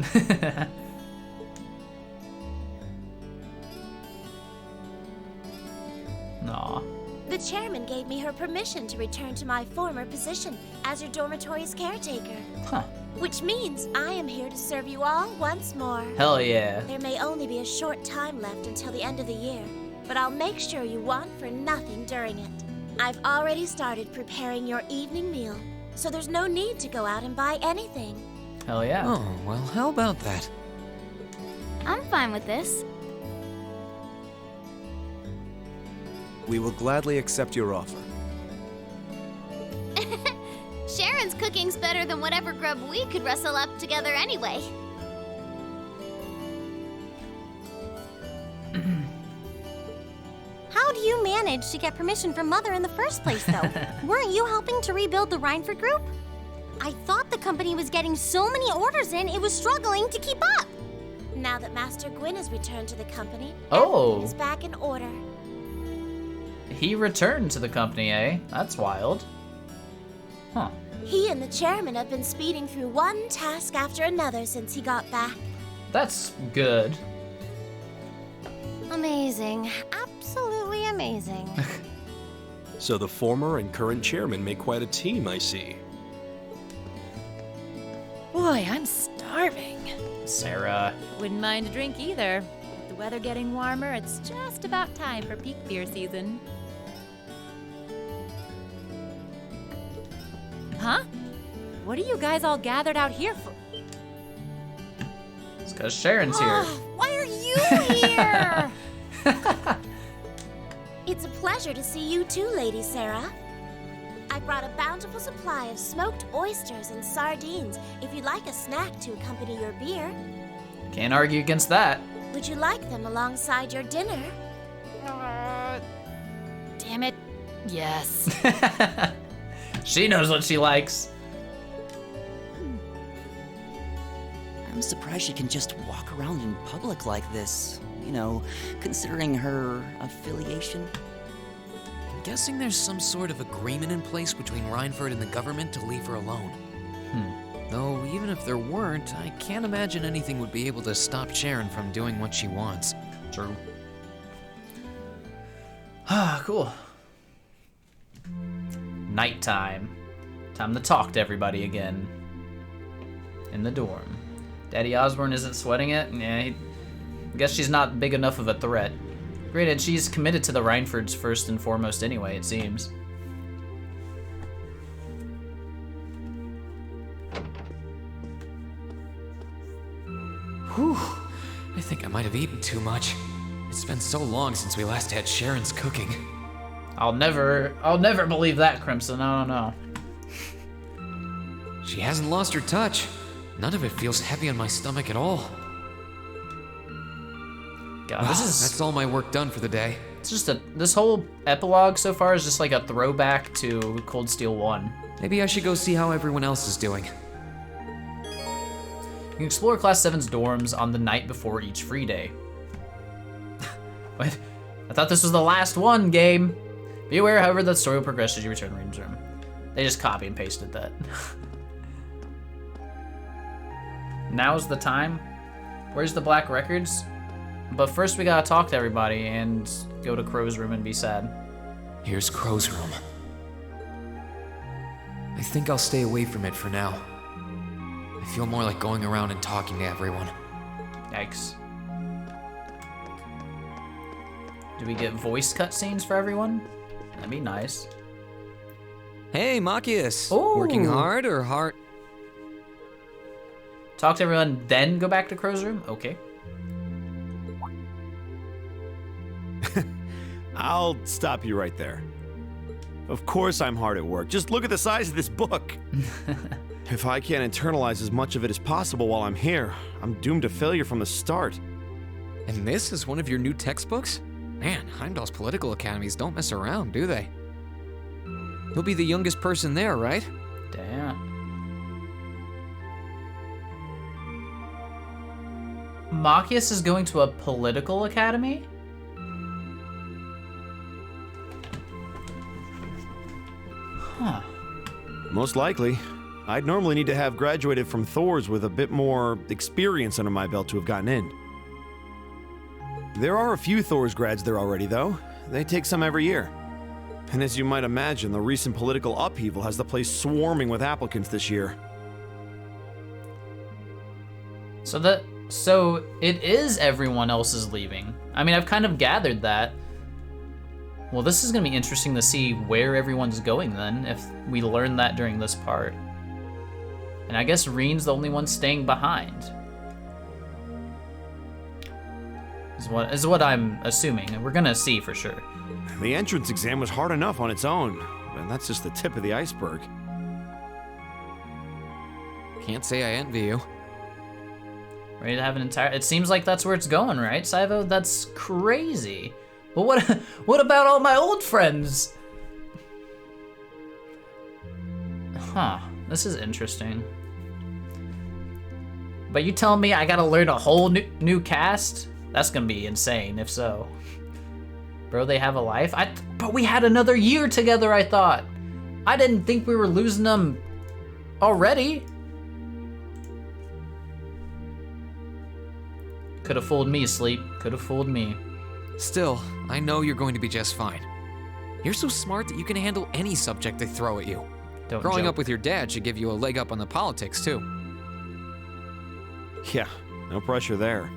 Aw. The chairman gave me her permission to return to my former position as your dormitory's caretaker. Huh. Which means I am here to serve you all once more. Hell yeah. There may only be a short time left until the end of the year, but I'll make sure you want for nothing during it. I've already started preparing your evening meal, so there's no need to go out and buy anything. Hell yeah. Oh, well, how about that? I'm fine with this. We will gladly accept your offer. Sharon's cooking's better than whatever grub we could rustle up together anyway. How do you you manage to get permission from Mother in the first place, though? Weren't you helping to rebuild the Rhineford group? I thought the company was getting so many orders in, it was struggling to keep up. Now that Master Gwyn has returned to the company, Oh. everything is back in order. He returned to the company, eh? That's wild. Huh. He and the chairman have been speeding through one task after another since he got back. That's good. Amazing. Absolutely amazing. So the former and current chairman make quite a team, I see. Boy, I'm starving. Sarah. Wouldn't mind a drink either. With the weather getting warmer, it's just about time for peak beer season. Huh? What are you guys all gathered out here for? It's because Sharon's here. Why are you here? It's a pleasure to see you too, Lady Sarah. I brought a bountiful supply of smoked oysters and sardines if you'd like a snack to accompany your beer. Can't argue against that. Would you like them alongside your dinner? Damn it. Yes. She knows what she likes. I'm surprised she can just walk around in public like this. You know, considering her affiliation. I'm guessing there's some sort of agreement in place between Rhineford and the government to leave her alone. Though, even if there weren't, I can't imagine anything would be able to stop Sharon from doing what she wants. True. Ah, cool. Nighttime. Time to talk to everybody again. In the dorm. Daddy Osborne isn't sweating it? Yeah, I guess she's not big enough of a threat. Granted, she's committed to the Rhinefords first and foremost anyway, it seems. Whew. I think I might have eaten too much. It's been so long since we last had Sharon's cooking. I'll never believe that, Crimson. I don't know. She hasn't lost her touch. None of it feels heavy on my stomach at all. God, That's all my work done for the day. It's just this whole epilogue so far is just like a throwback to Cold Steel 1. Maybe I should go see how everyone else is doing. You can explore Class 7's dorms on the night before each free day. Wait, I thought this was the last one, game. Be aware, however, that the story will progress as you return to Reed's room. They just copy and pasted that. Now's the time. Where's the black records? But first we gotta talk to everybody and go to Crow's room and be sad. Here's Crow's room. I think I'll stay away from it for now. I feel more like going around and talking to everyone. Yikes. Do we get voice cutscenes for everyone? That'd be nice. Hey, Machias. Ooh. Working hard or hard? Talk to everyone, then go back to Crow's room? Okay. I'll stop you right there. Of course I'm hard at work. Just look at the size of this book. If I can't internalize as much of it as possible while I'm here, I'm doomed to failure from the start. And this is one of your new textbooks? Man, Heimdall's political academies don't mess around, do they? You'll be the youngest person there, right? Damn. Machias is going to a political academy? Huh. Most likely. I'd normally need to have graduated from Thor's with a bit more experience under my belt to have gotten in. There are a few Thor's grads there already, though. They take some every year. And as you might imagine, the recent political upheaval has the place swarming with applicants this year. So it is everyone else is leaving. I mean, I've kind of gathered that. Well, this is gonna be interesting to see where everyone's going then, if we learn that during this part. And I guess Reen's the only one staying behind. Is what I'm assuming, and we're gonna see for sure. The entrance exam was hard enough on its own, and that's just the tip of the iceberg. Can't say I envy you. Ready to have an entire... It seems like that's where it's going, right, Saivo? That's crazy. But what about all my old friends? Huh, this is interesting. But you telling me I gotta learn a whole new cast? That's gonna be insane, if so. Bro, they have a life? But we had another year together, I thought. I didn't think we were losing them already. Could have fooled me, Sleep. Could have fooled me. Still, I know you're going to be just fine. You're so smart that you can handle any subject they throw at you. Growing up with your dad should give you a leg up on the politics, too. Yeah, no pressure there.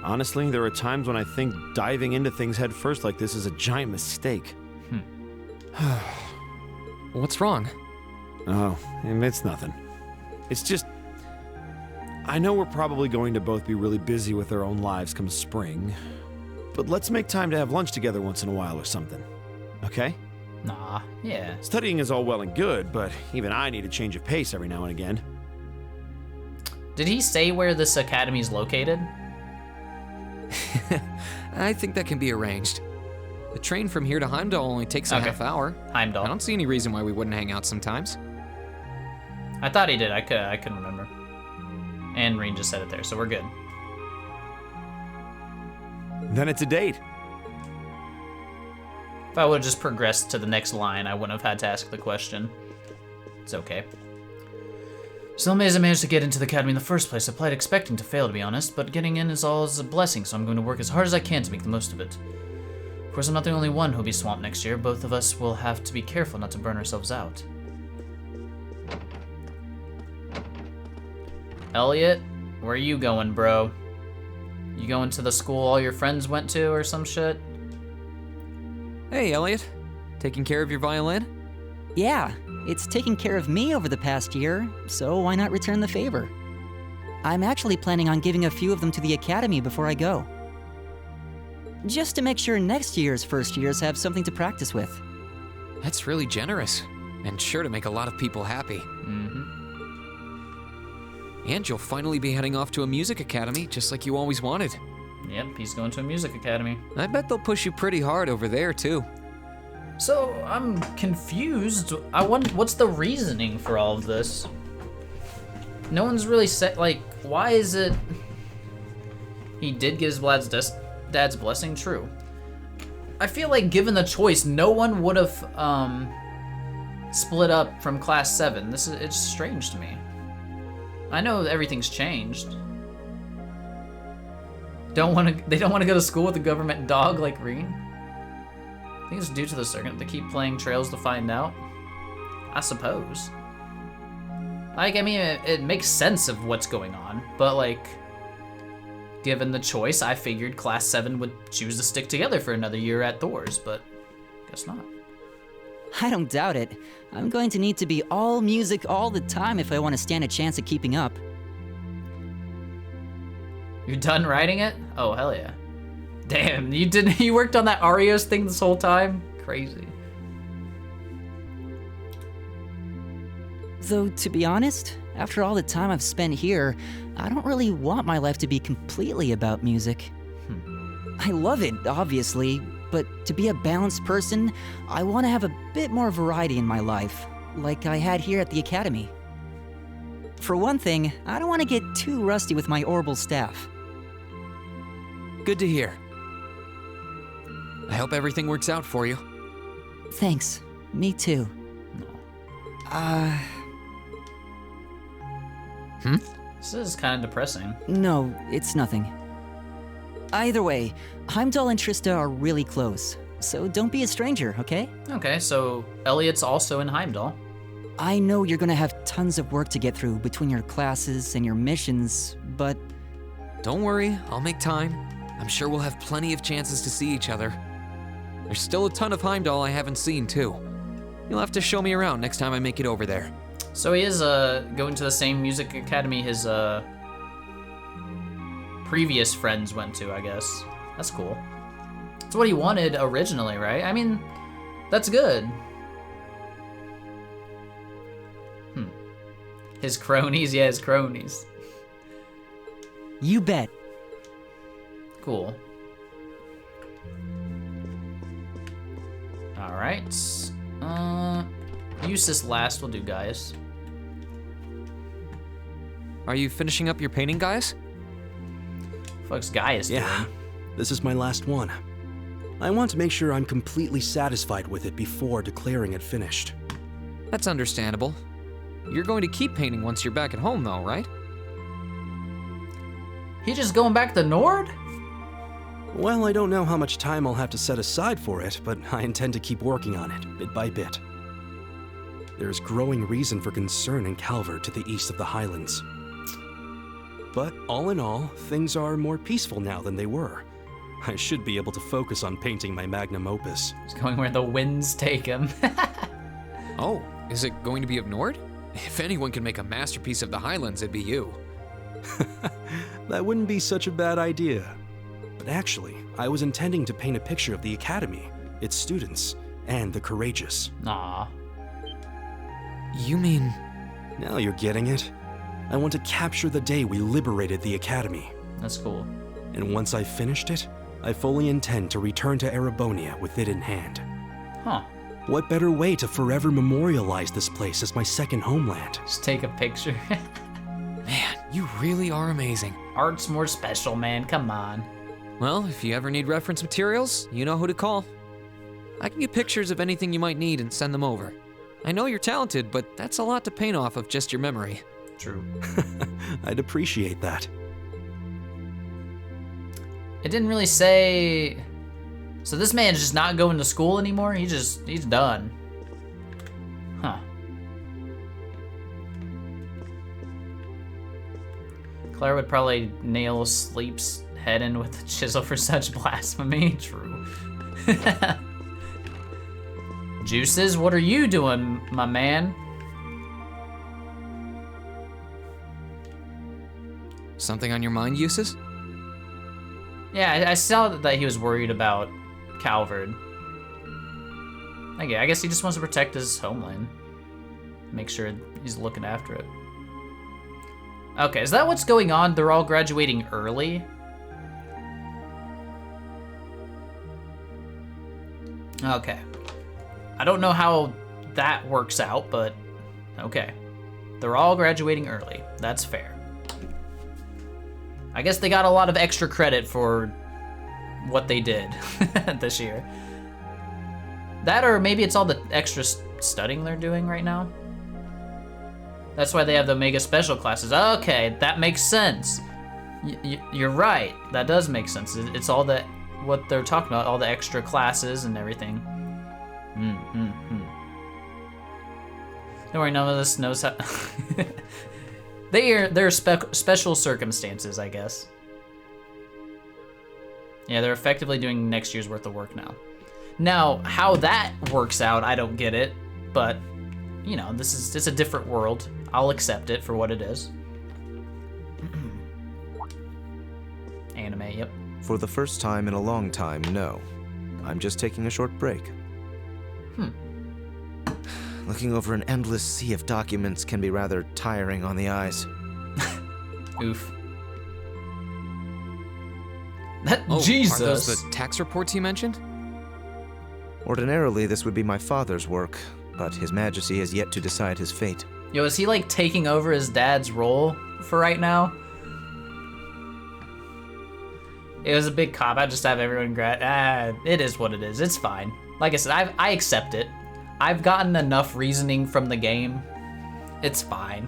Honestly, there are times when I think diving into things head first like this is a giant mistake. What's wrong? Oh, it's nothing. It's just... I know we're probably going to both be really busy with our own lives come spring, but let's make time to have lunch together once in a while or something, okay? Nah, yeah. Studying is all well and good, but even I need a change of pace every now and again. Did he say where this academy is located? I think that can be arranged. The train from here to Heimdall only takes a half hour. Heimdall. I don't see any reason why we wouldn't hang out sometimes. I thought he did. I couldn't remember. And Reen just said it there, so we're good. Then it's a date. If I would have just progressed to the next line, I wouldn't have had to ask the question. It's okay. Still amazed I managed to get into the academy in the first place. I played expecting to fail, to be honest, but getting in is always a blessing, so I'm going to work as hard as I can to make the most of it. Of course, I'm not the only one who'll be swamped next year. Both of us will have to be careful not to burn ourselves out. Elliot, where are you going, bro? You going to the school all your friends went to or some shit? Hey, Elliot. Taking care of your violin? Yeah, it's taken care of me over the past year, so why not return the favor? I'm actually planning on giving a few of them to the academy before I go. Just to make sure next year's first years have something to practice with. That's really generous, and sure to make a lot of people happy. And you'll finally be heading off to a music academy, just like you always wanted. Yep, he's going to a music academy. I bet they'll push you pretty hard over there, too. So, I'm confused. I wonder, what's the reasoning for all of this? No one's really said, like, why is it... He did get his dad's blessing, true. I feel like given the choice, no one would have, split up from Class 7. It's strange to me. I know everything's changed. They don't want to go to school with a government dog like Reen. I think it's due to the circuit. They keep playing Trails to find out. I suppose. Like, I mean, it makes sense of what's going on, but like, given the choice, I figured Class 7 would choose to stick together for another year at Thor's, but guess not. I don't doubt it. I'm going to need to be all music all the time if I want to stand a chance at keeping up. You done writing it? Oh, hell yeah. Damn, you worked on that Arios thing this whole time? Crazy. Though, to be honest, after all the time I've spent here, I don't really want my life to be completely about music. I love it, obviously, but to be a balanced person, I want to have a bit more variety in my life, like I had here at the academy. For one thing, I don't want to get too rusty with my orbital staff. Good to hear. I hope everything works out for you. Thanks. Me too. This is kind of depressing. No, it's nothing. Either way, Heimdall and Trista are really close, so don't be a stranger, okay? Okay, so Elliot's also in Heimdall. I know you're gonna have tons of work to get through between your classes and your missions, but... Don't worry, I'll make time. I'm sure we'll have plenty of chances to see each other. There's still a ton of Heimdall I haven't seen, too. You'll have to show me around next time I make it over there. So he is going to the same music academy his previous friends went to, I guess. That's cool. That's what he wanted originally, right? I mean, that's good. His cronies, yeah, his cronies. You bet. Cool. Alright. Eustace last, we'll do Gaius. Are you finishing up your painting, Gaius? Fuck's Gaius Yeah, doing? this is my last one. I want to make sure I'm completely satisfied with it before declaring it finished. That's understandable. You're going to keep painting once you're back at home, though, right? He just going back to Nord? Well, I don't know how much time I'll have to set aside for it, but I intend to keep working on it, bit by bit. There's growing reason for concern in Calvert to the east of the Highlands. But all in all, things are more peaceful now than they were. I should be able to focus on painting my magnum opus. He's going where the winds take him. Oh, is it going to be of Nord? If anyone can make a masterpiece of the Highlands, it'd be you. That wouldn't be such a bad idea. But actually, I was intending to paint a picture of the Academy, its students, and the courageous. Aw. You mean... Now you're getting it. I want to capture the day we liberated the Academy. That's cool. And once I've finished it, I fully intend to return to Erebonia with it in hand. Huh. What better way to forever memorialize this place as my second homeland? Just take a picture. Man, you really are amazing. Art's more special, man. Come on. Well, if you ever need reference materials, you know who to call. I can get pictures of anything you might need and send them over. I know you're talented, but that's a lot to paint off of just your memory. True. I'd appreciate that. It didn't really say... So this man's just not going to school anymore? He's done. Huh. Claire would probably nail Sleep's head in with a chisel for such blasphemy. True. Juices, what are you doing, my man? Something on your mind, Eustace? Yeah, I saw that he was worried about Calvard. Okay, I guess he just wants to protect his homeland. Make sure he's looking after it. Okay, is that what's going on? They're all graduating early? Okay. I don't know how that works out, but okay. They're all graduating early. That's fair. I guess they got a lot of extra credit for what they did this year. That, or maybe it's all the extra studying they're doing right now. That's why they have the mega special classes. Okay, that makes sense. You're right. That does make sense. It's all that what they're talking about, all the extra classes and everything. Don't worry, none of this knows how. They're special circumstances, I guess. Yeah, they're effectively doing next year's worth of work now. Now, how that works out, I don't get it, but you know, it's a different world. I'll accept it for what it is. Anime, yep. For the first time in a long time, no. I'm just taking a short break. Looking over an endless sea of documents can be rather tiring on the eyes. Oof. Jesus! Are those the tax reports you mentioned? Ordinarily, this would be my father's work, but His Majesty has yet to decide his fate. Yo, is he like taking over his dad's role for right now? It was a big cop. I just have everyone it is what it is. It's fine. Like I said, I accept it. I've gotten enough reasoning from the game. It's fine.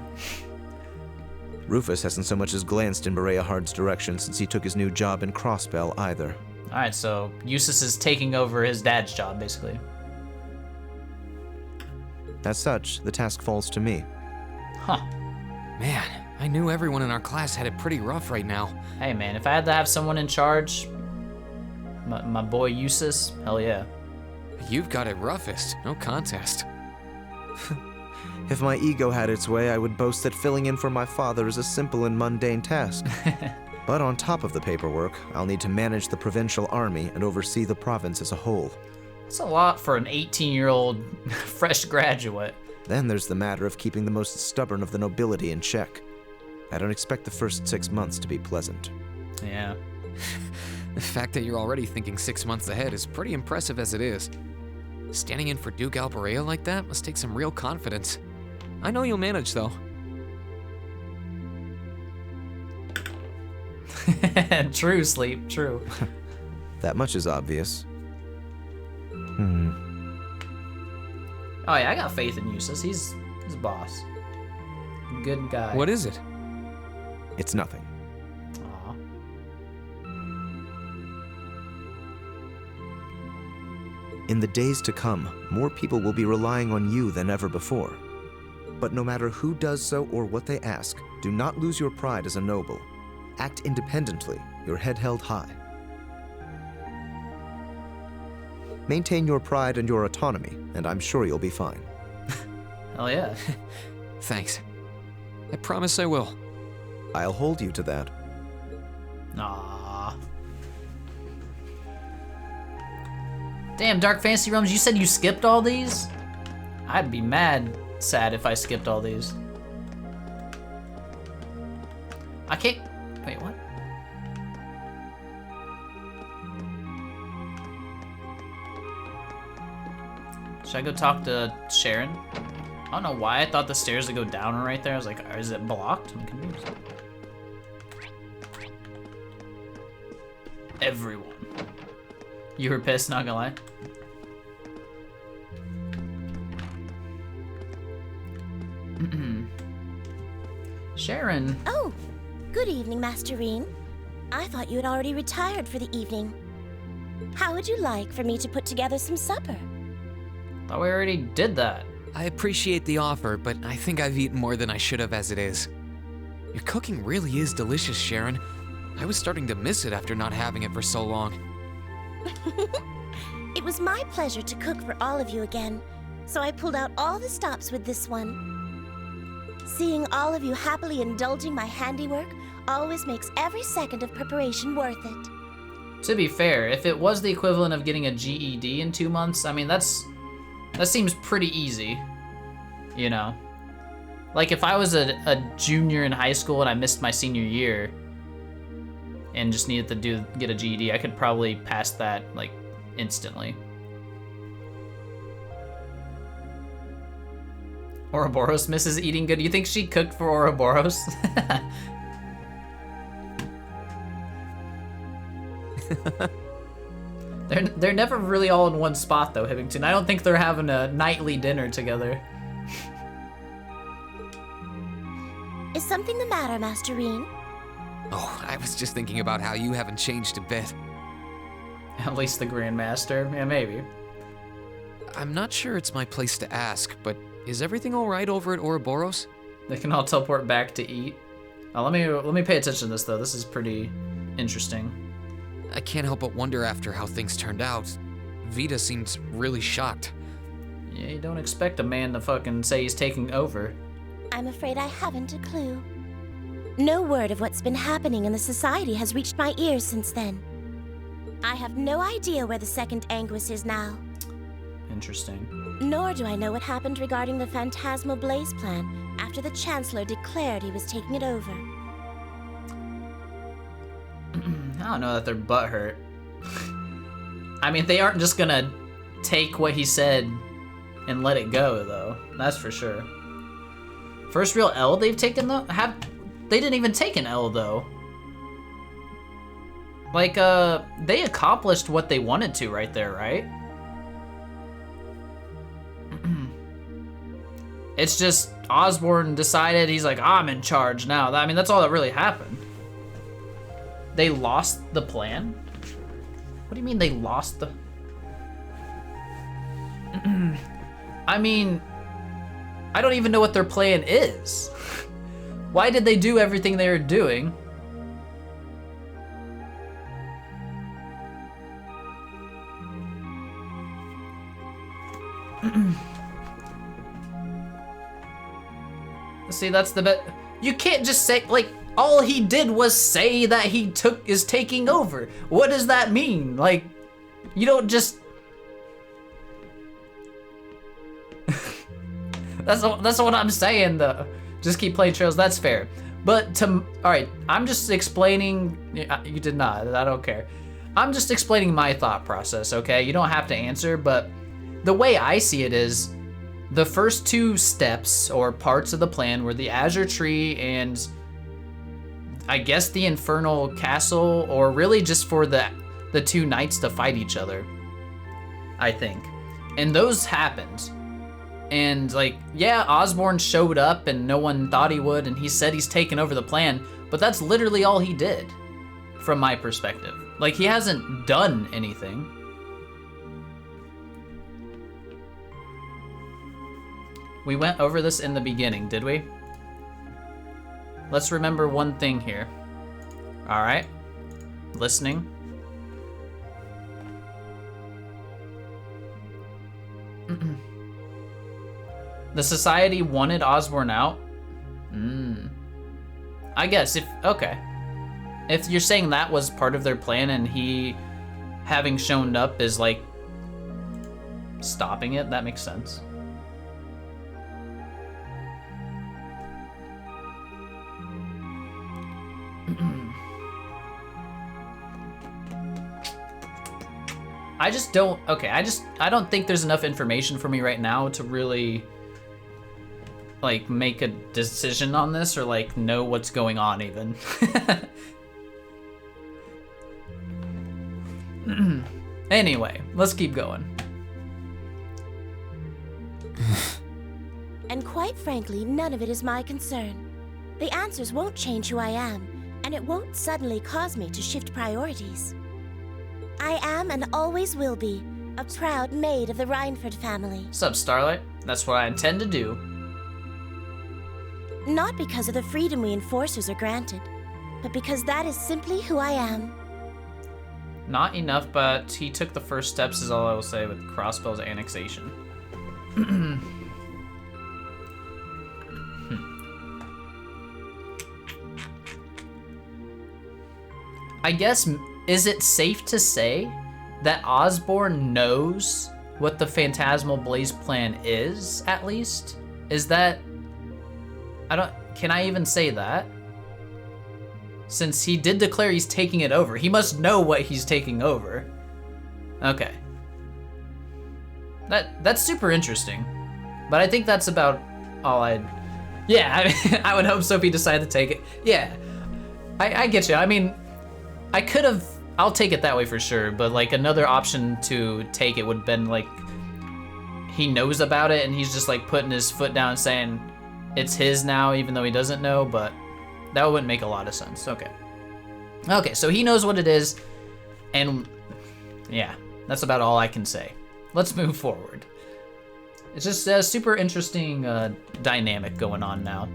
Rufus hasn't so much as glanced in Berea Hard's direction since he took his new job in Crossbell either. Alright, so Eustace is taking over his dad's job, basically. As such, the task falls to me. Huh. Man, I knew everyone in our class had it pretty rough right now. Hey man, if I had to have someone in charge, my boy Eustace, hell yeah. You've got it roughest, no contest. If my ego had its way, I would boast that filling in for my father is a simple and mundane task. But on top of the paperwork, I'll need to manage the provincial army and oversee the province as a whole. That's a lot for an 18-year-old fresh graduate. Then there's the matter of keeping the most stubborn of the nobility in check. I don't expect the first 6 months to be pleasant. Yeah. The fact that you're already thinking 6 months ahead is pretty impressive as it is. Standing in for Duke Alberea like that must take some real confidence. I know you'll manage, though. True, Sleep, true. That much is obvious. Oh yeah, I got faith in Eustace. He's boss. Good guy. What is it? It's nothing. Aw. In the days to come, more people will be relying on you than ever before. But no matter who does so or what they ask, do not lose your pride as a noble. Act independently, your head held high. Maintain your pride and your autonomy, and I'm sure you'll be fine. Hell yeah. Thanks. I promise I will. I'll hold you to that. Aww. Damn, Dark Fantasy Realms, you said you skipped all these? I'd be mad sad if I skipped all these. I can't... Wait, what? Should I go talk to Sharon? I don't know why I thought the stairs would go down right there. I was like, is it blocked? I'm confused. Everyone. You were pissed, not gonna lie. Sharon. Oh, good evening, Master Rean. I thought you had already retired for the evening. How would you like for me to put together some supper? Thought we already did that. I appreciate the offer, but I think I've eaten more than I should have as it is. Your cooking really is delicious, Sharon. I was starting to miss it after not having it for so long. It was my pleasure to cook for all of you again, so I pulled out all the stops with this one. Seeing all of you happily indulging my handiwork always makes every second of preparation worth it. To be fair, if it was the equivalent of getting a GED in 2 months, I mean, that seems pretty easy, you know? Like, if I was a junior in high school and I missed my senior year and just needed to get a GED, I could probably pass that, like, instantly. Ouroboros misses eating good. You think she cooked for Ouroboros? They're never really all in one spot though, Hivington. I don't think they're having a nightly dinner together. Is something the matter, Master Rean? Oh, I was just thinking about how you haven't changed a bit. At least the Grandmaster. Yeah, maybe. I'm not sure it's my place to ask, but is everything all right over at Ouroboros? They can all teleport back to eat. Let me pay attention to this though. This is pretty interesting. I can't help but wonder after how things turned out. Vita seems really shocked. Yeah, you don't expect a man to fucking say he's taking over. I'm afraid I haven't a clue. No word of what's been happening in the society has reached my ears since then. I have no idea where the second Anguis is now. Interesting. Nor do I know what happened regarding the Phantasmal Blaze plan after the Chancellor declared he was taking it over. I don't know that they're butthurt. I mean, they aren't just gonna take what he said and let it go, though. That's for sure. First real L they've taken, though? They didn't even take an L, though. Like, they accomplished what they wanted to right there, right? It's just Osborne decided he's like, I'm in charge now. I mean, that's all that really happened. They lost the plan? What do you mean they lost the... I mean, I don't even know what their plan is. Why did they do everything they were doing? See, that's the bit. You can't just say, like, all he did was say that he is taking over. What does that mean? Like, you don't just... That's what I'm saying, though. Just keep playing Trails, that's fair. But alright, I'm just explaining, you did not, I don't care. I'm just explaining my thought process, okay? You don't have to answer, but the way I see it is the first 2 steps or parts of the plan were the Azure Tree and I guess the Infernal Castle, or really just for the 2 knights to fight each other, I think. And those happened. And like, yeah, Osborne showed up and no one thought he would, and he said he's taken over the plan, but that's literally all he did, from my perspective. Like, he hasn't done anything. We went over this in the beginning, did we? Let's remember one thing here. All right, listening. The society wanted Osborne out? I guess okay. If you're saying that was part of their plan and he having shown up is like stopping it, that makes sense. I just don't, okay, I don't think there's enough information for me right now to really like make a decision on this or like know what's going on even. Anyway, let's keep going. And quite frankly, none of it is my concern. The answers won't change who I am, and it won't suddenly cause me to shift priorities. I am and always will be a proud maid of the Rhineford family. Sup, Starlight? That's what I intend to do. Not because of the freedom we enforcers are granted, but because that is simply who I am. Not enough, but he took the first steps is all I will say with Crossbell's annexation. I guess, is it safe to say that Osborne knows what the Phantasmal Blaze plan is, at least? Is that... can I even say that? Since he did declare he's taking it over, he must know what he's taking over. Okay. That's super interesting. But I think that's about all yeah, I mean, I would hope so if he decided to take it. Yeah, I get you. I mean, I could have, I'll take it that way for sure, but like another option to take it would have been like, he knows about it and he's just like putting his foot down and saying it's his now even though he doesn't know, but that wouldn't make a lot of sense. Okay. Okay, so he knows what it is, and yeah, that's about all I can say. Let's move forward. It's just a super interesting dynamic going on now.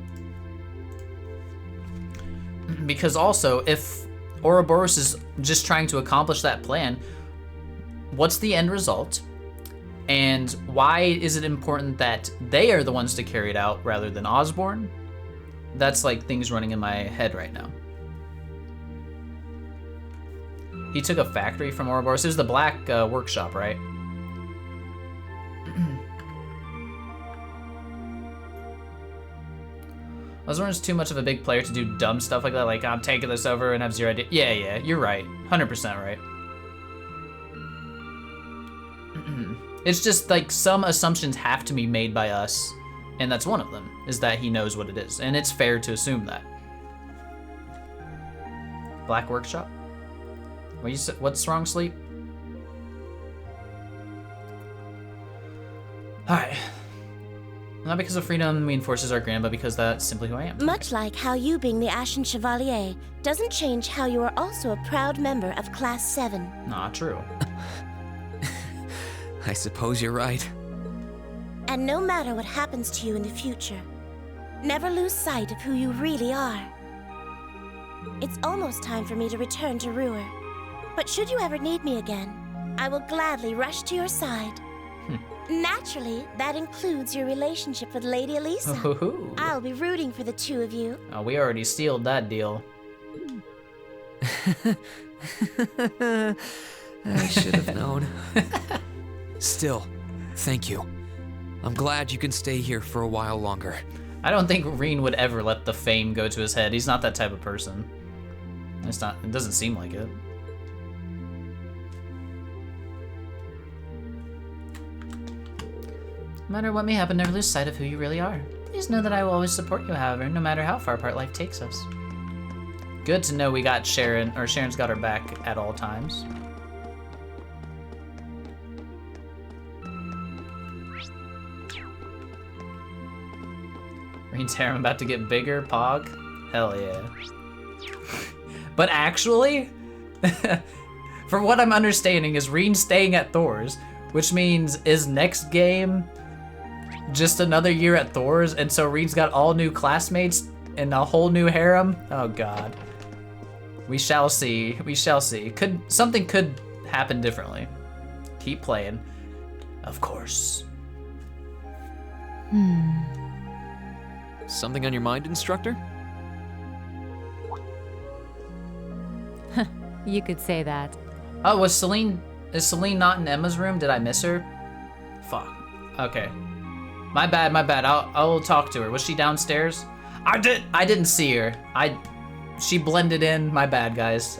Because also, if Ouroboros is just trying to accomplish that plan, what's the end result? And why is it important that they are the ones to carry it out rather than Osborne? That's like things running in my head right now. He took a factory from Ouroboros. It was the Black Workshop, right? Osborne's too much of a big player to do dumb stuff like that, like I'm taking this over and have zero idea. Yeah, you're right. 100% right. It's just like some assumptions have to be made by us, and that's one of them, is that he knows what it is, and it's fair to assume that. Black Workshop? What's wrong, Sleep? Alright. Not because of freedom we enforces our grand, but because that's simply who I am. Much like how you being the Ashen Chevalier doesn't change how you are also a proud member of Class 7. Not true. I suppose you're right. And no matter what happens to you in the future, never lose sight of who you really are. It's almost time for me to return to Ruhr. But should you ever need me again, I will gladly rush to your side. Naturally, that includes your relationship with Lady Elisa. Ooh. I'll be rooting for the two of you. Oh, we already sealed that deal. I should have known. Still, thank you. I'm glad you can stay here for a while longer. I don't think Reen would ever let the fame go to his head. He's not that type of person. It doesn't seem like it. No matter what may happen, never lose sight of who you really are. Please know that I will always support you, however, no matter how far apart life takes us. Good to know we got Sharon, or Sharon's got her back at all times. Reen's harem about to get bigger, Pog? Hell yeah. But actually, from what I'm understanding, is Reen staying at Thor's, which means is next game just another year at Thor's, and so Reen's got all new classmates and a whole new harem? Oh god. We shall see. We shall see. Something could happen differently. Keep playing. Of course. Something on your mind, instructor? You could say that. Oh, is Celine not in Emma's room? Did I miss her? Fuck. Okay. My bad, my bad. I'll talk to her. Was she downstairs? I didn't see her. She blended in. My bad, guys.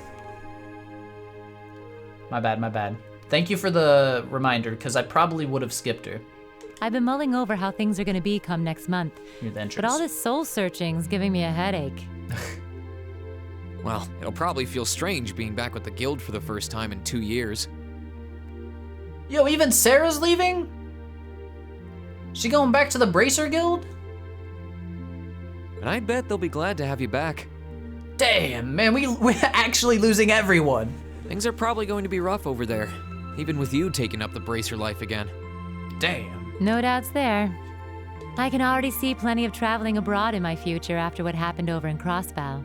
My bad, my bad. Thank you for the reminder, because I probably would have skipped her. I've been mulling over how things are going to be come next month. Near the entrance. But all this soul searching's giving me a headache. Well, it'll probably feel strange being back with the guild for the first time in 2 years. Yo, even Sarah's leaving? She going back to the Bracer Guild? And I bet they'll be glad to have you back. Damn, man, we're actually losing everyone. Things are probably going to be rough over there, even with you taking up the Bracer life again. Damn. No doubts there. I can already see plenty of traveling abroad in my future after what happened over in Crossbow.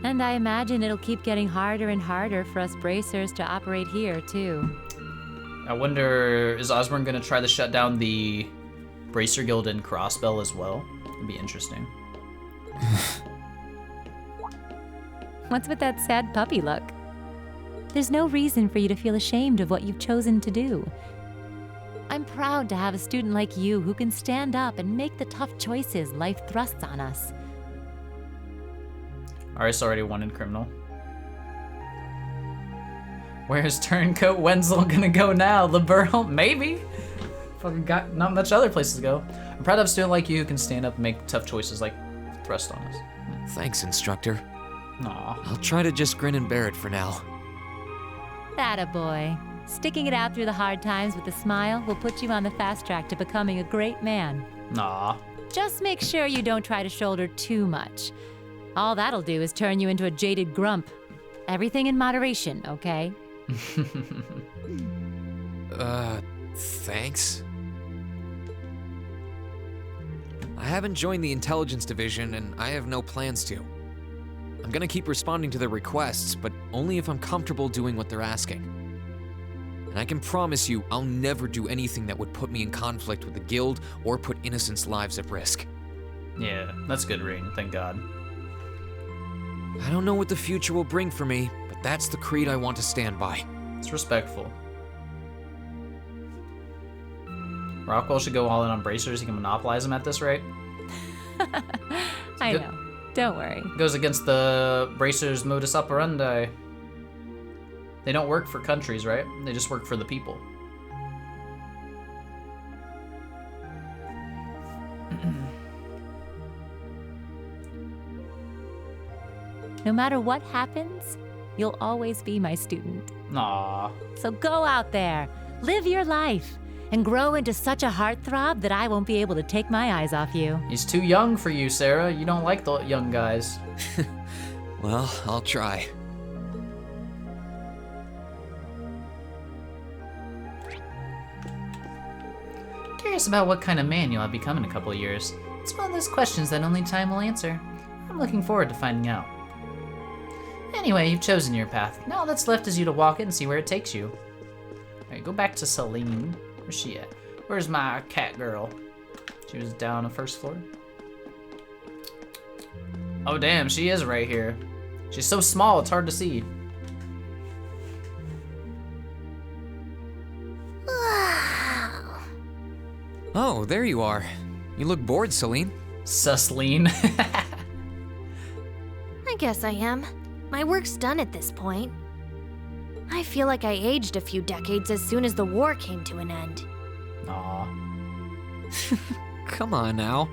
And I imagine it'll keep getting harder and harder for us bracers to operate here, too. I wonder, is Osborne gonna try to shut down the Bracer Guild in Crossbell as well? It'd be interesting. What's with that sad puppy look? There's no reason for you to feel ashamed of what you've chosen to do. I'm proud to have a student like you who can stand up and make the tough choices life thrusts on us. Aris already won in Criminal. Where's Turncoat Wenzel gonna go now? Liberal? Maybe? Fucking got not much other places to go. I'm proud of a student like you who can stand up and make tough choices like thrust on us. Thanks, instructor. Aw. I'll try to just grin and bear it for now. That boy. Sticking it out through the hard times with a smile will put you on the fast track to becoming a great man. Aw. Just make sure you don't try to shoulder too much. All that'll do is turn you into a jaded grump. Everything in moderation, okay? Thanks. I haven't joined the intelligence division, and I have no plans to. I'm gonna keep responding to their requests, but only if I'm comfortable doing what they're asking. And I can promise you, I'll never do anything that would put me in conflict with the guild or put innocents' lives at risk. Yeah, that's good, Reen. Thank God. I don't know what the future will bring for me, but that's the creed I want to stand by. It's respectful. Rockwell should go all in on bracers. He can monopolize them at this rate. I know. Don't worry. Goes against the bracers' modus operandi. They don't work for countries, right? They just work for the people. No matter what happens, you'll always be my student. Aw. So go out there, live your life, and grow into such a heartthrob that I won't be able to take my eyes off you. He's too young for you, Sarah. You don't like the young guys. Well, I'll try. Curious about what kind of man you'll become in a couple of years. It's one of those questions that only time will answer. I'm looking forward to finding out. Anyway, you've chosen your path. Now all that's left is you to walk it and see where it takes you. Alright, go back to Celine. Where's she at? Where's my cat girl? She was down on the first floor. Oh damn, she is right here. She's so small, it's hard to see. Oh, there you are. You look bored, Celine. Susleen. I guess I am. My work's done at this point. I feel like I aged a few decades as soon as the war came to an end. Aw. Come on now.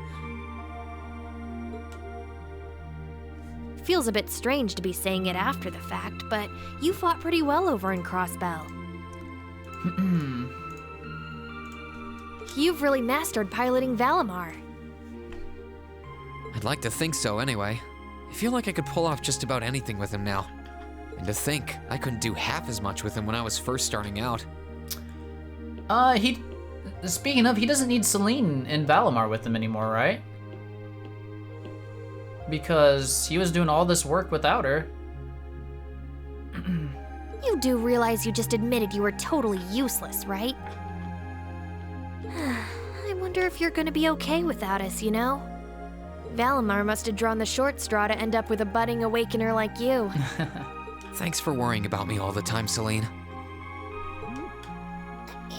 Feels a bit strange to be saying it after the fact, but you fought pretty well over in Crossbell. You've really mastered piloting Valimar. I'd like to think so anyway. I feel like I could pull off just about anything with him now. And to think, I couldn't do half as much with him when I was first starting out. Speaking of, he doesn't need Celine and Valimar with him anymore, right? Because he was doing all this work without her. You do realize you just admitted you were totally useless, right? I wonder if you're gonna be okay without us, you know? Valimar must have drawn the short straw to end up with a budding awakener like you. Thanks for worrying about me all the time, Celine.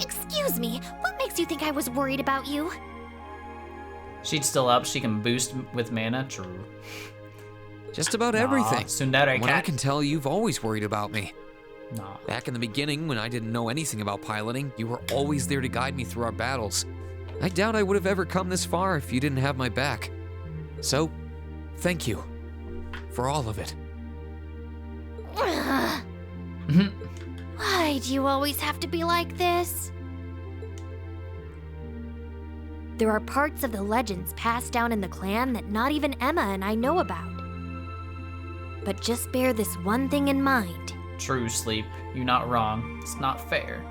Excuse me, what makes you think I was worried about you? She's still up. She can boost with mana. True. Just about everything. Tsundere When I cat. can tell, you've always worried about me. Nah. Back in the beginning, when I didn't know anything about piloting, you were always there to guide me through our battles. I doubt I would have ever come this far if you didn't have my back. So, thank you. For all of it. Why do you always have to be like this? There are parts of the legends passed down in the clan that not even Emma and I know about. But just bear this one thing in mind. True, Sleep. You're not wrong. It's not fair.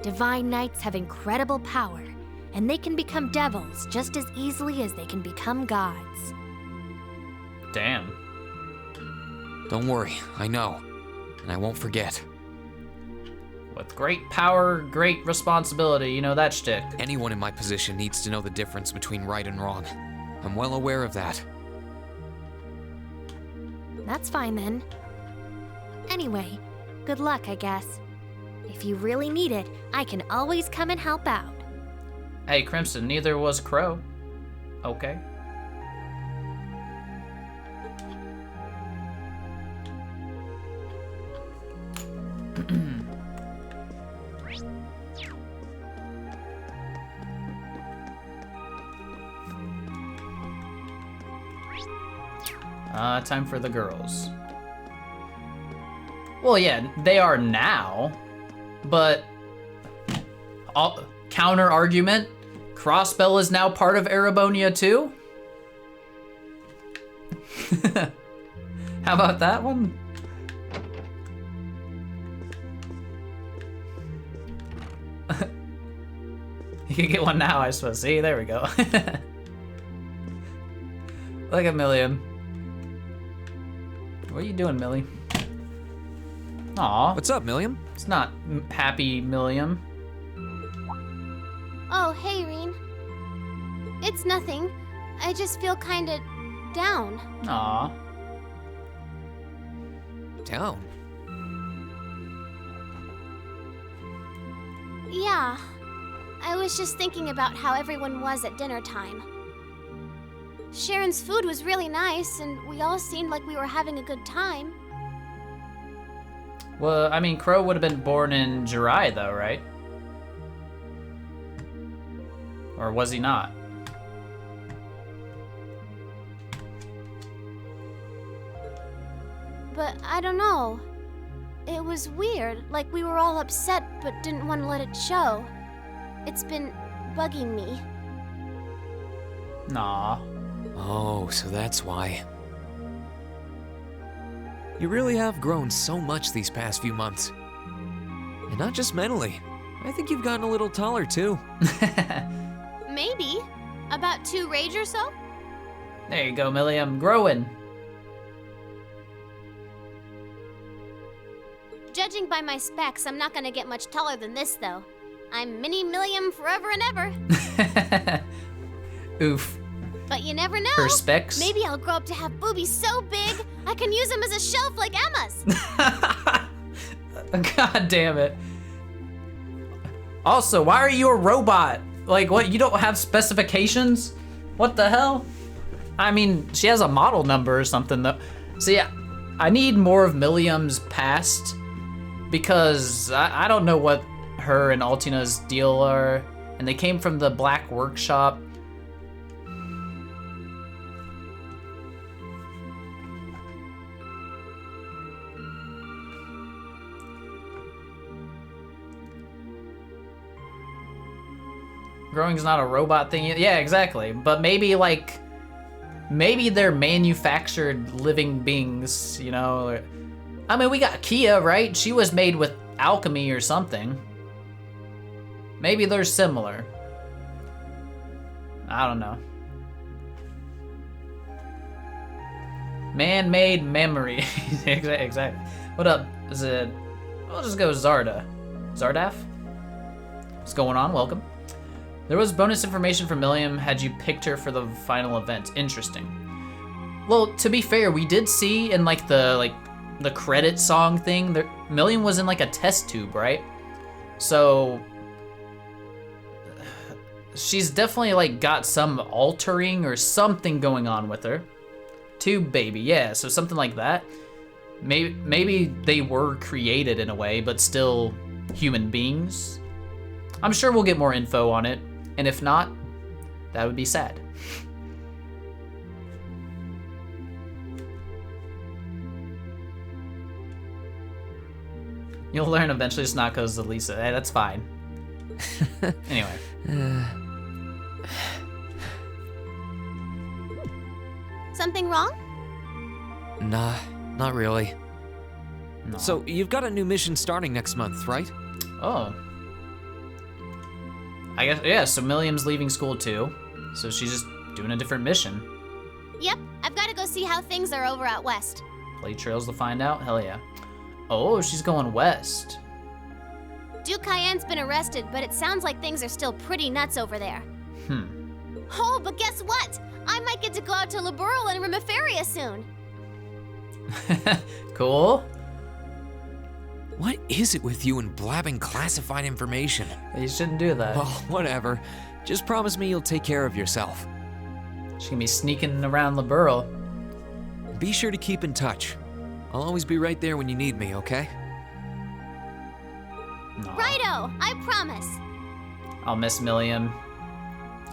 Divine Knights have incredible power, and they can become devils just as easily as they can become gods. Damn. Don't worry, I know. And I won't forget. With great power, great responsibility. You know that shtick. Anyone in my position needs to know the difference between right and wrong. I'm well aware of that. That's fine then. Anyway, good luck, I guess. If you really need it, I can always come and help out. Hey, Crimson, neither was Crow. Okay. Time for the girls. Well, yeah, they are now, but counter argument, Crossbell is now part of Erebonia too? How about that one? You can get one now, I suppose. See, there we go. Look at Milliam. What are you doing, Millie? Aw. What's up, Milliam? It's not happy Milliam. Oh, hey, Reen. It's nothing. I just feel kinda down. Aw. Down? Yeah. I was just thinking about how everyone was at dinner time. Sharon's food was really nice, and we all seemed like we were having a good time. Well, I mean, Crow would have been born in Jirai, though, right? Or was he not? But I don't know. It was weird, like we were all upset but didn't want to let it show. It's been bugging me. Nah. Oh, so that's why. You really have grown so much these past few months. And not just mentally. I think you've gotten a little taller, too. Maybe. About 2 rage or so? There you go, Millie. I'm growing. Judging by my specs, I'm not gonna get much taller than this, though. I'm Mini Milliam forever and ever. Oof. But you never know. Her specs? Maybe I'll grow up to have boobies so big, I can use them as a shelf like Emma's. God damn it. Also, why are you a robot? Like, what? You don't have specifications? What the hell? I mean, she has a model number or something, though. So, yeah, I need more of Milliam's past because I don't know what her and Altina's deal are. and they came from the Black Workshop. Growing's not a robot thing. Yeah, exactly. But maybe like, maybe they're manufactured living beings, you know? I mean, we got Kia, right? She was made with alchemy or something. Maybe they're similar. I don't know. Man-made memory. Exactly. What up? Is it... I'll just go Zarda. Zardaf? What's going on? Welcome. There was bonus information from Milliam had you picked her for the final event. Interesting. Well, to be fair, we did see in like the credit song thing, there, Milliam was in like a test tube, right? So she's definitely like got some altering or something going on with her. Tube baby, yeah, so something like that. Maybe they were created in a way, but still human beings. I'm sure we'll get more info on it, and if not, that would be sad. You'll learn eventually it's not because of Lisa. Hey, that's fine. Anyway. Something wrong? Nah, not really. No. So, you've got a new mission starting next month, right? Oh. I guess, yeah, so Milliam's leaving school too. So she's just doing a different mission. Yep, I've got to go see how things are over out west. Play trails to find out? Hell yeah. Oh, she's going west. Duke Cayenne's been arrested, but it sounds like things are still pretty nuts over there. Oh, but guess what? I might get to go out to Liberal and Rimiferia soon. Cool. What is it with you and blabbing classified information? You shouldn't do that. Well, whatever. Just promise me you'll take care of yourself. She can be sneaking around Liberal. Be sure to keep in touch. I'll always be right there when you need me, okay? Righto, I promise. I'll miss Milliam.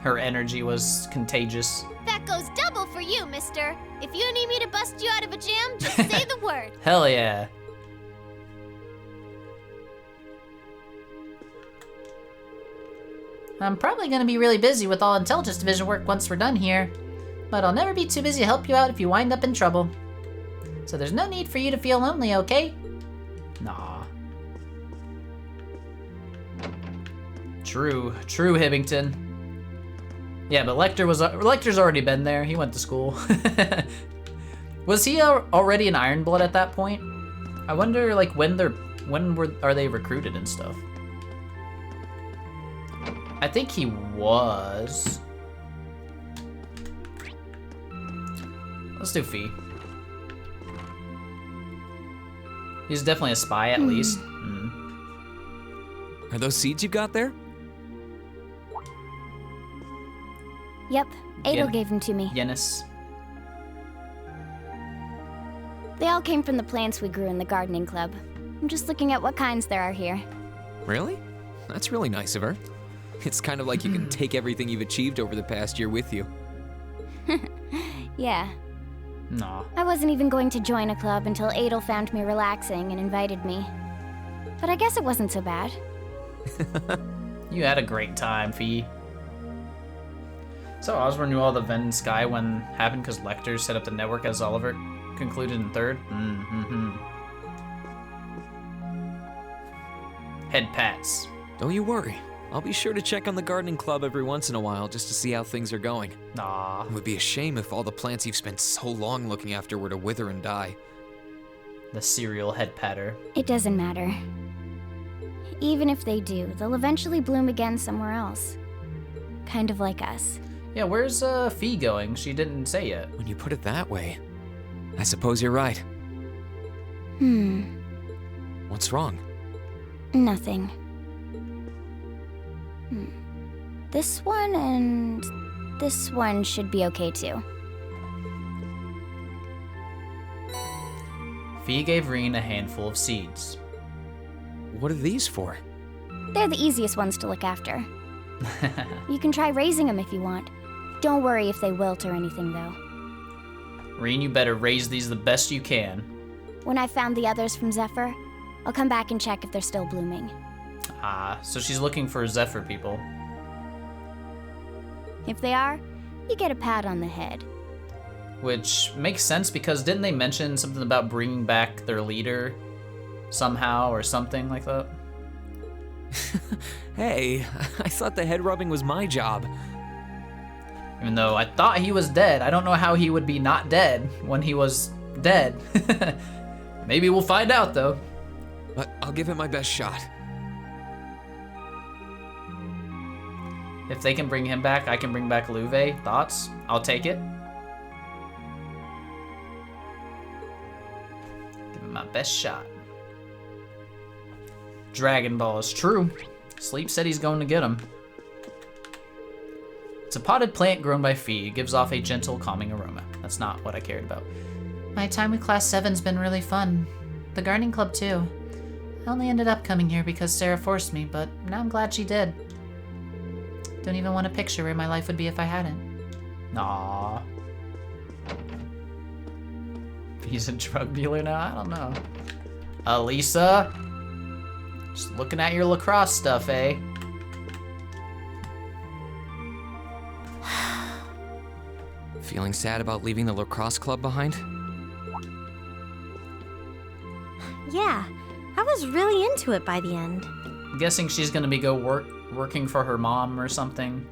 Her energy was contagious. That goes double for you, mister. If you need me to bust you out of a jam, just say the word. Hell yeah. I'm probably gonna be really busy with all intelligence division work once we're done here, but I'll never be too busy to help you out if you wind up in trouble. So there's no need for you to feel lonely, okay? Nah. True, Hibbington. Yeah, but Lecter's already been there. He went to school. Was he already an Ironblood at that point? I wonder, like, are they recruited and stuff? I think he was. Let's do Fee. He's definitely a spy, at least. Are those seeds you got there? Yep, Adel gave them to me. Yennis. They all came from the plants we grew in the gardening club. I'm just looking at what kinds there are here. Really? That's really nice of her. It's kind of like you can take everything you've achieved over the past year with you. Yeah. Nah. I wasn't even going to join a club until Adel found me relaxing and invited me. But I guess it wasn't so bad. You had a great time, Fee. So Osborne knew all the Ven Sky when happened because Lecter set up the network as Oliver concluded in third. Head pats. Don't you worry. I'll be sure to check on the gardening club every once in a while just to see how things are going. Nah. It would be a shame if all the plants you've spent so long looking after were to wither and die. The serial head patter. It doesn't matter. Even if they do, they'll eventually bloom again somewhere else. Kind of like us. Yeah, where's Fee going? She didn't say yet. When you put it that way, I suppose you're right. What's wrong? Nothing. This one and this one should be okay too. Fee gave Reen a handful of seeds. What are these for? They're the easiest ones to look after. You can try raising them if you want. Don't worry if they wilt or anything, though. Reen, you better raise these the best you can. When I found the others from Zephyr, I'll come back and check if they're still blooming. Ah, so she's looking for Zephyr people. If they are, you get a pat on the head. Which makes sense because didn't they mention something about bringing back their leader somehow or something like that? Hey, I thought the head rubbing was my job. Even though I thought he was dead, I don't know how he would be not dead when he was dead. Maybe we'll find out though. But I'll give it my best shot. If they can bring him back, I can bring back Luve. Thoughts? I'll take it. Give it my best shot. Dragon Ball is true. Sleep said he's going to get him. It's a potted plant grown by Fee. It gives off a gentle, calming aroma. That's not what I cared about. My time with Class 7's been really fun. The gardening club, too. I only ended up coming here because Sarah forced me, but now I'm glad she did. Don't even want to picture where my life would be if I hadn't. Aww. He's a drug dealer now? I don't know. Elisa? Just looking at your lacrosse stuff, eh? Feeling sad about leaving the lacrosse club behind? Yeah, I was really into it by the end. I'm guessing she's gonna be working for her mom or something.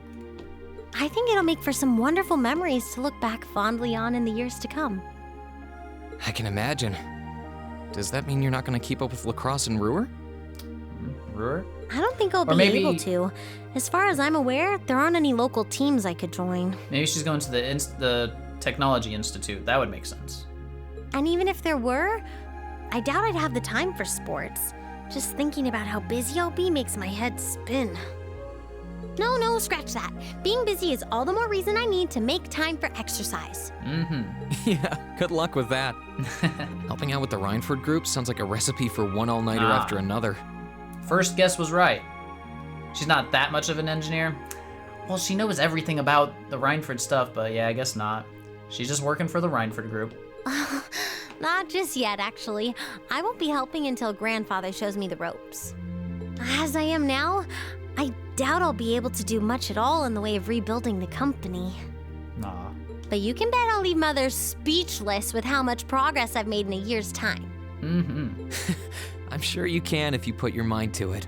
I think it'll make for some wonderful memories to look back fondly on in the years to come. I can imagine. Does that mean you're not going to keep up with lacrosse in Ruhr? Ruhr? I don't think I'll Or be maybe- able to. As far as I'm aware, there aren't any local teams I could join. Maybe she's going to the Technology Institute. That would make sense. And even if there were, I doubt I'd have the time for sports. Just thinking about how busy I'll be makes my head spin. No, scratch that. Being busy is all the more reason I need to make time for exercise. Mm-hmm. Yeah, good luck with that. Helping out with the Rhineford group sounds like a recipe for one all-nighter after another. First guess was right. She's not that much of an engineer. Well, she knows everything about the Rhineford stuff, but yeah, I guess not. She's just working for the Rhineford group. Not just yet, actually. I won't be helping until Grandfather shows me the ropes. As I am now, I doubt I'll be able to do much at all in the way of rebuilding the company. Nah. But you can bet I'll leave Mother speechless with how much progress I've made in a year's time. Mm-hmm. I'm sure you can if you put your mind to it.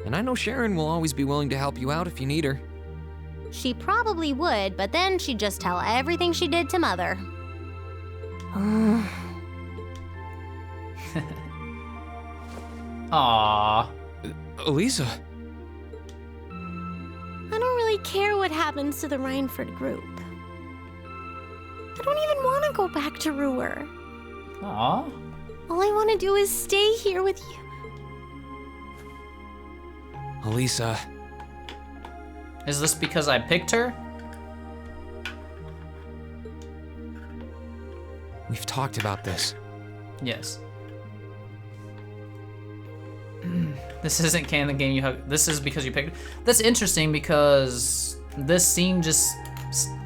And I know Sharon will always be willing to help you out if you need her. She probably would, but then she'd just tell everything she did to Mother. Aww. Elisa. I don't really care what happens to the Rhineford group. I don't even want to go back to Ruhr. Aww. All I want to do is stay here with you. Elisa. Is this because I picked her? We've talked about this. Yes. This isn't canon the game you hug. This is because you picked. That's interesting because this scene just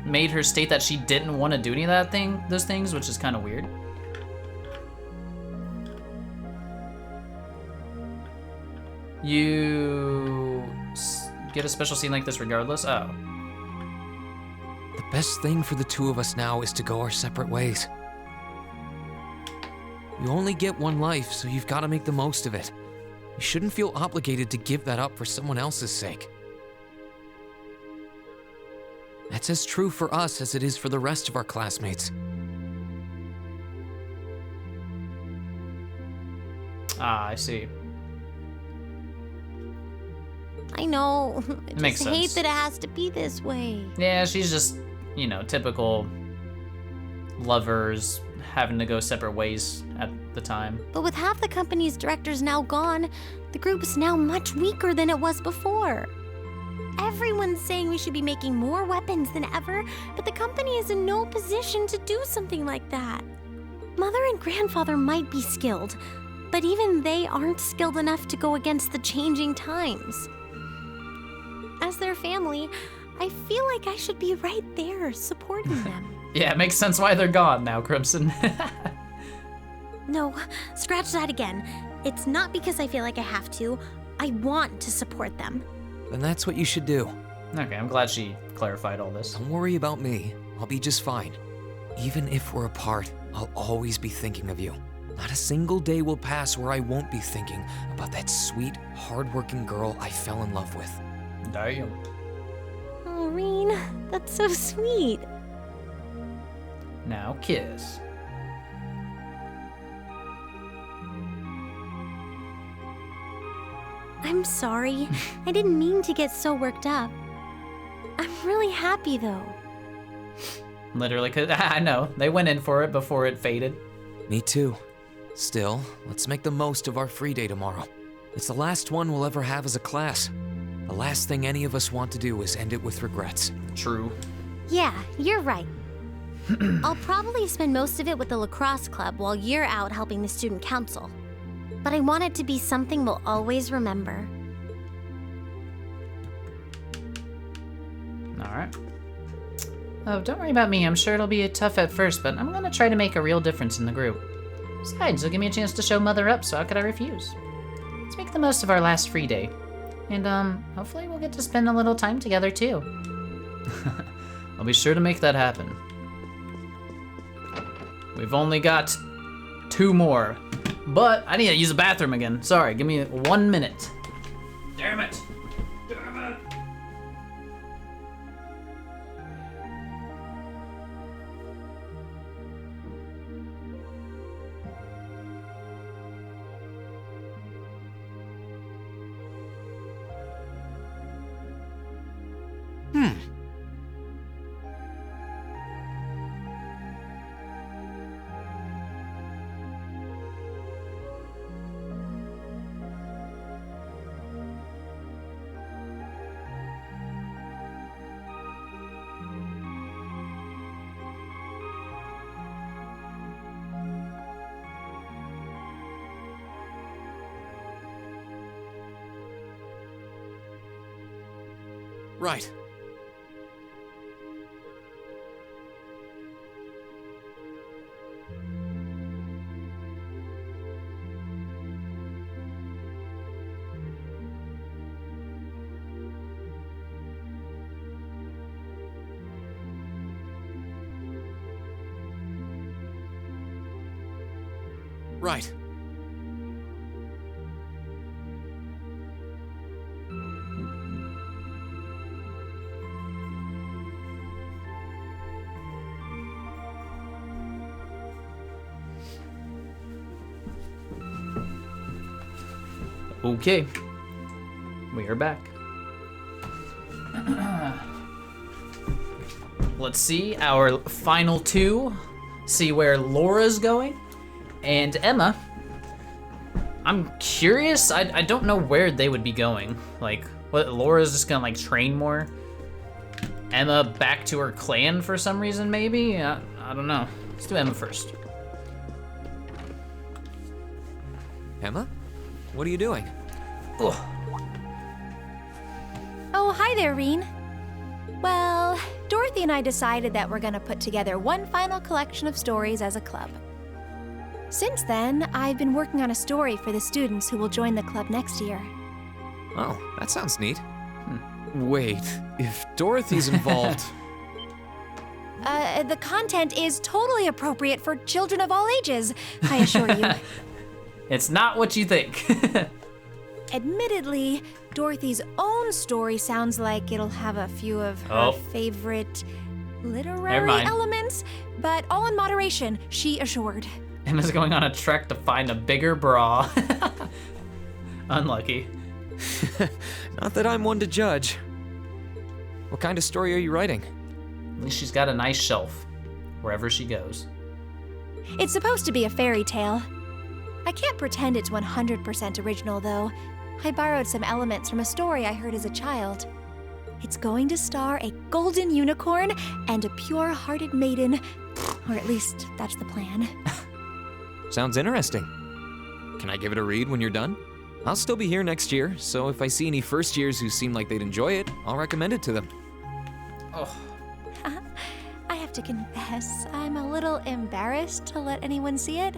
made her state that she didn't want to do any of those things, which is kind of weird. You get a special scene like this regardless? Oh. The best thing for the two of us now is to go our separate ways. You only get one life, so you've got to make the most of it. You shouldn't feel obligated to give that up for someone else's sake. That's as true for us as it is for the rest of our classmates. Ah, I see. I know. I Makes just hate sense. that it has to be this way. Yeah, she's just, you know, typical lovers having to go separate ways at the time. But with half the company's directors now gone, the group is now much weaker than it was before. Everyone's saying we should be making more weapons than ever, but the company is in no position to do something like that. Mother and Grandfather might be skilled, but even they aren't skilled enough to go against the changing times. As their family, I feel like I should be right there supporting them. Yeah, it makes sense why they're gone now, Crimson. No, scratch that again. It's not because I feel like I have to. I want to support them. Then that's what you should do. Okay, I'm glad she clarified all this. Don't worry about me. I'll be just fine. Even if we're apart, I'll always be thinking of you. Not a single day will pass where I won't be thinking about that sweet, hardworking girl I fell in love with. Damn. Oh, Reen, that's so sweet. Now kiss. I'm sorry. I didn't mean to get so worked up. I'm really happy though. Literally, cause I know, they went in for it before it faded. Me too. Still, let's make the most of our free day tomorrow. It's the last one we'll ever have as a class. The last thing any of us want to do is end it with regrets. True. Yeah, you're right. I'll probably spend most of it with the lacrosse club while you're out helping the student council. But I want it to be something we'll always remember. Alright. Oh, don't worry about me. I'm sure it'll be tough at first, but I'm gonna try to make a real difference in the group. Besides, it'll give me a chance to show Mother up, so how could I refuse? Let's make the most of our last free day. And, hopefully we'll get to spend a little time together, too. I'll be sure to make that happen. We've only got 2 more. But I need to use the bathroom again. Sorry, give me 1 minute. Damn it. Damn it. Right. Right. Okay. We are back. Let's see our final 2. See where Laura's going. And Emma. I'm curious. I don't know where they would be going. Like, what? Laura's just gonna like train more. Emma back to her clan for some reason, maybe? I don't know. Let's do Emma first. Emma? What are you doing? Ugh. Oh, hi there, Reen. Well, Dorothy and I decided that we're gonna put together one final collection of stories as a club. Since then, I've been working on a story for the students who will join the club next year. Oh, that sounds neat. Wait, if Dorothy's involved... The content is totally appropriate for children of all ages, I assure you. It's not what you think. Admittedly, Dorothy's own story sounds like it'll have a few of her favorite literary elements, but all in moderation, she assured. Emma's going on a trek to find a bigger bra. Unlucky. Not that I'm one to judge. What kind of story are you writing? At least she's got a nice shelf, wherever she goes. It's supposed to be a fairy tale. I can't pretend it's 100% original, though. I borrowed some elements from a story I heard as a child. It's going to star a golden unicorn and a pure-hearted maiden, or at least that's the plan. Sounds interesting. Can I give it a read when you're done? I'll still be here next year, so if I see any first years who seem like they'd enjoy it, I'll recommend it to them. Oh. I have to confess, I'm a little embarrassed to let anyone see it,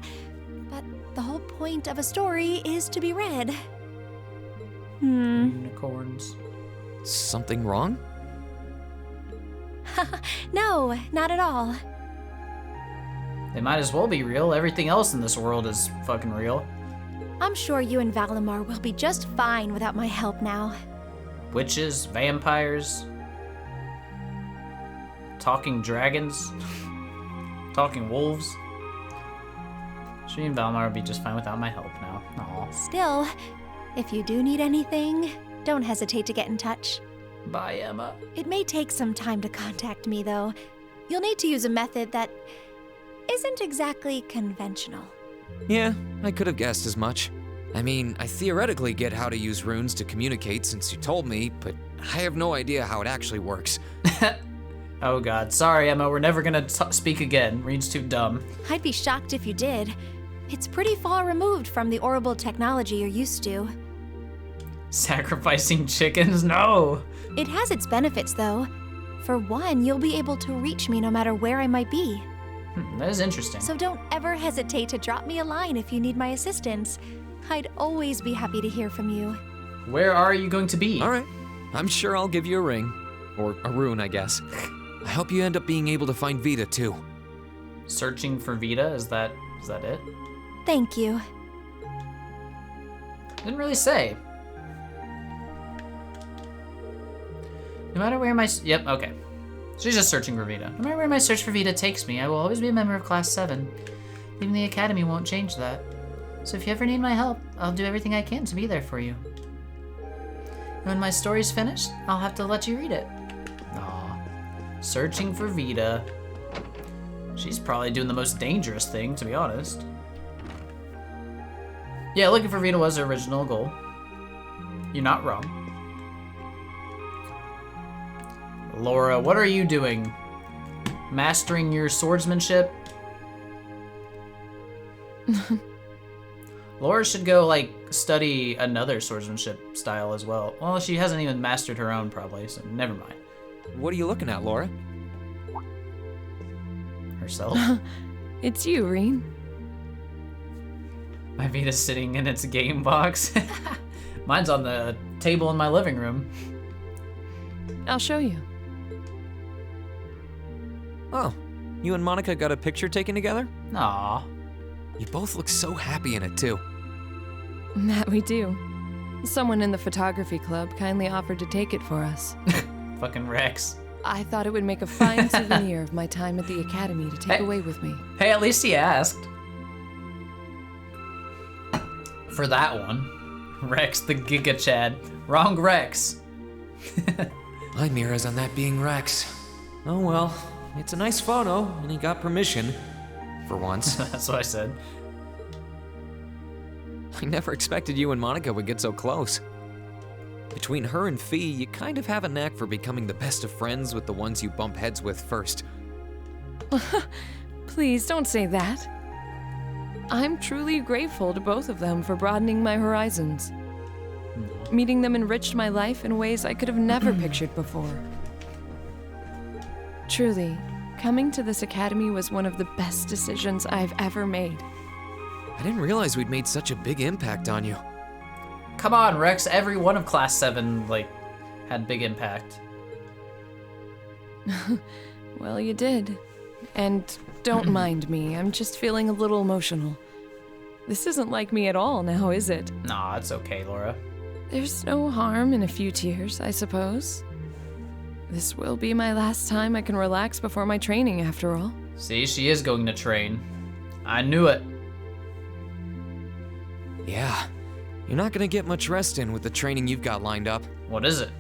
but the whole point of a story is to be read. Unicorns. Something wrong? No, not at all. They might as well be real. Everything else in this world is fucking real. I'm sure you and Valimar will be just fine without my help now. Witches, vampires, talking dragons, talking wolves. She and Valimar would be just fine without my help now. Aw. Still, if you do need anything, don't hesitate to get in touch. Bye, Emma. It may take some time to contact me, though. You'll need to use a method that isn't exactly conventional. Yeah, I could have guessed as much. I mean, I theoretically get how to use runes to communicate since you told me, but I have no idea how it actually works. Oh god, sorry Emma, we're never gonna speak again. Reed's too dumb. I'd be shocked if you did. It's pretty far removed from the orbital technology you're used to. Sacrificing chickens? No! It has its benefits, though. For one, you'll be able to reach me no matter where I might be. That is interesting. So don't ever hesitate to drop me a line if you need my assistance. I'd always be happy to hear from you. Where are you going to be? All right, I'm sure I'll give you a ring. Or a rune, I guess. I hope you end up being able to find Vita, too. Searching for Vita? Is that it? Thank you. Didn't really say. No matter where my... Yep, okay. She's just searching for Vita. No matter where my search for Vita takes me, I will always be a member of Class 7. Even the Academy won't change that. So if you ever need my help, I'll do everything I can to be there for you. And when my story's finished, I'll have to let you read it. Aw. Searching for Vita. She's probably doing the most dangerous thing, to be honest. Yeah, looking for Vita was her original goal. You're not wrong. Laura, what are you doing? Mastering your swordsmanship? Laura should go, like, study another swordsmanship style as well. Well, she hasn't even mastered her own, probably, so never mind. What are you looking at, Laura? Herself? It's you, Reen. My Vita's sitting in its game box. Mine's on the table in my living room. I'll show you. Oh, you and Monica got a picture taken together? Aw. You both look so happy in it, too. That we do. Someone in the photography club kindly offered to take it for us. Fucking Rex. I thought it would make a fine souvenir of my time at the Academy to take away with me. Hey, at least he asked. For that one. Rex the Giga Chad. Wrong Rex. My mirrors on that being Rex. Oh well, it's a nice photo, and he got permission. For once. That's what I said. I never expected you and Monica would get so close. Between her and Fee, you kind of have a knack for becoming the best of friends with the ones you bump heads with first. Please don't say that. I'm truly grateful to both of them for broadening my horizons. Meeting them enriched my life in ways I could have never pictured before. Truly, coming to this academy was one of the best decisions I've ever made. I didn't realize we'd made such a big impact on you. Come on, Rex. Every one of Class 7, like, had big impact. Well, you did. And don't mind me, I'm just feeling a little emotional. This isn't like me at all now, is it? Nah, it's okay, Laura. There's no harm in a few tears, I suppose. This will be my last time I can relax before my training, after all. See, she is going to train. I knew it. Yeah, you're not gonna get much rest in with the training you've got lined up. What is it?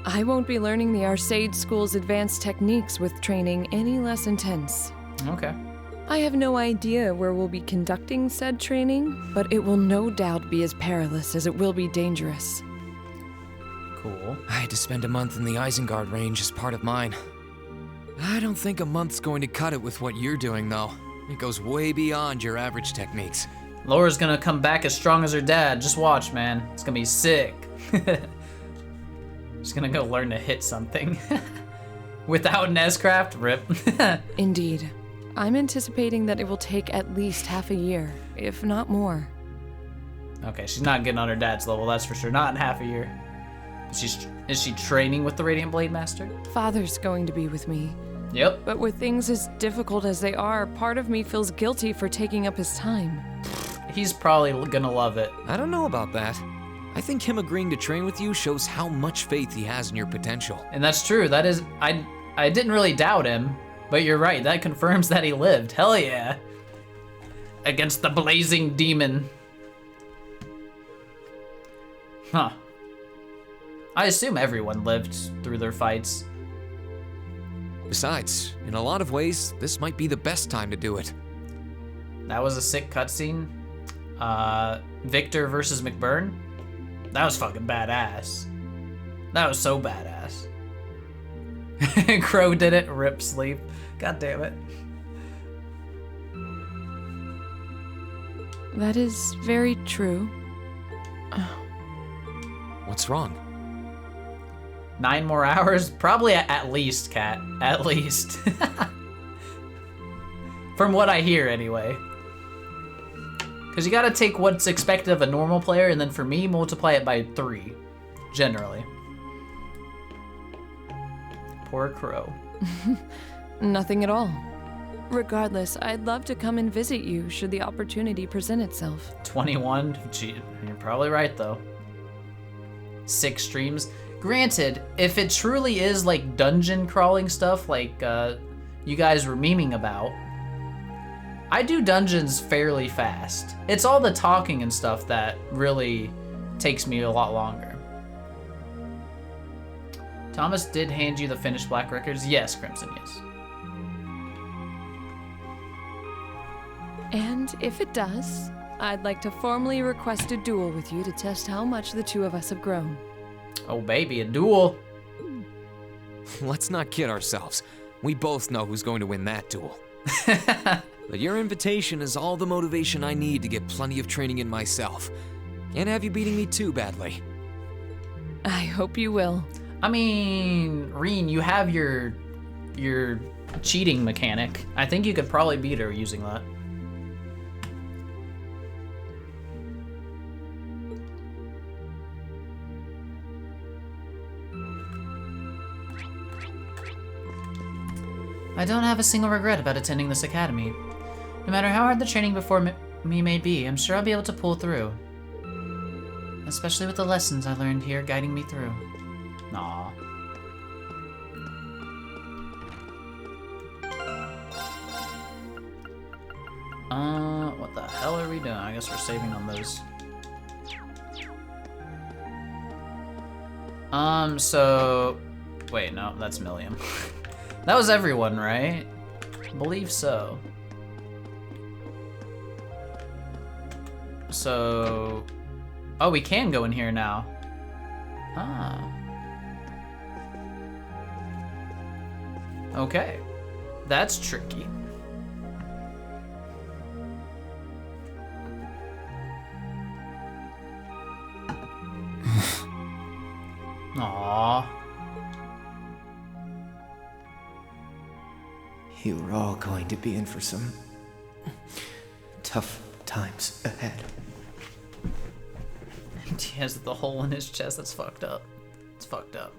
I won't be learning the Arcade School's advanced techniques with training any less intense. Okay. I have no idea where we'll be conducting said training, but it will no doubt be as perilous as it will be dangerous. Cool. I had to spend a month in the Isengard range as part of mine. I don't think a month's going to cut it with what you're doing, though. It goes way beyond your average techniques. Laura's gonna come back as strong as her dad. Just watch, man. It's gonna be sick. She's gonna go learn to hit something. Without Nescraft, rip. Indeed. I'm anticipating that it will take at least half a year, if not more. Okay, she's not getting on her dad's level, that's for sure. Not in half a year. Is she training with the Radiant Blade Master? Father's going to be with me. Yep. But with things as difficult as they are, part of me feels guilty for taking up his time. He's probably gonna love it. I don't know about that. I think him agreeing to train with you shows how much faith he has in your potential. And that's true. That is, I didn't really doubt him, but you're right. That confirms that he lived. Hell yeah. Against the blazing demon. Huh. I assume everyone lived through their fights. Besides, in a lot of ways, this might be the best time to do it. That was a sick cutscene. Victor versus McBurn. That was fucking badass. That was so badass. Crow did it. Rip sleep. God damn it. That is very true. What's wrong? 9 more hours? Probably at least, Kat. At least. From what I hear, anyway. Because you gotta take what's expected of a normal player, and then for me, multiply it by 3. Generally. Poor Crow. Nothing at all. Regardless, I'd love to come and visit you should the opportunity present itself. 21? Gee, you're probably right, though. 6 streams. Granted, if it truly is like dungeon crawling stuff like you guys were memeing about, I do dungeons fairly fast. It's all the talking and stuff that really takes me a lot longer. Thomas did hand you the finished Black Records? Yes, Crimson, yes. And if it does, I'd like to formally request a duel with you to test how much the two of us have grown. Oh baby, a duel. Let's not kid ourselves. We both know who's going to win that duel. But your invitation is all the motivation I need to get plenty of training in myself. Can't have you beating me too badly. I hope you will. I mean, Reen, you have your cheating mechanic. I think you could probably beat her using that. I don't have a single regret about attending this academy. No matter how hard the training before me may be, I'm sure I'll be able to pull through. Especially with the lessons I learned here guiding me through. Aw. What the hell are we doing? I guess we're saving on those. So... Wait, no, that's Milliam. That was everyone, right? I believe so. So... Oh, we can go in here now. Ah. Okay. That's tricky. Aww. You were all going to be in for some tough times ahead. And he has the hole in his chest. That's fucked up. It's fucked up.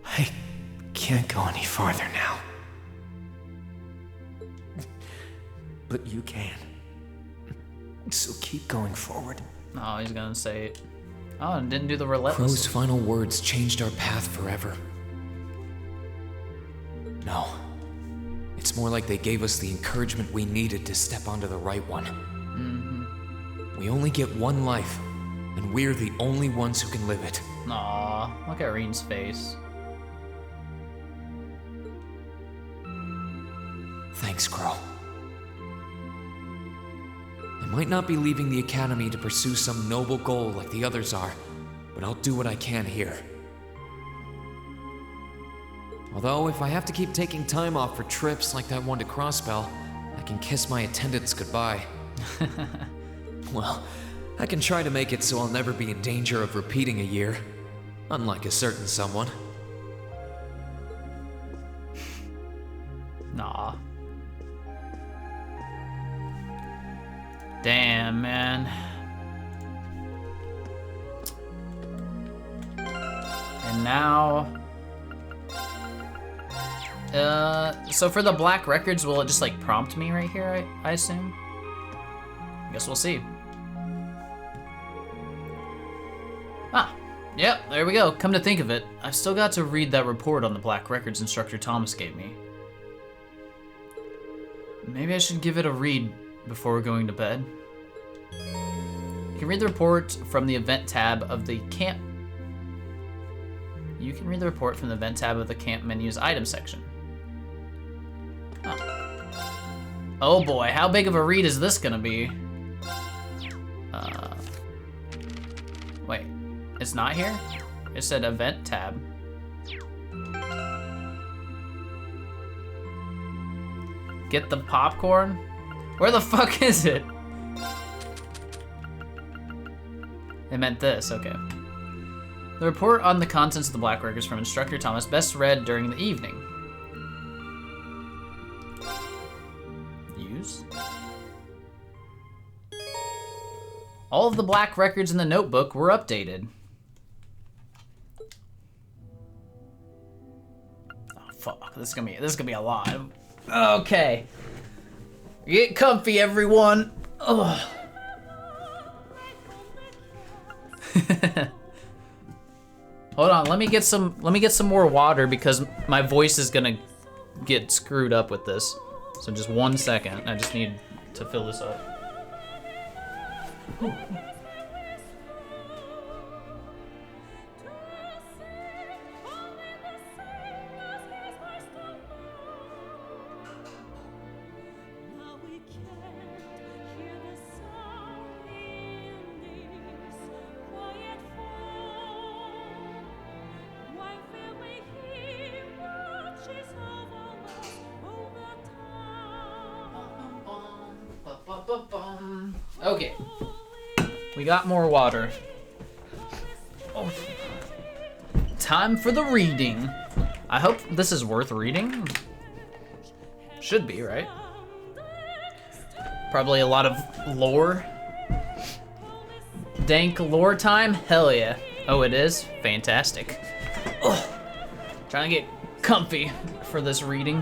I can't go any farther now. But you can. So keep going forward. Oh, he's gonna say it. Oh, and didn't do the relentless. Crow's final words changed our path forever. No. It's more like they gave us the encouragement we needed to step onto the right one. Mm-hmm. We only get one life, and we're the only ones who can live it. Aw, look at Reen's face. Thanks, Crow. I might not be leaving the academy to pursue some noble goal like the others are, but I'll do what I can here. Although, if I have to keep taking time off for trips like that one to Crosspell, I can kiss my attendants goodbye. Well, I can try to make it so I'll never be in danger of repeating a year. Unlike a certain someone. Nah. Damn, man. And now... so for the black records, will it just like prompt me right here, I assume? I guess we'll see. Ah, yep, there we go. Come to think of it, I've still got to read that report on the black records instructor Thomas gave me. Maybe I should give it a read before going to bed. You can read the report from the event tab of the camp. You can read the report from the event tab of the camp menu's item section. Huh. Oh boy, how big of a read is this gonna be? Wait, it's not here? It said event tab. Get the popcorn? Where the fuck is it? It meant this, okay. The report on the contents of the black records from Instructor Thomas, best read during the evening. Use. All of the black records in the notebook were updated. Oh fuck, this is gonna be a lot. Okay. Get comfy, everyone. Ugh. Hold on, let me get some more water because my voice is gonna get screwed up with this. So just 1 second. I just need to fill this up. Okay. We got more water. Oh. Time for the reading. I hope this is worth reading. Should be, right? Probably a lot of lore. Dank lore time? Hell yeah. Oh, it is? Fantastic. Ugh. Trying to get comfy for this reading.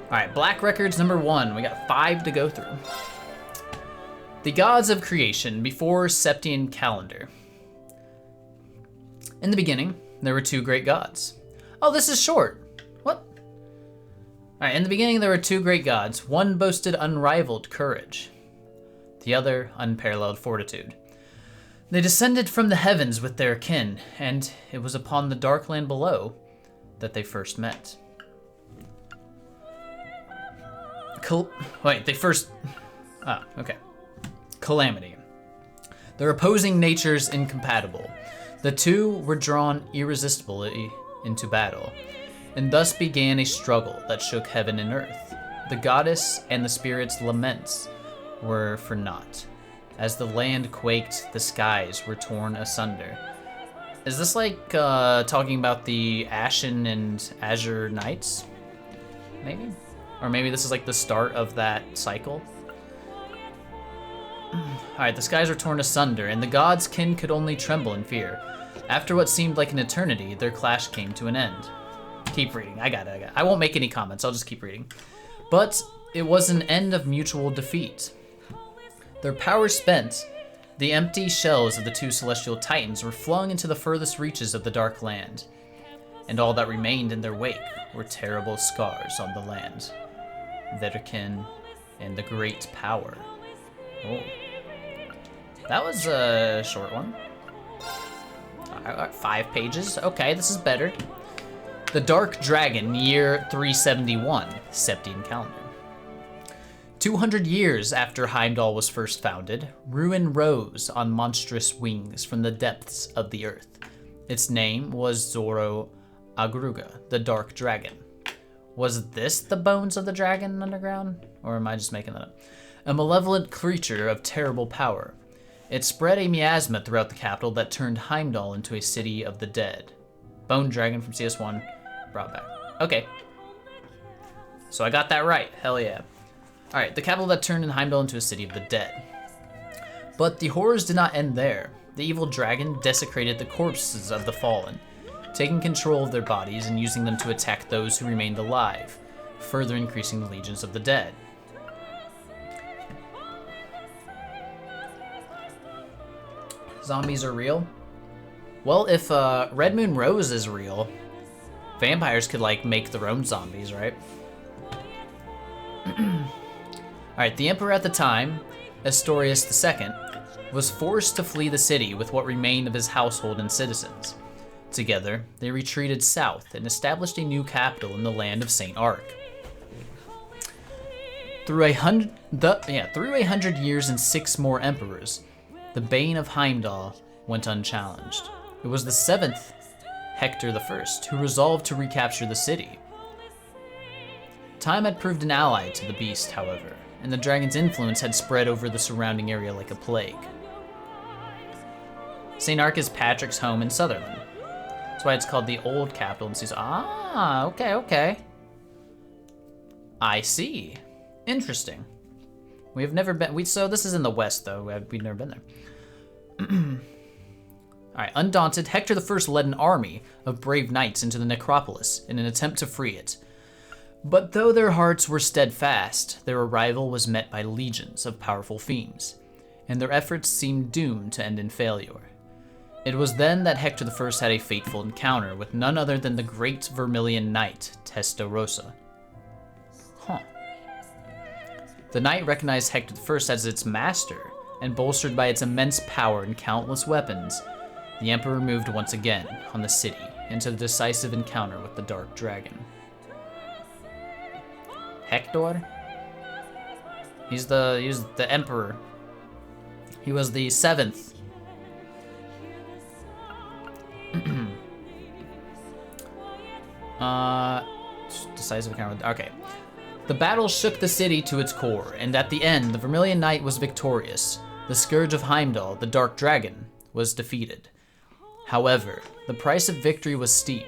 Alright, Black Records number 1. We got 5 to go through. The gods of creation before Septian calendar. In the beginning, there were 2 great gods. Oh, this is short. What? Alright, in the beginning there were 2 great gods. One boasted unrivaled courage. The other unparalleled fortitude. They descended from the heavens with their kin, and it was upon the dark land below that they first met. Okay. Calamity. Their opposing natures incompatible. The 2 were drawn irresistibly into battle, and thus began a struggle that shook heaven and earth. The goddess and the spirit's laments were for naught. As the land quaked, the skies were torn asunder. Is this like talking about the Ashen and Azure Nights? Maybe? Or maybe this is like the start of that cycle? Alright, the skies were torn asunder, and the gods' kin could only tremble in fear. After what seemed like an eternity, their clash came to an end. Keep reading. I got it. I won't make any comments. I'll just keep reading. But it was an end of mutual defeat. Their power spent, the empty shells of the 2 celestial titans were flung into the furthest reaches of the dark land, and all that remained in their wake were terrible scars on the land. Their kin and the great power. Oh. That was a short one. 5 pages. Okay, this is better. The Dark Dragon, year 371, Septian calendar. 200 years after Heimdall was first founded, ruin rose on monstrous wings from the depths of the earth. Its name was Zoro Agruga, the Dark Dragon. Was this the bones of the dragon underground? Or am I just making that up? A malevolent creature of terrible power. It spread a miasma throughout the capital that turned Heimdall into a city of the dead. Bone dragon from CS1 brought back. Okay. So I got that right. Hell yeah. Alright, the capital that turned Heimdall into a city of the dead. But the horrors did not end there. The evil dragon desecrated the corpses of the fallen, taking control of their bodies and using them to attack those who remained alive, further increasing the legions of the dead. Zombies are real? Well, if Red Moon Rose is real, vampires could, like, make their own zombies, right? Alright, the emperor at the time, Astorius II, was forced to flee the city with what remained of his household and citizens. Together, they retreated south and established a new capital in the land of St. Arc. Through 100 years and 6 more emperors, the Bane of Heimdall went unchallenged. It was the 7th Hector I who resolved to recapture the city. Time had proved an ally to the beast, however, and the dragon's influence had spread over the surrounding area like a plague. St. Arc is Patrick's home in Sutherland. That's why it's called the Old Capital in season. Ah, okay. I see. Interesting. We have never been. So this is in the west, though. We've never been there. All right. Undaunted, Hector I led an army of brave knights into the necropolis in an attempt to free it. But though their hearts were steadfast, their arrival was met by legions of powerful fiends, and their efforts seemed doomed to end in failure. It was then that Hector I had a fateful encounter with none other than the great Vermilion Knight, Testarossa. The knight recognized Hector I as its master, and bolstered by its immense power and countless weapons, the Emperor moved once again on the city into the decisive encounter with the Dark Dragon. Hector? He was the Emperor. He was the 7th. Decisive encounter. Okay. The battle shook the city to its core, and at the end, the Vermilion Knight was victorious. The Scourge of Heimdall, the Dark Dragon, was defeated. However, the price of victory was steep.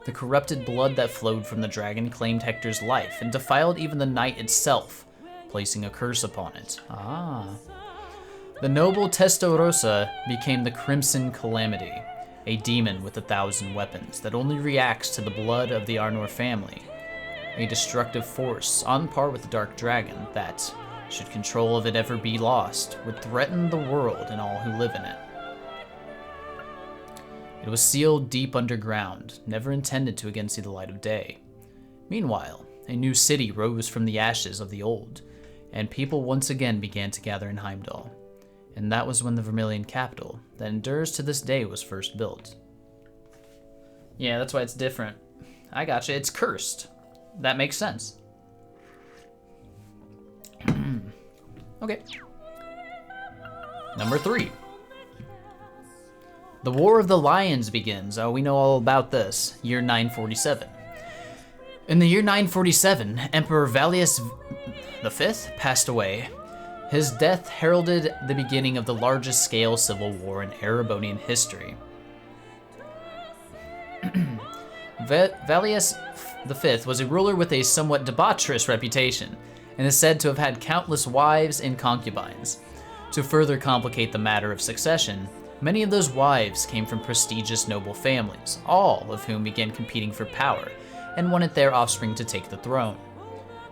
The corrupted blood that flowed from the dragon claimed Hector's life and defiled even the knight itself, placing a curse upon it. The noble Testarossa became the Crimson Calamity, a demon with 1,000 weapons that only reacts to the blood of the Arnor family. A destructive force on par with the Dark Dragon that, should control of it ever be lost, would threaten the world and all who live in it. It was sealed deep underground, never intended to again see the light of day. Meanwhile, a new city rose from the ashes of the old, and people once again began to gather in Heimdall. And that was when the Vermilion capital, that endures to this day, was first built. Yeah, that's why it's different. I gotcha, it's cursed. That makes sense. Okay. Number 3. The War of the Lions begins. Oh, we know all about this. Year 947. In the year 947, Emperor Valius V passed away. His death heralded the beginning of the largest scale civil war in Erebonian history. Valius V was a ruler with a somewhat debaucherous reputation, and is said to have had countless wives and concubines. To further complicate the matter of succession, many of those wives came from prestigious noble families, all of whom began competing for power, and wanted their offspring to take the throne.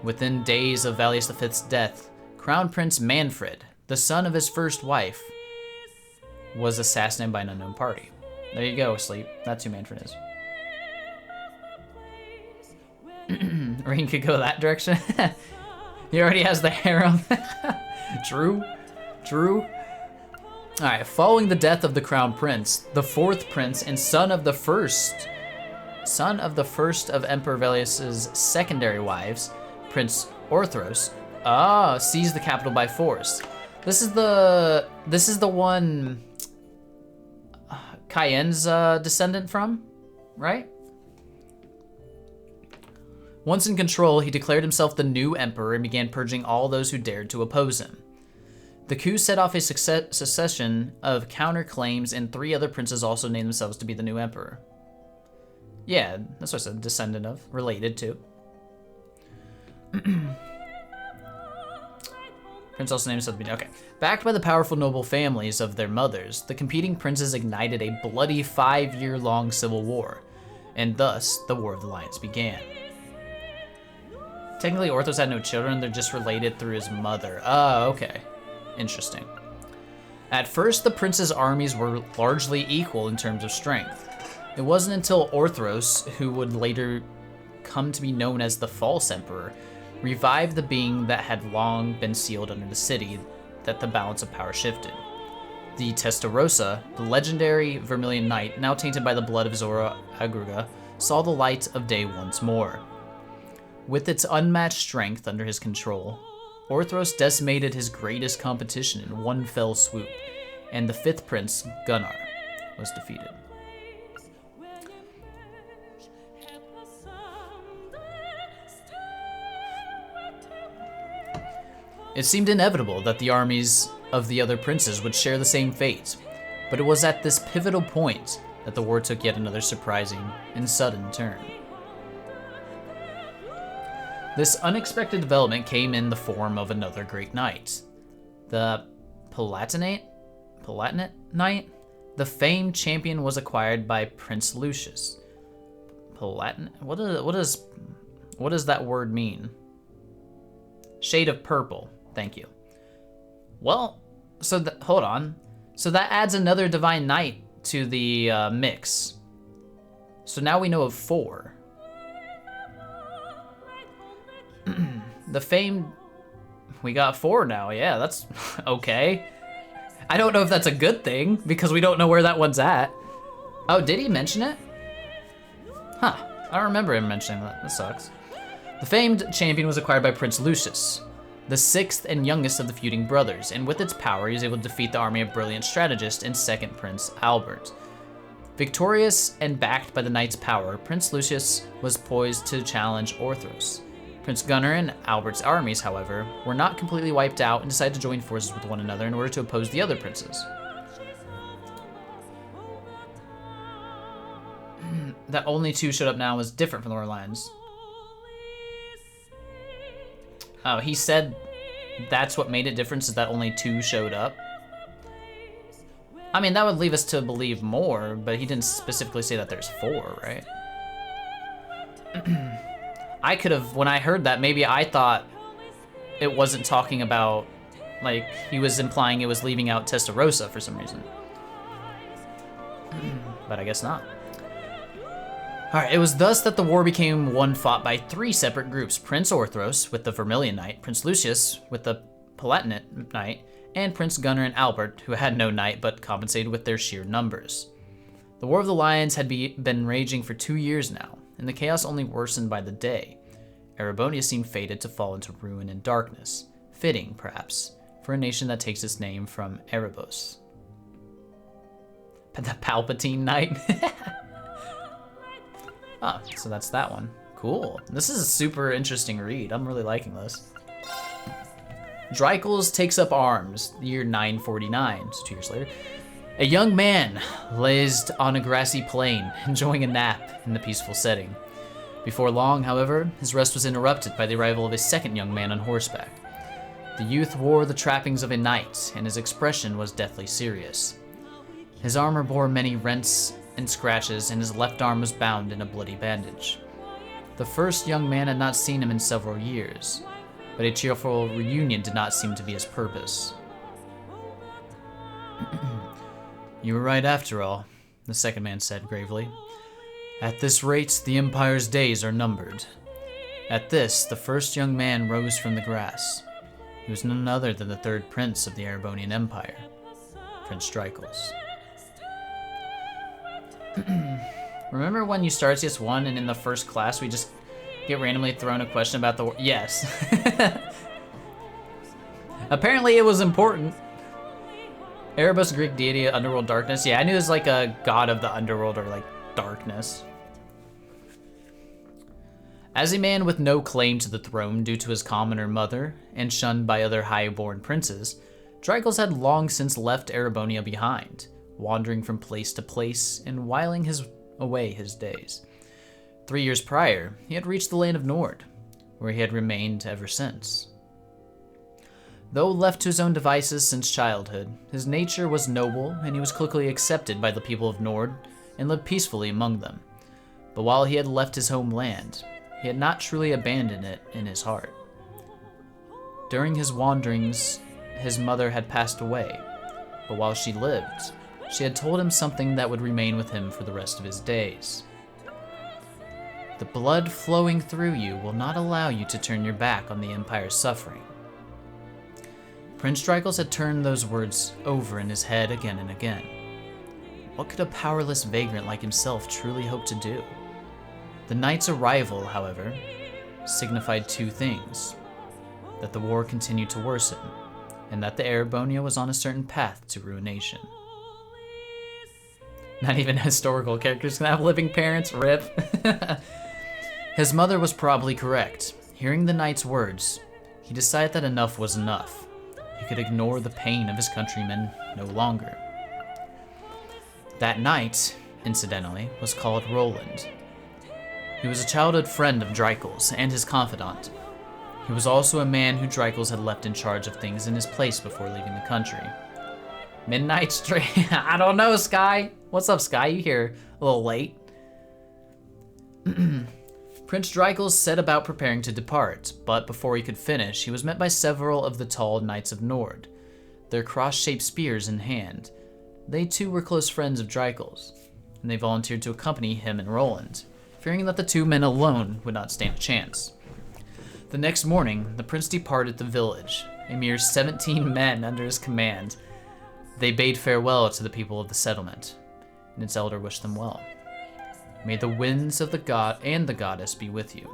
Within days of Valius V's death, Crown Prince Manfred, the son of his first wife, was assassinated by an unknown party. There you go, Sleep. That's who Manfred is. Rain could go that direction. He already has the harem. True. Alright, following the death of the Crown Prince, the 4th Prince and son of the first of Emperor Valius's secondary wives, Prince Orthros, seized the capital by force. This is the one Cayenne's descendant from, right? Once in control, he declared himself the new emperor and began purging all those who dared to oppose him. The coup set off a succession of counterclaims, and 3 other princes also named themselves to be the new emperor. Yeah, that's what I said, descendant of, related to. Prince also named himself to be, okay. Backed by the powerful noble families of their mothers, the competing princes ignited a bloody 5-year-long civil war, and thus the War of the Lions began. Technically, Orthros had no children, they're just related through his mother. Oh, okay. Interesting. At first, the princes' armies were largely equal in terms of strength. It wasn't until Orthros, who would later come to be known as the False Emperor, revived the being that had long been sealed under the city, that the balance of power shifted. The Testarossa, the legendary Vermilion Knight, now tainted by the blood of Zora Agruga, saw the light of day once more. With its unmatched strength under his control, Orthros decimated his greatest competition in one fell swoop, and the 5th prince, Gunnar, was defeated. It seemed inevitable that the armies of the other princes would share the same fate, but it was at this pivotal point that the war took yet another surprising and sudden turn. This unexpected development came in the form of another great knight. The Palatinate Knight? The famed champion was acquired by Prince Lucius. What does that word mean? Shade of purple. Thank you. Well, so hold on. So that adds another divine knight to the mix. So now we know of 4. The famed... We got 4 now. Yeah, that's okay. I don't know if that's a good thing, because we don't know where that one's at. Oh, did he mention it? Huh. I don't remember him mentioning that. That sucks. The famed champion was acquired by Prince Lucius, the 6th and youngest of the feuding brothers, and with its power, he was able to defeat the army of brilliant strategist and 2nd Prince Albert. Victorious and backed by the knight's power, Prince Lucius was poised to challenge Orthros. Prince Gunnar and Albert's armies, however, were not completely wiped out and decided to join forces with one another in order to oppose the other princes. That only 2 showed up now was different from the Royal Lions. Oh, he said that's what made it different, is that only 2 showed up? I mean, that would leave us to believe more, but he didn't specifically say that there's 4, right? I could have, when I heard that, maybe I thought it wasn't talking about, like, he was implying it was leaving out Testarossa for some reason. But I guess not. Alright, it was thus that the war became one fought by 3 separate groups. Prince Orthros with the Vermilion Knight, Prince Lucius with the Palatinate Knight, and Prince Gunnar and Albert, who had no knight but compensated with their sheer numbers. The War of the Lions had been raging for 2 years now, and the chaos only worsened by the day. Erebonia seemed fated to fall into ruin and darkness, fitting, perhaps, for a nation that takes its name from Erebos. The Palpatine Knight? Oh, so that's that one. Cool. This is a super interesting read. I'm really liking this. Drycles takes up arms, year 949, so 2 years later. A young man lays on a grassy plain, enjoying a nap in the peaceful setting. Before long, however, his rest was interrupted by the arrival of a 2nd young man on horseback. The youth wore the trappings of a knight, and his expression was deathly serious. His armor bore many rents and scratches, and his left arm was bound in a bloody bandage. The first young man had not seen him in several years, but a cheerful reunion did not seem to be his purpose. You were right after all, the 2nd man said gravely. At this rate, the Empire's days are numbered. At this, the first young man rose from the grass. He was none other than the 3rd prince of the Erebonian Empire, Prince Drycles. Remember when you start CS1 and in the first class we just get randomly thrown a question about the war? Yes. Apparently it was important. Erebos, Greek deity, underworld darkness. Yeah, I knew it was like a god of the underworld or like darkness. As a man with no claim to the throne due to his commoner mother and shunned by other high-born princes, Drykos had long since left Erebonia behind, wandering from place to place and whiling away his days. 3 years prior, he had reached the land of Nord, where he had remained ever since. Though left to his own devices since childhood, his nature was noble and he was quickly accepted by the people of Nord and lived peacefully among them. But while he had left his homeland, he had not truly abandoned it in his heart. During his wanderings, his mother had passed away, but while she lived, she had told him something that would remain with him for the rest of his days. The blood flowing through you will not allow you to turn your back on the Empire's suffering. Prince Drykos had turned those words over in his head again and again. What could a powerless vagrant like himself truly hope to do? The knight's arrival, however, signified two things: that the war continued to worsen, and that the Erebonia was on a certain path to ruination. Not even historical characters can have living parents, rip. His mother was probably correct. Hearing the knight's words, he decided that enough was enough. He could ignore the pain of his countrymen no longer. That knight, incidentally, was called Roland. He was a childhood friend of Drykos and his confidant. He was also a man who Drykos had left in charge of things in his place before leaving the country. Midnight Street. I don't know, Sky. What's up, Sky? You here a little late. Prince Drykos set about preparing to depart, but before he could finish, he was met by several of the tall knights of Nord, their cross-shaped spears in hand. They too were close friends of Drykos, and they volunteered to accompany him and Roland, fearing that the two men alone would not stand a chance. The next morning, the prince departed the village, a mere 17 men under his command. They bade farewell to the people of the settlement, and its elder wished them well. May the winds of the god and the goddess be with you.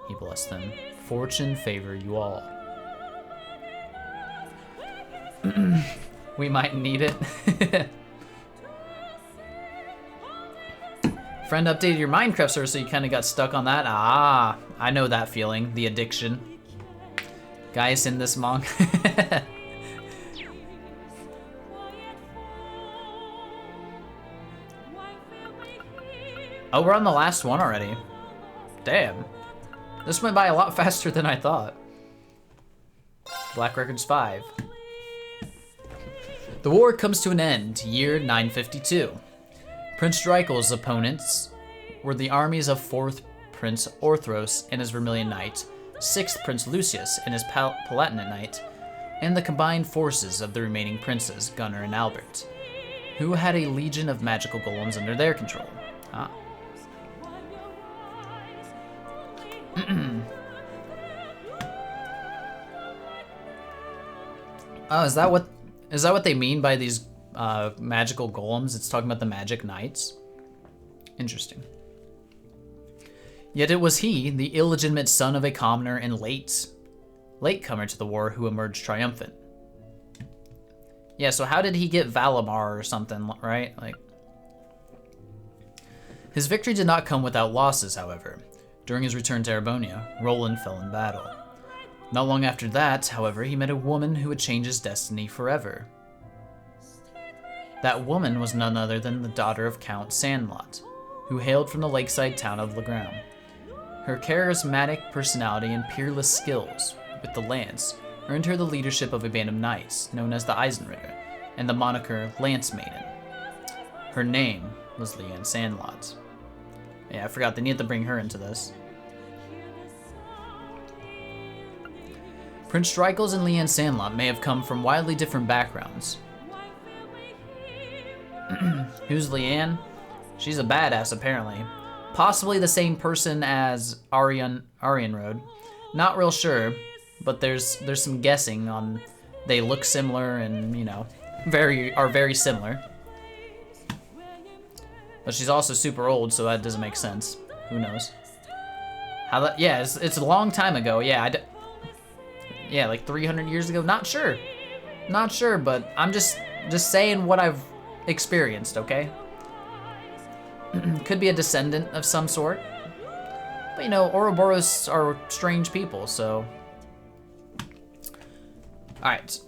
He blessed them. Fortune favor you all. We might need it. Friend updated your Minecraft server, so you kind of got stuck on that. Ah, I know that feeling. The addiction. Guys in this manga. Oh, we're on the last one already. Damn. This went by a lot faster than I thought. Black Records 5. The war comes to an end, year 952. Prince Drykos' opponents were the armies of 4th Prince Orthros and his Vermilion Knight, 6th Prince Lucius and his Palatinate Knight, and the combined forces of the remaining princes, Gunnar and Albert, who had a legion of magical golems under their control. Ah. Oh, is that what they mean by these magical golems? It's talking about the magic knights. Interesting. Yet it was he, the illegitimate son of a commoner and latecomer to the war, who emerged triumphant. Yeah, so how did he get Valimar or something, right? Like, his victory did not come without losses, however. During his return to Erebonia, Roland fell in battle. Not long after that, however, he met a woman who would change his destiny forever. That woman was none other than the daughter of Count Sandlot, who hailed from the lakeside town of Legram. Her charismatic personality and peerless skills with the lance earned her the leadership of a band of knights known as the Eisenritter and the moniker Lance Maiden. Her name was Leanne Sandlot. Yeah, I forgot they needed to bring her into this. Prince Drykos and Leanne Sandlot may have come from wildly different backgrounds. Who's Leanne? She's a badass, apparently. Possibly the same person as Arianrod. Not real sure, but there's some guessing on they look similar and, you know, are very similar. But she's also super old, so that doesn't make sense. Who knows? Yeah, it's a long time ago. Yeah, yeah, like 300 years ago. Not sure. Not sure, but I'm just saying what I've experienced, okay? Could be a descendant of some sort. But you know, Ouroboros are strange people, so... Alright.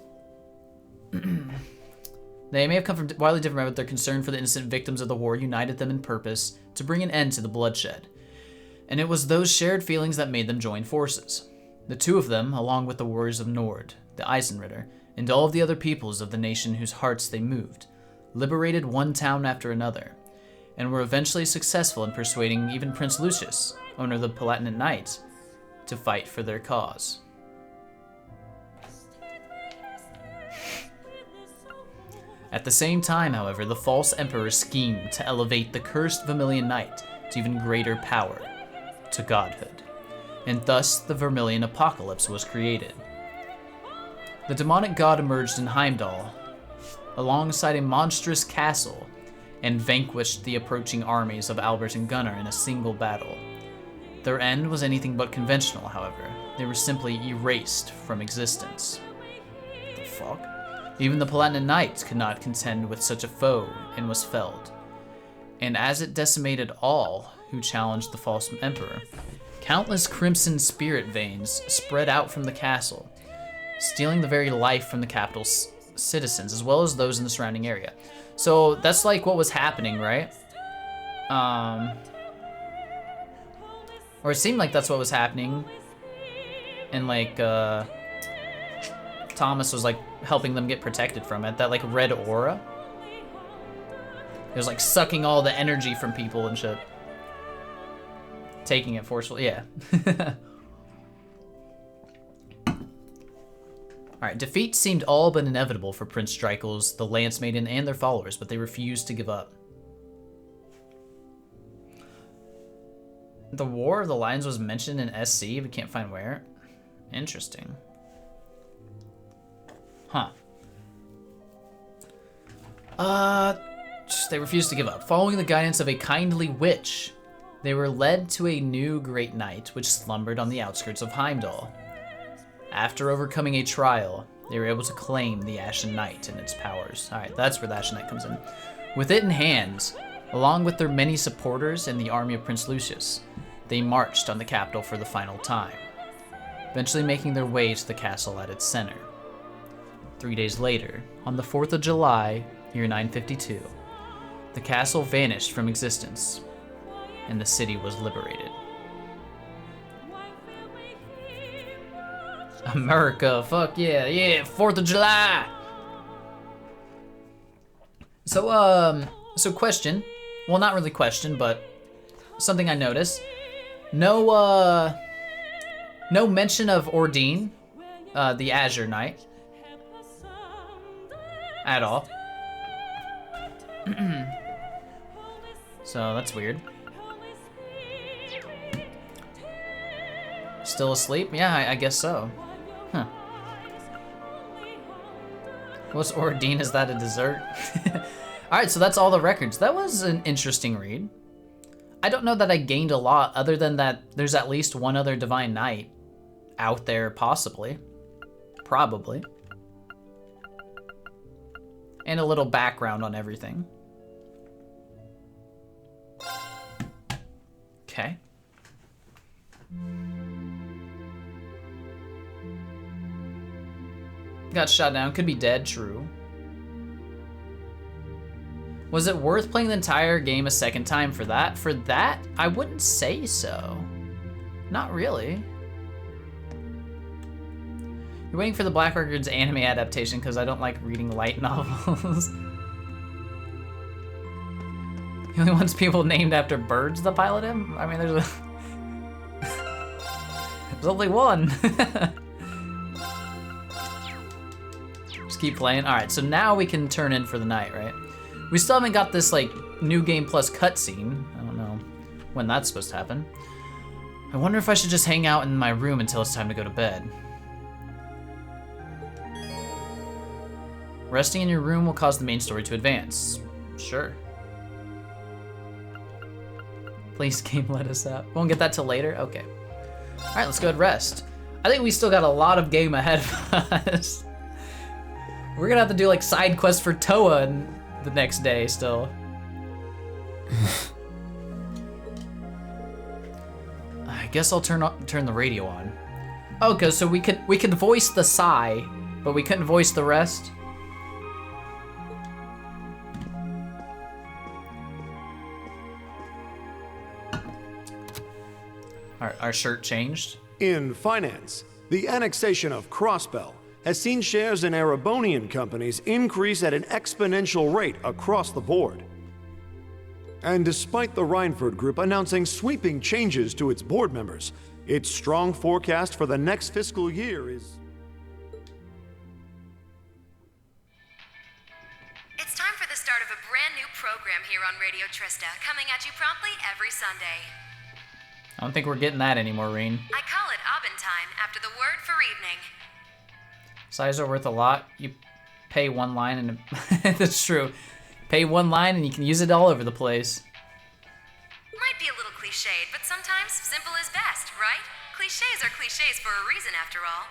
They may have come from wildly different, but their concern for the innocent victims of the war united them in purpose to bring an end to the bloodshed. And it was those shared feelings that made them join forces. The two of them, along with the warriors of Nord, the Eisenritter, and all of the other peoples of the nation whose hearts they moved, liberated one town after another, and were eventually successful in persuading even Prince Lucius, owner of the Palatinate Knights, to fight for their cause. At the same time, however, the false emperor schemed to elevate the cursed Vermilion Knight to even greater power, to godhood, and thus the Vermilion Apocalypse was created. The demonic god emerged in Heimdall, alongside a monstrous castle, and vanquished the approaching armies of Albert and Gunnar in a single battle. Their end was anything but conventional, however. They were simply erased from existence. What the fuck? Even the Palatinate Knights could not contend with such a foe and was felled. And as it decimated all who challenged the false emperor, countless crimson spirit veins spread out from the castle, stealing the very life from the capital's citizens, as well as those in the surrounding area. So that's like what was happening, right? Or it seemed like that's what was happening. And like, Thomas was like helping them get protected from it. That like red aura. It was like sucking all the energy from people and shit. Taking it forcefully, yeah. Alright, defeat seemed all but inevitable for Prince Strykel's, the Lance Maiden, and their followers, but they refused to give up. The War of the Lions was mentioned in SC, we can't find where. Interesting. Huh. They refused to give up. Following the guidance of a kindly witch, they were led to a new great knight which slumbered on the outskirts of Heimdall. After overcoming a trial, they were able to claim the Ashen Knight and its powers. Alright, that's where the Ashen Knight comes in. With it in hand, along with their many supporters and the army of Prince Lucius, they marched on the capital for the final time, eventually making their way to the castle at its center. 3 days later, on the 4th of July, year 952, the castle vanished from existence, and the city was liberated. America, fuck yeah, yeah, 4th of July! So question, well not really question, but something I noticed. No mention of Ordine, the Azure Knight, at all. So that's weird. Still asleep? Yeah, I guess so. Huh. What's Ordine? Is that a dessert? Alright, so that's all the records. That was an interesting read. I don't know that I gained a lot other than that there's at least one other Divine Knight out there, possibly. Probably. And a little background on everything. Okay. Got shot down, could be dead, true. Was it worth playing the entire game a second time for that? For that, I wouldn't say so. Not really. You're waiting for the Black Records anime adaptation because I don't like reading light novels. The only ones people named after birds that pilot him? I mean, there's only one. Just keep playing. All right, so now we can turn in for the night, right? We still haven't got this like new game plus cutscene. I don't know when that's supposed to happen. I wonder if I should just hang out in my room until it's time to go to bed. Resting in your room will cause the main story to advance. Sure. Please, game, let us out. Won't get that till later? Okay. All right, let's go ahead and rest. I think we still got a lot of game ahead of us. We're gonna have to do like side quests for Toa and the next day still. I guess I'll turn the radio on. Okay, so we could voice the sigh, but we couldn't voice the rest. Our shirt changed. In finance, the annexation of Crossbell has seen shares in Erebonian companies increase at an exponential rate across the board. And despite the Rhineford Group announcing sweeping changes to its board members, its strong forecast for the next fiscal year is... It's time for the start of a brand new program here on Radio Trista, coming at you promptly every Sunday. I don't think we're getting that anymore, Reen. I call it Aubin time, after the word for evening. Size are worth a lot. You pay one line and that's true. Pay one line and you can use it all over the place. Might be a little cliched, but sometimes simple is best, right? Cliches are cliches for a reason, after all.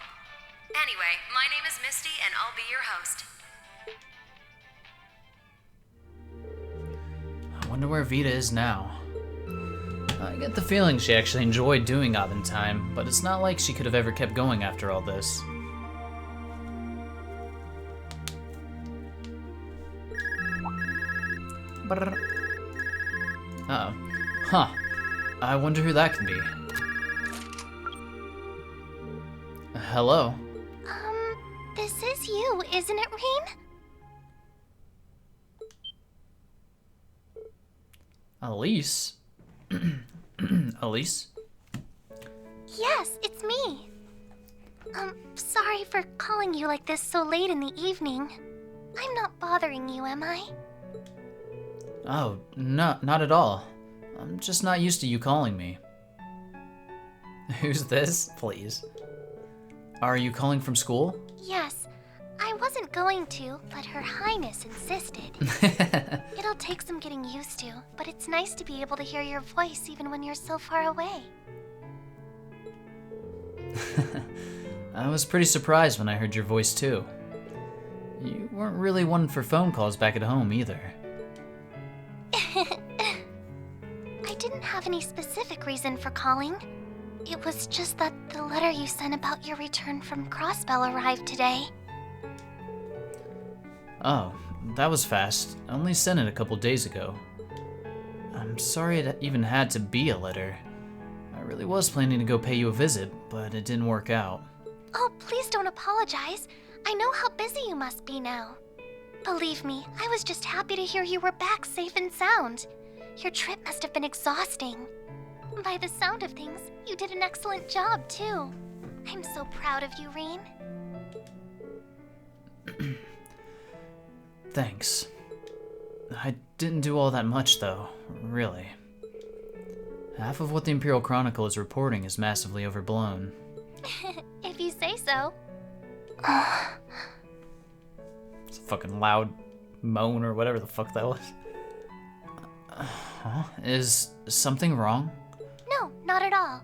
Anyway, my name is Misty, and I'll be your host. I wonder where Vita is now. I get the feeling she actually enjoyed doing Aubin time, but it's not like she could have ever kept going after all this. Uh-oh. Huh. I wonder who that can be. Hello? This is you, isn't it, Reen? Elise? Elise? Yes, it's me. Sorry for calling you like this so late in the evening. I'm not bothering you, am I? Oh, no, not at all. I'm just not used to you calling me. Who's this, please? Are you calling from school? Yes. I wasn't going to, but Her Highness insisted. It'll take some getting used to, but it's nice to be able to hear your voice even when you're so far away. I was pretty surprised when I heard your voice too. You weren't really one for phone calls back at home either. I didn't have any specific reason for calling. It was just that the letter you sent about your return from Crossbell arrived today. Oh, that was fast. I only sent it a couple days ago. I'm sorry it even had to be a letter. I really was planning to go pay you a visit, but it didn't work out. Oh, please don't apologize. I know how busy you must be now. Believe me, I was just happy to hear you were back safe and sound. Your trip must have been exhausting. By the sound of things, you did an excellent job, too. I'm so proud of you, Reen. Thanks. I didn't do all that much, though, really. Half of what the Imperial Chronicle is reporting is massively overblown. If you say so. It's a fucking loud moan or whatever the fuck that was. Huh? Is something wrong? No, not at all.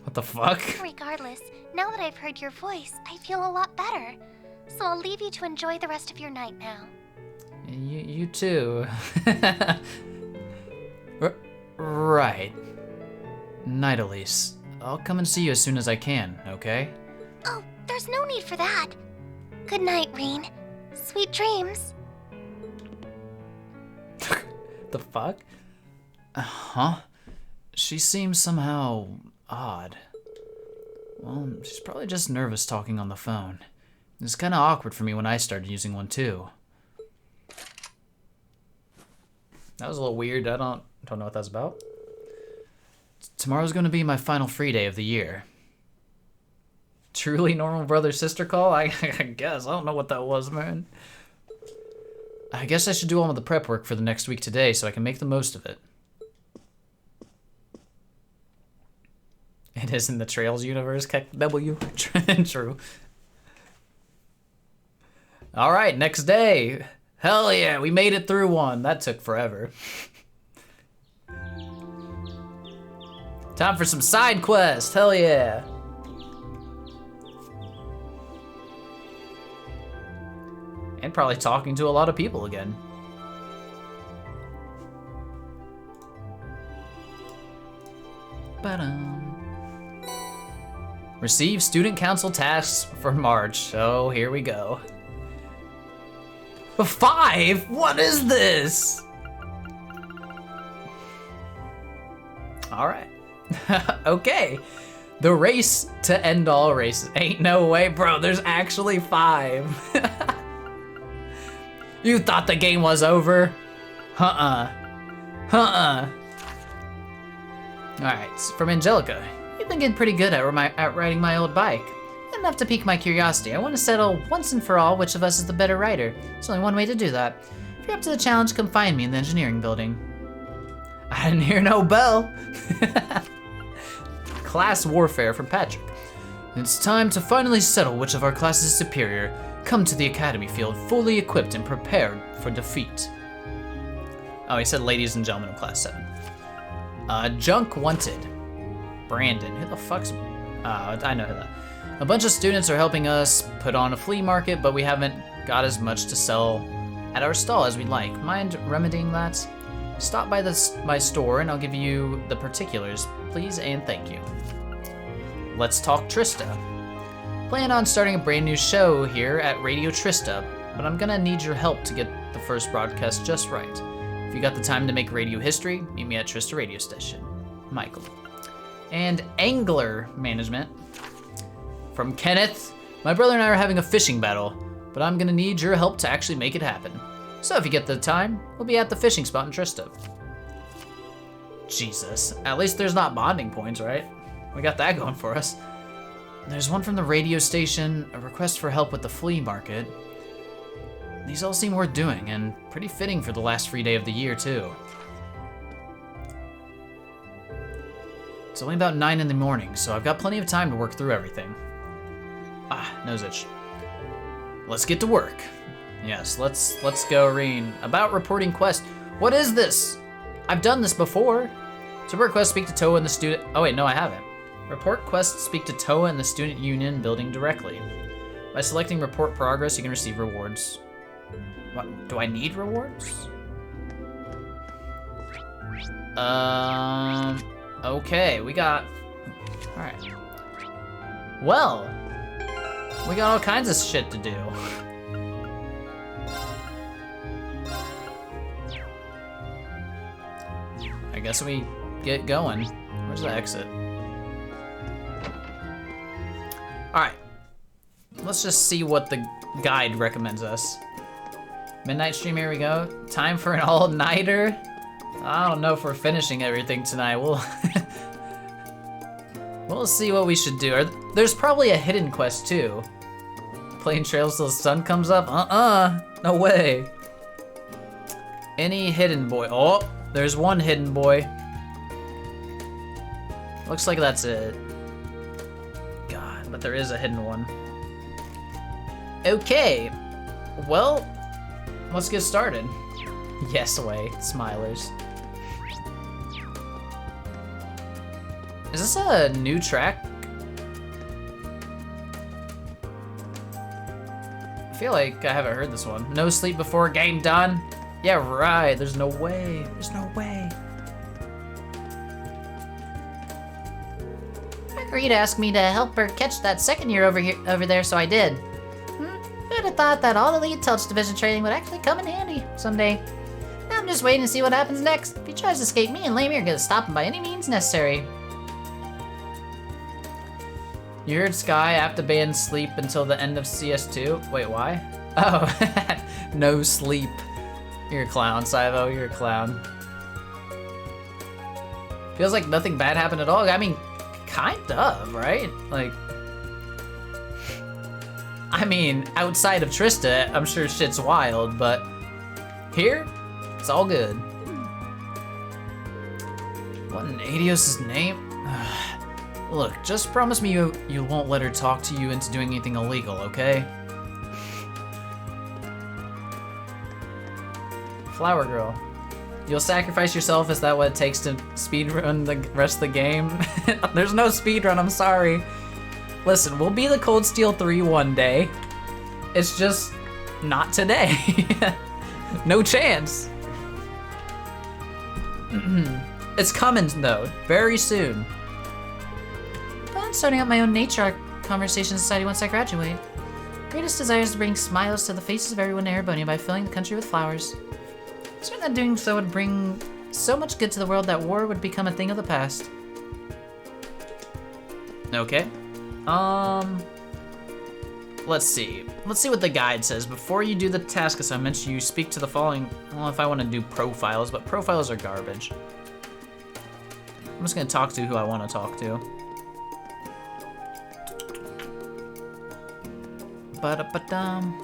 What the fuck? Regardless, now that I've heard your voice, I feel a lot better. So I'll leave you to enjoy the rest of your night now. You too. Right. Night, Elise. I'll come and see you as soon as I can, okay? Oh, there's no need for that. Good night, Reen. Sweet dreams. The fuck? Huh? She seems somehow odd. Well, she's probably just nervous talking on the phone. It's kind of awkward for me when I started using one too. That was a little weird. I don't know what that's about. Tomorrow's going to be my final free day of the year. Truly normal brother-sister call? I guess. I don't know what that was, man. I guess I should do all of the prep work for the next week today so I can make the most of it. It is in the Trails universe, W. True. Alright, next day. Hell yeah, we made it through one. That took forever. Time for some side quests. Hell yeah. And probably talking to a lot of people again. Receive student council tasks for March. Oh, here we go. 5? What is this? All right. Okay. The race to end all races. Ain't no way, bro. There's actually 5. You thought the game was over? All right, from Angelica. You've been getting pretty good at riding my old bike. Enough to pique my curiosity. I want to settle once and for all which of us is the better rider. There's only one way to do that. If you're up to the challenge, come find me in the engineering building. I didn't hear no bell. Class warfare from Patrick. It's time to finally settle which of our classes is superior. Come to the academy field fully equipped and prepared for defeat. Oh, he said ladies and gentlemen of class 7. Junk wanted. Brandon, who the fuck's... I know that. A bunch of students are helping us put on a flea market, but we haven't got as much to sell at our stall as we'd like. Mind remedying that? Stop by my store and I'll give you the particulars, please and thank you. Let's talk Trista. Plan on starting a brand new show here at Radio Trista, but I'm gonna need your help to get the first broadcast just right. If you got the time to make radio history, meet me at Trista Radio Station. Michael. And Angler Management. From Kenneth. My brother and I are having a fishing battle, but I'm gonna need your help to actually make it happen. So if you get the time, we'll be at the fishing spot in Trista. Jesus, at least there's not bonding points, right? We got that going for us. There's one from the radio station, a request for help with the flea market. These all seem worth doing, and pretty fitting for the last free day of the year, too. It's only about 9 in the morning, so I've got plenty of time to work through everything. Nose itch. Let's get to work. Yes, let's go, Reen. About reporting quest. What is this? I've done this before. To report quest, speak to Toa and the student. Oh wait, no, I haven't. Report quest, speak to Toa and the student union building directly. By selecting report progress, you can receive rewards. What? Do I need rewards? Okay, we got. All right. Well, we got all kinds of shit to do. I guess we get going. Where's the exit? All right. Let's just see what the guide recommends us. Midnight stream, here we go. Time for an all-nighter. I don't know if we're finishing everything tonight. We'll see what we should do. There's probably a hidden quest too. Playing trails till the sun comes up? No way. Any hidden boy? Oh, there's one hidden boy. Looks like that's it. God, but there is a hidden one. Okay, well, let's get started. Yes, way, smilers. Is this a new track? I feel like I haven't heard this one. No sleep before game done? Yeah, right, there's no way. There's no way. Rita asked me to help her catch that second year over there, so I did. Who'd have thought that all elite Touch Division training would actually come in handy someday. Now I'm just waiting to see what happens next. If he tries to escape me and Lamie are gonna stop him by any means necessary. You heard Sky have to ban sleep until the end of CS2? Wait, why? Oh, no sleep. You're a clown, Saivo, you're a clown. Feels like nothing bad happened at all. I mean, kind of, right? Like, I mean, outside of Trista, I'm sure shit's wild, but here, it's all good. What in Adios' name? Look, just promise me you won't let her talk to you into doing anything illegal, okay? Flower Girl. You'll sacrifice yourself? Is that what it takes to speedrun the rest of the game? There's no speedrun, I'm sorry. Listen, we'll be the Cold Steel 3 one day. It's just not today. No chance. It's coming though, very soon. starting up my own nature art conversation society once I graduate. Greatest desire is to bring smiles to the faces of everyone in Erebonia by filling the country with flowers. Certain that doing so would bring so much good to the world that war would become a thing of the past. Okay. Let's see. Let's see what the guide says. Before you do the task assignments, you speak to the following. Well, if I want to do profiles, but profiles are garbage. I'm just gonna talk to who I want to talk to. Ba-da-ba-dum.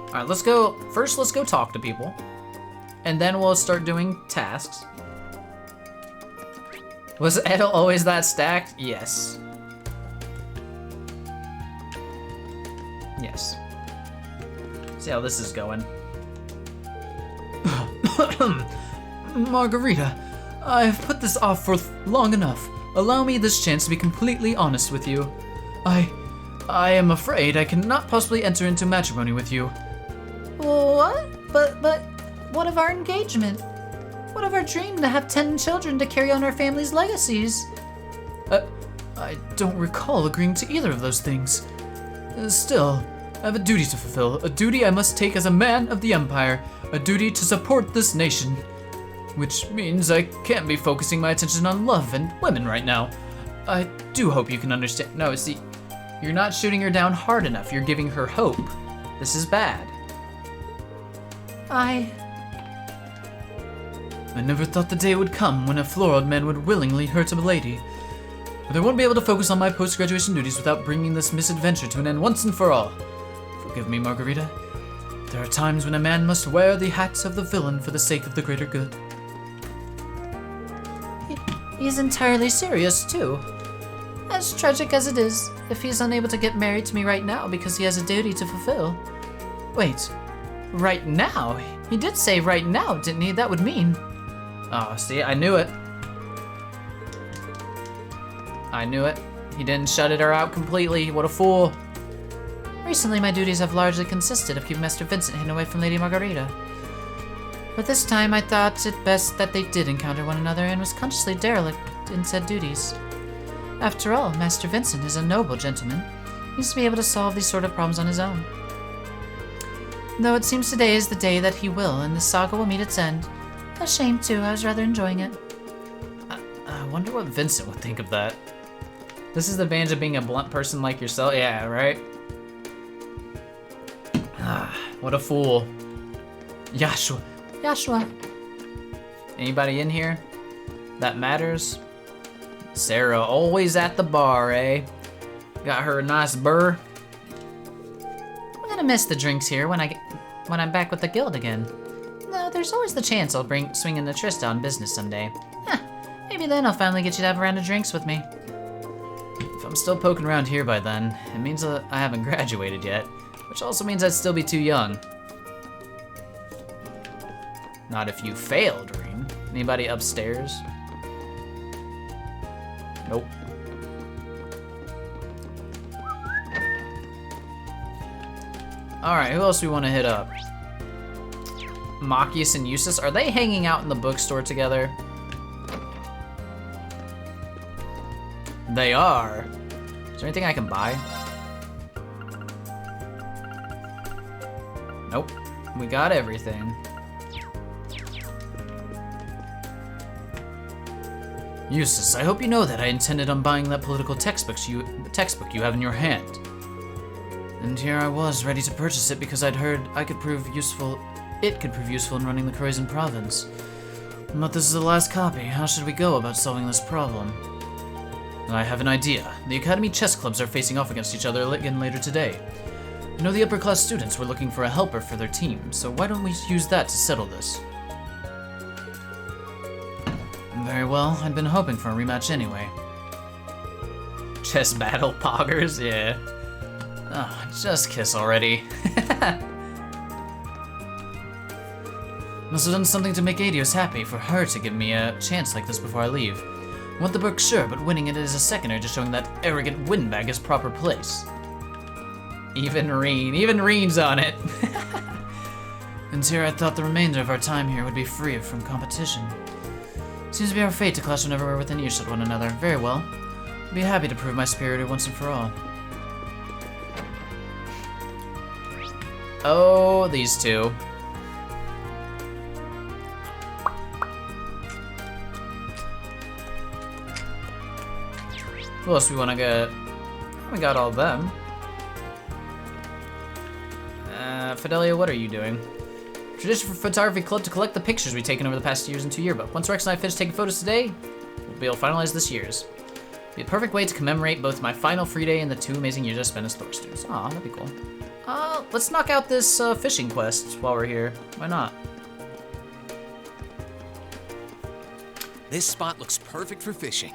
Alright, let's go. First, let's go talk to people. And then we'll start doing tasks. Was Edel always that stacked? Yes. Yes. See how this is going. Margarita, I've put this off for long enough. Allow me this chance to be completely honest with you. I am afraid I cannot possibly enter into matrimony with you. What? But what of our engagement? What of our dream to have 10 children to carry on our family's legacies? I don't recall agreeing to either of those things. Still, I have a duty to fulfill, a duty I must take as a man of the Empire, a duty to support this nation. Which means I can't be focusing my attention on love and women right now. I do hope you can understand. No, see, you're not shooting her down hard enough. You're giving her hope. This is bad. I never thought the day would come when a florid man would willingly hurt a lady. But I won't be able to focus on my post-graduation duties without bringing this misadventure to an end once and for all. Forgive me, Margarita. There are times when a man must wear the hat of the villain for the sake of the greater good. He's entirely serious, too. As tragic as it is, if he's unable to get married to me right now because he has a duty to fulfill. Wait, right now? He did say right now, didn't he? That would mean... Oh, see, I knew it. I knew it. He didn't shut her out completely. What a fool. Recently, my duties have largely consisted of keeping Master Vincent hidden away from Lady Margarita. But this time, I thought it best that they did encounter one another and was consciously derelict in said duties. After all, Master Vincent is a noble gentleman. He needs to be able to solve these sort of problems on his own. Though it seems today is the day that he will, and the saga will meet its end. A shame, too. I was rather enjoying it. I wonder what Vincent would think of that. This is the advantage of being a blunt person like yourself. Yeah, right? Ah, what a fool. Yashua. Anybody in here that matters? Sarah, always at the bar, eh? Got her a nice burr. I'm gonna miss the drinks here when I'm back with the guild again. Though there's always the chance I'll swing into Trista on business someday. Maybe then I'll finally get you to have a round of drinks with me. If I'm still poking around here by then, it means I haven't graduated yet, which also means I'd still be too young. Not if you failed, Reem. Anybody upstairs? Nope. Alright, who else we want to hit up? Machias and Eustace, are they hanging out in the bookstore together? They are. Is there anything I can buy? Nope. We got everything. Eustace, I hope you know that I intended on buying that political textbook you have in your hand. And here I was, ready to purchase it because I'd heard it could prove useful in running the Croatian province. But this is the last copy. How should we go about solving this problem? I have an idea. The Academy chess clubs are facing off against each other again later today. I know the upper-class students were looking for a helper for their team, so why don't we use that to settle this? Very well, I'd been hoping for a rematch anyway. Chess battle poggers, yeah. Oh, just kiss already. Must have done something to make Adios happy for her to give me a chance like this before I leave. I want the book, sure, but winning it is a secondary to showing that arrogant windbag his proper place. Even Reen's on it. And here I thought the remainder of our time here would be free from competition. Seems to be our fate to clash whenever we're within earshot of one another. Very well. I'd be happy to prove my superiority once and for all. Oh, these two. Who else we want to get? We got all of them. Fidelia, what are you doing? Tradition for Photography Club to collect the pictures we've taken over the past years into yearbook. Once Rex and I finish taking photos today, we'll be able to finalize this year's. Be a perfect way to commemorate both my final free day and the 2 amazing years I spent as Thor students. Aw, that'd be cool. Let's knock out this fishing quest while we're here. Why not? This spot looks perfect for fishing.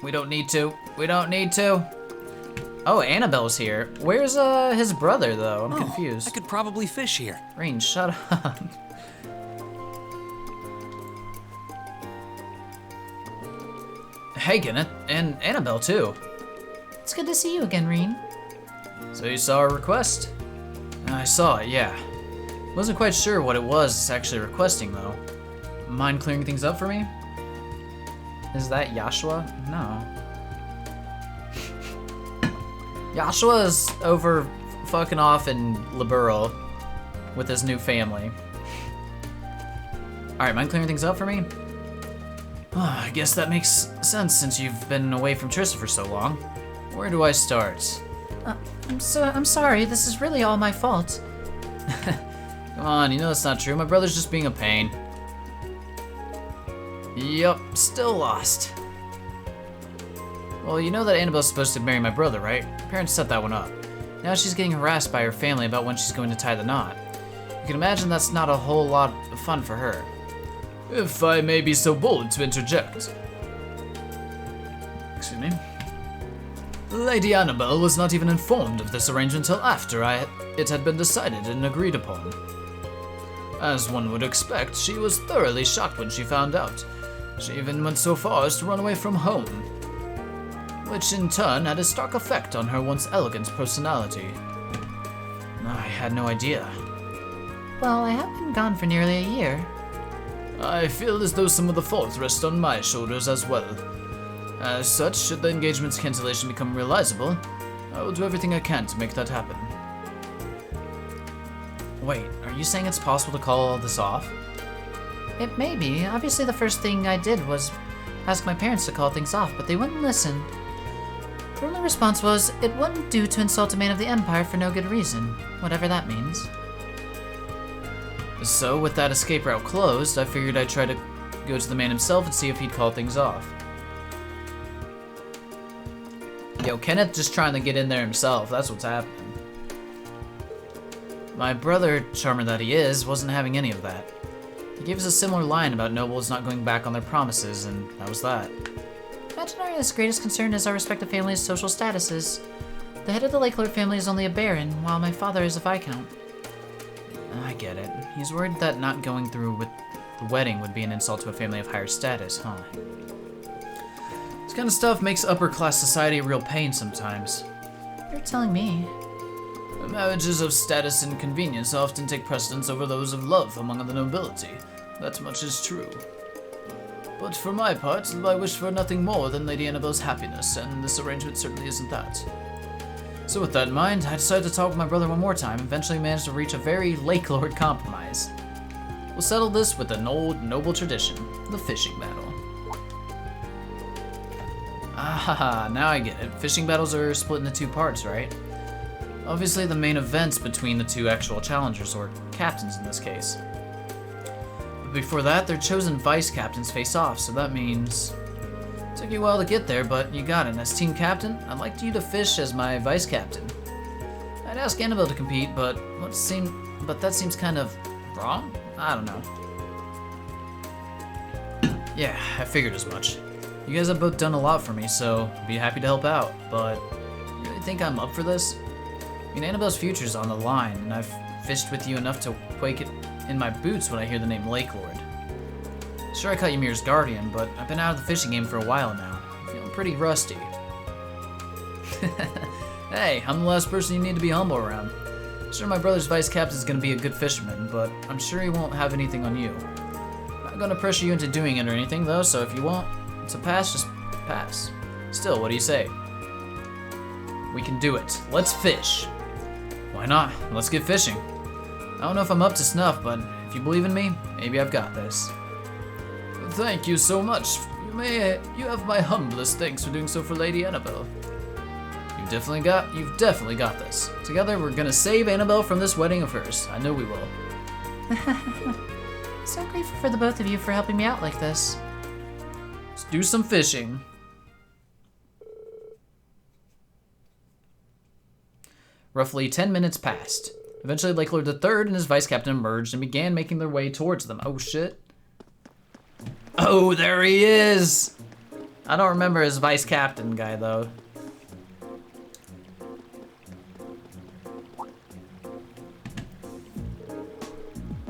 We don't need to. We don't need to. Oh, Annabelle's here. Where's his brother though? I'm confused. I could probably fish here. Rain, shut up. Hey, Kenneth, and Annabelle too. It's good to see you again, Reen. So you saw our request? I saw it, yeah. Wasn't quite sure what it was actually requesting though. Mind clearing things up for me? Is that Yashua? No. Yashua's over fucking off in Liberal with his new family. Alright, mind clearing things up for me? Oh, I guess that makes sense since you've been away from Trista for so long. Where do I start? I'm sorry, this is really all my fault. Come on, you know that's not true. My brother's just being a pain. Yup, still lost. Well, you know that Annabelle's supposed to marry my brother, right? Parents set that one up. Now she's getting harassed by her family about when she's going to tie the knot. You can imagine that's not a whole lot of fun for her. If I may be so bold to interject. Excuse me. Lady Annabelle was not even informed of this arrangement until after it had been decided and agreed upon. As one would expect, she was thoroughly shocked when she found out. She even went so far as to run away from home, which in turn had a stark effect on her once elegant personality. I had no idea. Well, I have been gone for nearly a year. I feel as though some of the fault rests on my shoulders as well. As such, should the engagement's cancellation become realizable, I will do everything I can to make that happen. Wait, are you saying it's possible to call all this off? It may be. Obviously the first thing I did was ask my parents to call things off, but they wouldn't listen. Their only response was, it wouldn't do to insult a man of the Empire for no good reason, whatever that means. So, with that escape route closed, I figured I'd try to go to the man himself and see if he'd call things off. Yo, Kenneth just trying to get in there himself, that's what's happening. My brother, charmer that he is, wasn't having any of that. He gave us a similar line about nobles not going back on their promises, and that was that. Imagine our greatest concern is our respective families' social statuses. The head of the Lake Lord family is only a baron, while my father is a viscount. I get it. He's worried that not going through with the wedding would be an insult to a family of higher status, huh? This kind of stuff makes upper-class society a real pain sometimes. You're telling me. Marriages of status and convenience often take precedence over those of love among the nobility. That much is true. But for my part, I wish for nothing more than Lady Annabelle's happiness, and this arrangement certainly isn't that. So with that in mind, I decided to talk with my brother one more time and eventually managed to reach a very Lake Lord compromise. We'll settle this with an old noble tradition, the fishing battle. Ah, now I get it. Fishing battles are split into 2 parts, right? Obviously the main events between the 2 actual challengers, or captains in this case. But before that, their chosen vice captains face off, so that means... It took you a while to get there, but you got it. And as team captain, I'd like you to fish as my vice captain. I'd ask Annabelle to compete, but that seems kind of wrong? I don't know. Yeah, I figured as much. You guys have both done a lot for me, so I'd be happy to help out, but you really think I'm up for this? I mean, Annabelle's future's on the line, and I've fished with you enough to quake it in my boots when I hear the name Lake Lord. Sure, I caught Ymir's guardian, but I've been out of the fishing game for a while now. I'm feeling pretty rusty. Hey, I'm the last person you need to be humble around. Sure, my brother's vice captain's gonna be a good fisherman, but I'm sure he won't have anything on you. Not gonna pressure you into doing it or anything though, so if you want to pass, just pass. Still, what do you say? We can do it. Let's fish. Why not? Let's get fishing. I don't know if I'm up to snuff, but if you believe in me, maybe I've got this. Thank you so much. You have my humblest thanks for doing so for Lady Annabelle. You've definitely got this. Together, we're gonna save Annabelle from this wedding of hers. I know we will. So grateful for the both of you for helping me out like this. Let's do some fishing. Roughly 10 minutes passed. Eventually, Lake Lord III and his vice captain emerged and began making their way towards them. Oh, shit. Oh, there he is! I don't remember his vice captain guy, though.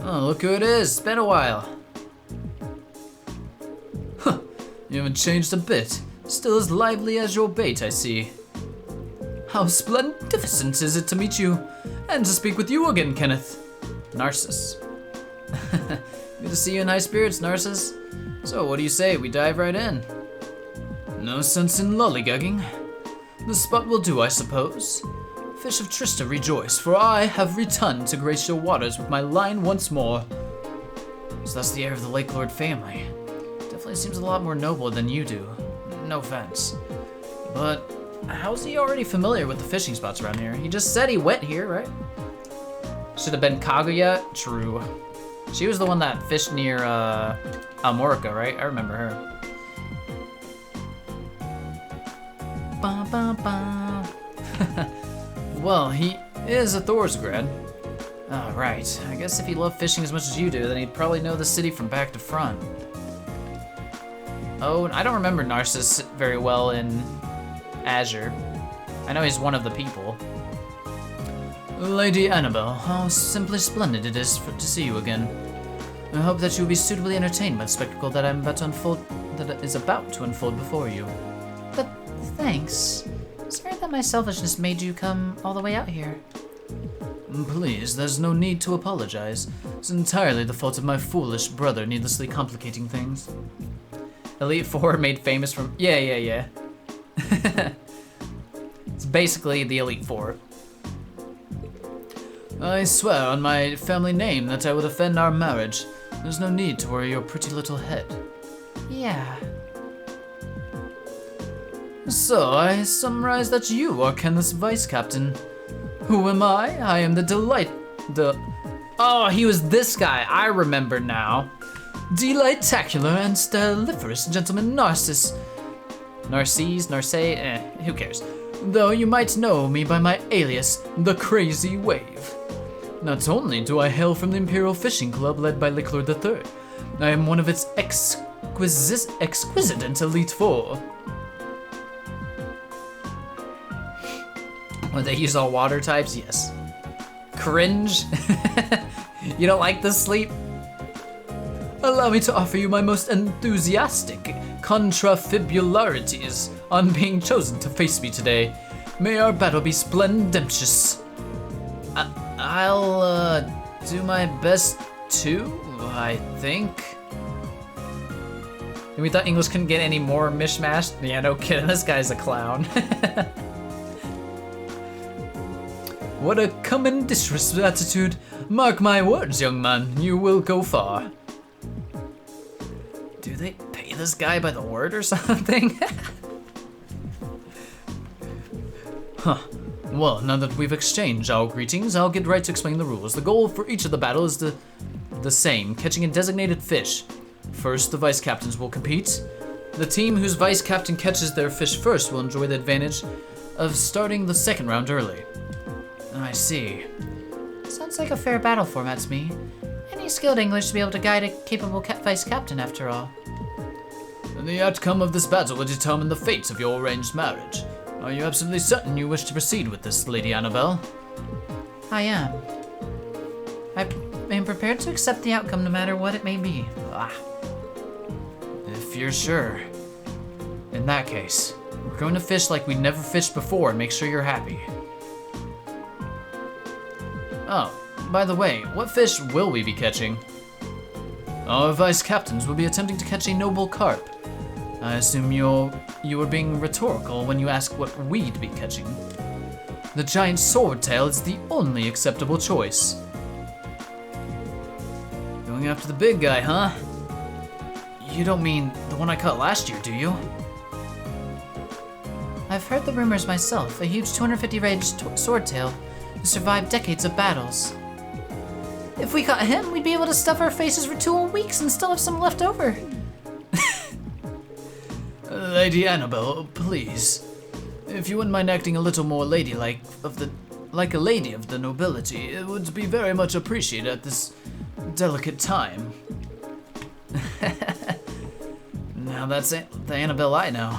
Oh, look who it is. It's been a while. Huh. You haven't changed a bit. Still as lively as your bait, I see. How splendificent is it to meet you, and to speak with you again, Kenneth. Narcissus. Good to see you in high spirits, Narcissus. So, what do you say? We dive right in. No sense in lollygagging. The spot will do, I suppose. Fish of Trista, rejoice, for I have returned to grace your waters with my line once more. So that's the heir of the Lake Lord family. Definitely seems a lot more noble than you do. No offense. But how's he already familiar with the fishing spots around here? He just said he went here, right? Should have been Kaguya? True. She was the one that fished near Amorica, right? I remember her. Ba, ba, ba. Well, he is a Thor's grad. Oh, right. I guess if he loved fishing as much as you do, then he'd probably know the city from back to front. Oh, I don't remember Narcissus very well in Azure. I know he's one of the people. Lady Annabelle, how simply splendid it is to see you again. I hope that you will be suitably entertained by the spectacle that is about to unfold before you. But thanks. Sorry that my selfishness made you come all the way out here. Please, there's no need to apologize. It's entirely the fault of my foolish brother needlessly complicating things. Elite Four made famous from... Yeah. It's basically the Elite Four. I swear on my family name that I will defend our marriage. There's no need to worry your pretty little head. Yeah. So, I summarize that you are Kenneth's vice captain. Who am I? I am Oh, he was this guy. I remember now. Delighttacular and stelliferous gentleman Narcissus. Who cares? Though you might know me by my alias, the Crazy Wave. Not only do I hail from the Imperial Fishing Club led by Lake Lord III, I am one of its exquisite and Elite Four. Oh, they use all water types? Yes. Cringe? You don't like this sleep? Allow me to offer you my most enthusiastic contrafibularities on being chosen to face me today. May our battle be splendemptious. I'll do my best too, I think. And we thought English couldn't get any more mishmashed? Yeah, no kidding, this guy's a clown. What a commendatious attitude. Mark my words, young man, you will go far. Do they pay this guy by the word or something? Huh. Well, now that we've exchanged our greetings, I'll get right to explain the rules. The goal for each of the battles is the same, catching a designated fish. First, the vice captains will compete. The team whose vice captain catches their fish first will enjoy the advantage of starting the second round early. I see. Sounds like a fair battle format to me. Any skilled English to be able to guide a capable vice captain, after all. The outcome of this battle will determine the fate of your arranged marriage. Are you absolutely certain you wish to proceed with this, Lady Annabelle? I am. I am prepared to accept the outcome no matter what it may be. If you're sure. In that case, we're going to fish like we never fished before and make sure you're happy. Oh, by the way, what fish will we be catching? Our vice captains will be attempting to catch a noble carp. I assume you were being rhetorical when you asked what we'd be catching. The giant swordtail is the only acceptable choice. Going after the big guy, huh? You don't mean the one I caught last year, do you? I've heard the rumors myself. A huge 250-range swordtail who survived decades of battles. If we caught him, we'd be able to stuff our faces for 2 whole weeks and still have some left over. Lady Annabelle, please. If you wouldn't mind acting a little more ladylike like a lady of the nobility, it would be very much appreciated at this delicate time. Now that's the Annabelle I know.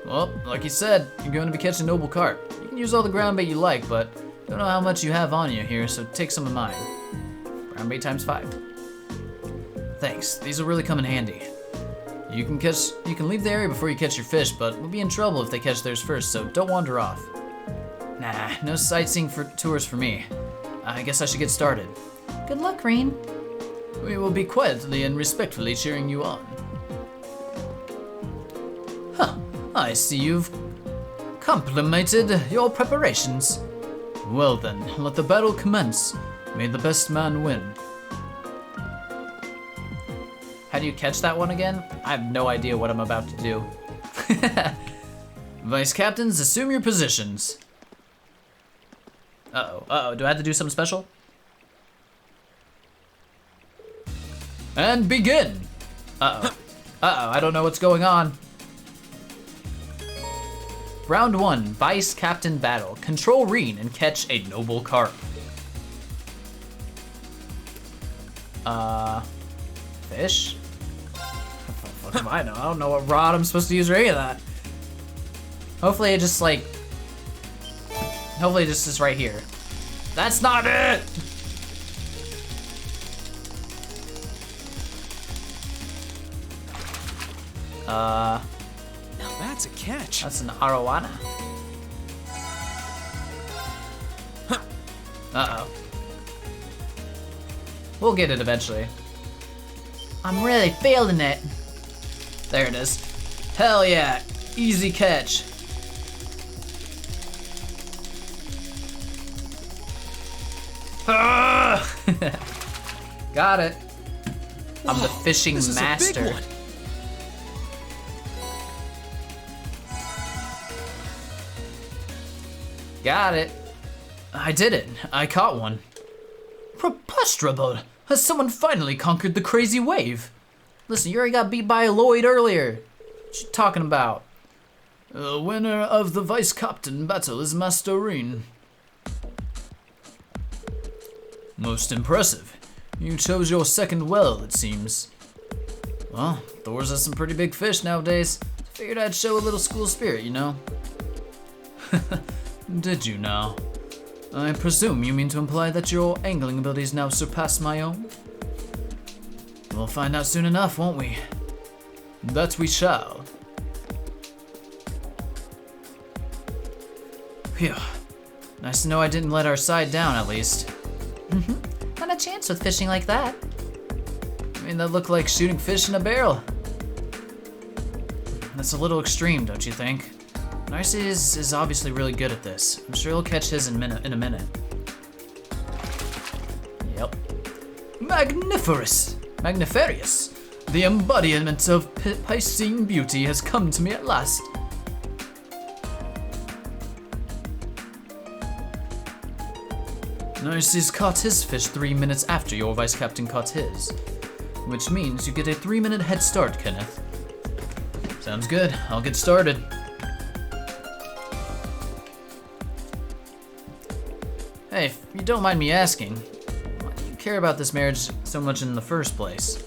Well, like you said, you're going to be catching noble carp. You can use all the ground bait you like, but don't know how much you have on you here, so take some of mine. Ground bait times 5. Thanks, these will really come in handy. You can leave the area before you catch your fish, but we'll be in trouble if they catch theirs first, so don't wander off. Nah, no sightseeing tours for me. I guess I should get started. Good luck, Reen. We will be quietly and respectfully cheering you on. Huh, I see you've complimented your preparations. Well then, let the battle commence. May the best man win. How do you catch that one again? I have no idea what I'm about to do. Vice captains, assume your positions. Uh-oh, do I have to do something special? And begin! I don't know what's going on. Round 1, Vice Captain Battle. Control Reen and catch a noble carp. Fish? What the fuck do I know? I don't know what rod I'm supposed to use or any of that. Hopefully it just like... Hopefully this is right here. That's not it! Now that's a catch. That's an arowana. Uh-oh. We'll get it eventually. I'm really feeling it. There it is. Hell yeah, easy catch. Got it. I'm the fishing master. Got it. I did it. I caught one. Preposterable! Has someone finally conquered the crazy wave? Listen, you already got beat by a Lloyd earlier. What you talking about? The winner of the vice captain battle is Master Reen. Most impressive. You chose your second well, it seems. Well, Thor's has some pretty big fish nowadays. Figured I'd show a little school spirit, you know? Did you now? I presume you mean to imply that your angling abilities now surpass my own? We'll find out soon enough, won't we? That we shall. Phew. Nice to know I didn't let our side down, at least. Not a chance with fishing like that. I mean, that looked like shooting fish in a barrel. That's a little extreme, don't you think? Narcy is obviously really good at this. I'm sure he'll catch his in a minute. Yep. Magniferous! Magnifarious! The embodiment of Piscine beauty has come to me at last. Narcy's caught his fish 3 minutes after your vice captain caught his. Which means you get a 3-minute head start, Kenneth. Sounds good. I'll get started. Hey, if you don't mind me asking, why do you care about this marriage so much in the first place?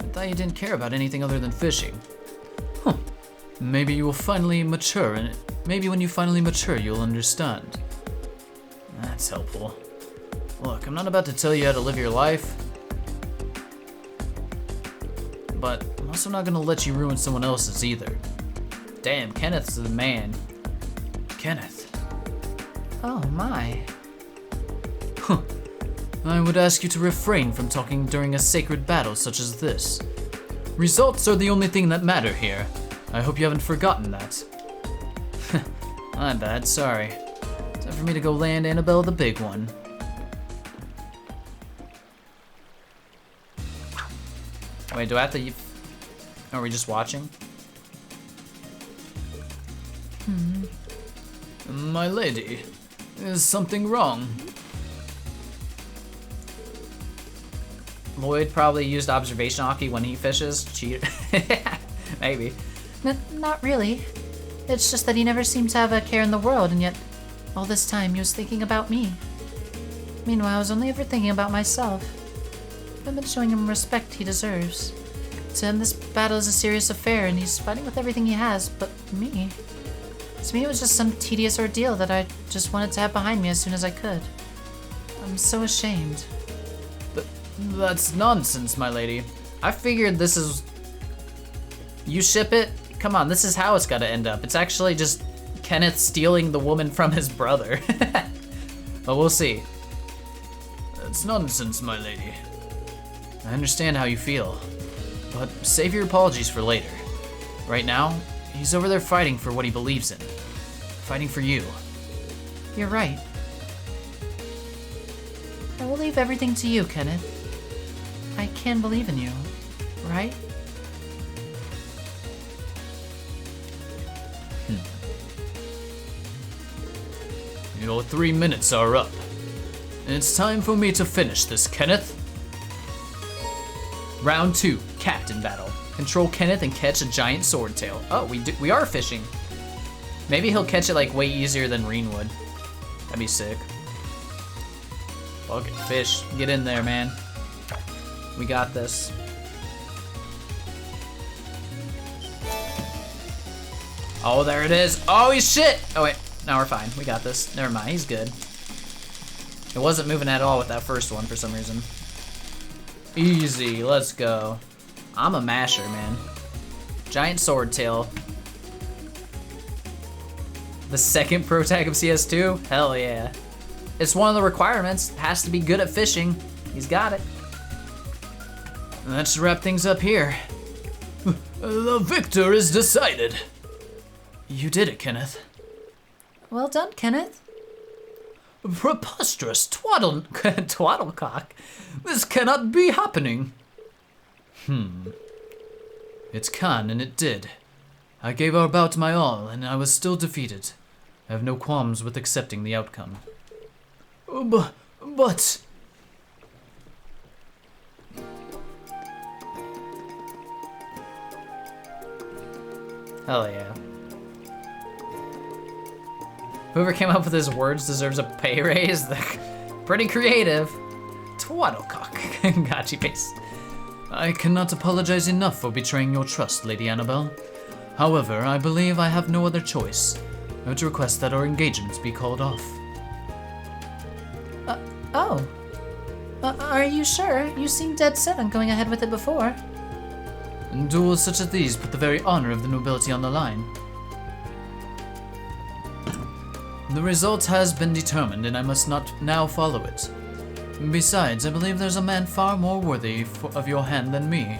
I thought you didn't care about anything other than fishing. Huh. Maybe you will finally mature, and maybe when you finally mature, you'll understand. That's helpful. Look, I'm not about to tell you how to live your life, but I'm also not gonna let you ruin someone else's either. Damn, Kenneth's the man. Kenneth. Oh my. I would ask you to refrain from talking during a sacred battle such as this. Results are the only thing that matter here. I hope you haven't forgotten that. My bad, sorry. Time for me to go land Annabelle the big one. Wait, do I have to... Are we just watching? My lady, is something wrong? Lloyd probably used observation hockey when he fishes. Cheater. Maybe. Not really. It's just that he never seemed to have a care in the world, and yet all this time he was thinking about me. Meanwhile, I was only ever thinking about myself. I've been showing him respect he deserves. To him, this battle is a serious affair, and he's fighting with everything he has, but me. To me, it was just some tedious ordeal that I just wanted to have behind me as soon as I could. I'm so ashamed. That's nonsense, my lady. I figured this is... You ship it? Come on, this is how it's gotta end up. It's actually just Kenneth stealing the woman from his brother. But we'll see. That's nonsense, my lady. I understand how you feel, but save your apologies for later. Right now, he's over there fighting for what he believes in. Fighting for you. You're right. I will leave everything to you, Kenneth. I can believe in you, right? Your 3 minutes are up. It's time for me to finish this, Kenneth. Round 2, Captain Battle. Control Kenneth and catch a giant swordtail. Oh, we are fishing. Maybe he'll catch it like way easier than Reen would. That'd be sick. Fuck it, fish. Get in there, man. We got this. Oh, there it is. Oh, he's shit. Oh, wait. No, we're fine. We got this. Never mind. He's good. It wasn't moving at all with that first one for some reason. Easy. Let's go. I'm a masher, man. Giant swordtail. The second pro tag of CS2? Hell yeah. It's one of the requirements. Has to be good at fishing. He's got it. Let's wrap things up here. The victor is decided. You did it, Kenneth. Well done, Kenneth. Preposterous twaddlecock. This cannot be happening. It can, and it did. I gave our bout my all, and I was still defeated. I have no qualms with accepting the outcome. But... Hell yeah. Whoever came up with his words deserves a pay raise. Pretty creative. Twaddlecock. Gotcha face. I cannot apologize enough for betraying your trust, Lady Annabelle. However, I believe I have no other choice. I would request that our engagement be called off. Are you sure? You seemed dead set on going ahead with it before. Duels such as these put the very honor of the nobility on the line. The result has been determined, and I must not now follow it. Besides, I believe there's a man far more worthy of your hand than me.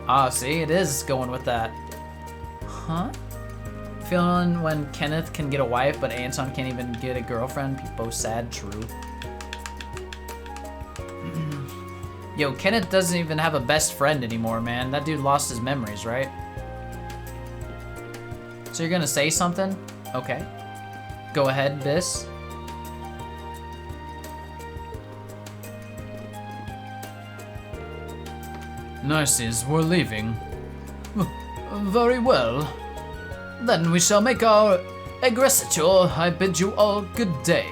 Ah, see, it is going with that. Huh? Feeling when Kenneth can get a wife, but Anton can't even get a girlfriend. Both sad, true. Yo, Kenneth doesn't even have a best friend anymore, man. That dude lost his memories, right? So you're gonna say something? Okay. Go ahead, Biss. Narcissus, we're leaving. Very well. Then we shall make our egressiture. I bid you all good day.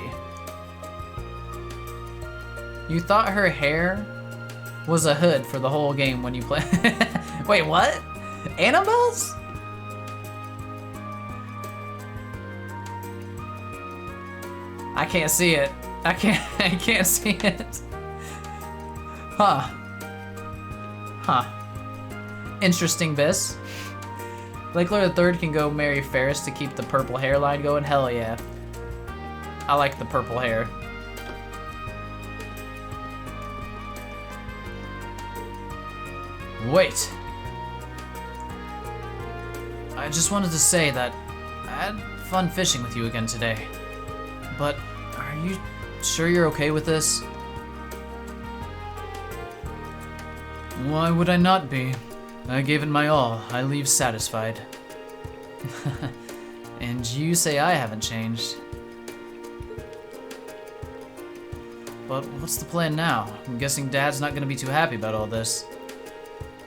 You thought her hair was a hood for the whole game when you play. Wait, what? Annabelle's? I can't see it. I can't see it. Huh. Interesting, Biss. Blake Lord III can go marry Ferris to keep the purple hairline going. Hell yeah. I like the purple hair. Wait. I just wanted to say that I had fun fishing with you again today. But are you sure you're okay with this? Why would I not be? I gave it my all. I leave satisfied. And you say I haven't changed. But what's the plan now? I'm guessing Dad's not gonna be too happy about all this.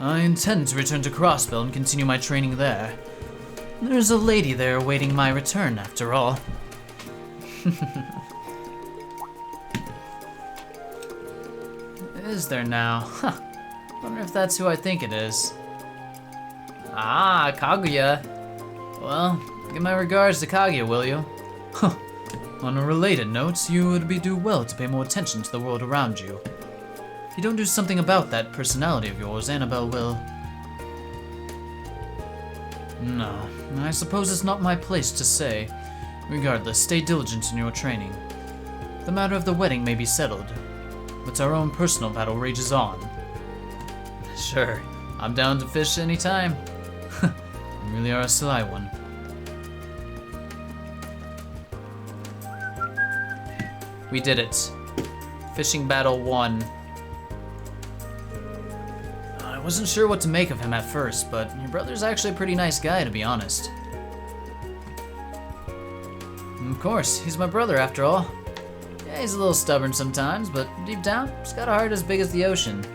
I intend to return to Crossbell and continue my training there. There's a lady there awaiting my return, after all. Is there now? Huh. Wonder if that's who I think it is. Ah, Kaguya. Well, give my regards to Kaguya, will you? Huh. On a related note, you would do well to pay more attention to the world around you. If you don't do something about that personality of yours, Annabelle will... No, I suppose it's not my place to say. Regardless, stay diligent in your training. The matter of the wedding may be settled, but our own personal battle rages on. Sure, I'm down to fish anytime. You really are a sly one. We did it. Fishing battle 1. I wasn't sure what to make of him at first, but your brother's actually a pretty nice guy, to be honest. Of course, he's my brother after all. Yeah, he's a little stubborn sometimes, but deep down, he's got a heart as big as the ocean.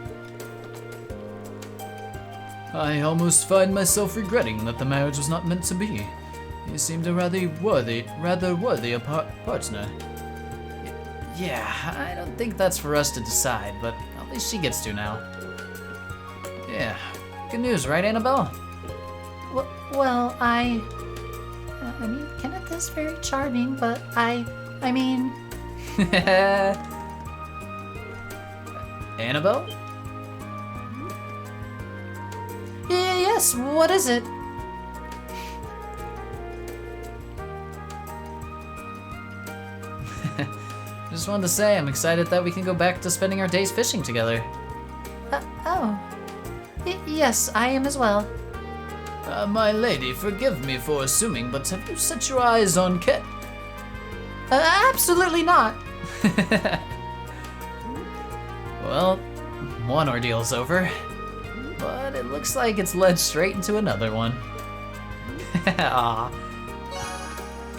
I almost find myself regretting that the marriage was not meant to be. He seemed a rather worthy partner. Yeah, I don't think that's for us to decide, but at least she gets to now. Yeah, good news, right, Annabelle? Well, I mean, Kenneth is very charming, but I mean... Annabelle? Yes, what is it? Just wanted to say I'm excited that we can go back to spending our days fishing together. Oh. Yes, I am as well. My lady, forgive me for assuming, but have you set your eyes on Ket? Absolutely not. Well, one ordeal's over, but it looks like it's led straight into another one. Aw.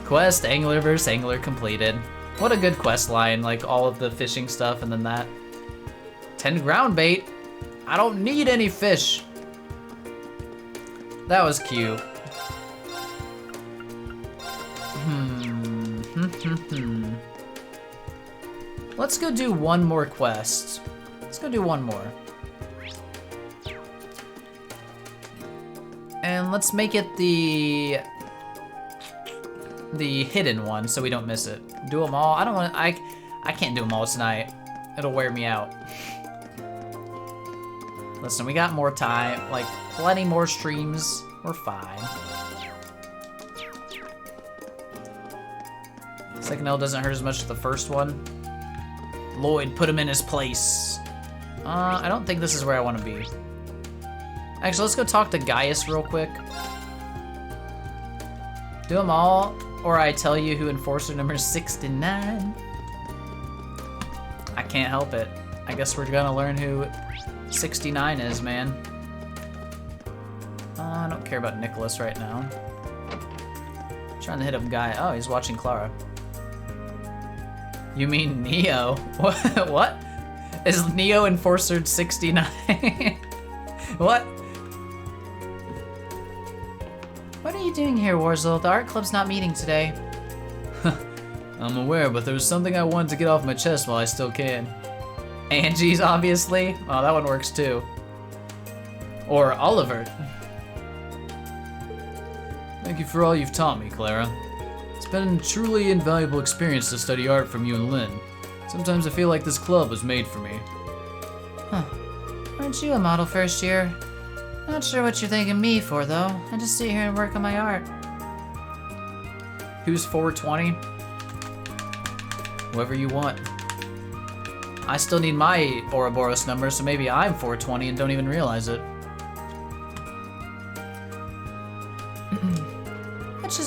Quest angler vs. angler completed. What a good quest line, like all of the fishing stuff and then that. 10 ground bait? I don't need any fish. That was cute. Let's go do one more quest. Let's go do one more. And let's make it the hidden one so we don't miss it. Do them all. I don't want to, I can't do them all tonight. It'll wear me out. Listen, we got more time, like plenty more streams. We're fine. Second L doesn't hurt as much as the first one. Lloyd, put him in his place. I don't think this is where I want to be. Actually, let's go talk to Gaius real quick. Do them all, or I tell you who Enforcer number 69. I can't help it. I guess we're gonna learn who 69 is, man. I don't care about Nicholas right now. Trying to hit up Guy. Oh, he's watching Clara. You mean Neo? What? Is Neo Enforcer 69? What? What are you doing here, Warzel? The art club's not meeting today. I'm aware, but there was something I wanted to get off my chest while I still can. Angie's, obviously. Oh, that one works too. Or Oliver. Thank you for all you've taught me, Clara. It's been a truly invaluable experience to study art from you and Lynn. Sometimes I feel like this club was made for me. Huh. Aren't you a model first year? Not sure what you're thanking me for, though. I just sit here and work on my art. Who's 420? Whoever you want. I still need my Ouroboros number, so maybe I'm 420 and don't even realize it.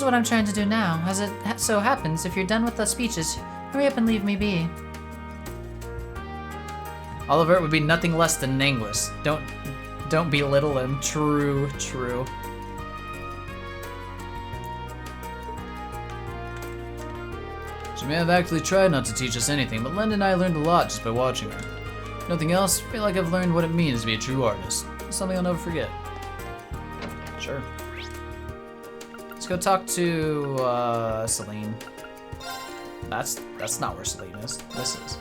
what I'm trying to do now. As it so happens, if you're done with the speeches, hurry up and leave me be. Oliver would be nothing less than Nanguis. Don't belittle him. True. She may have actually tried not to teach us anything, but Len and I learned a lot just by watching her. If nothing else, I feel like I've learned what it means to be a true artist. It's something I'll never forget. Sure. Let's go talk to Celine. That's not where Celine is. This is.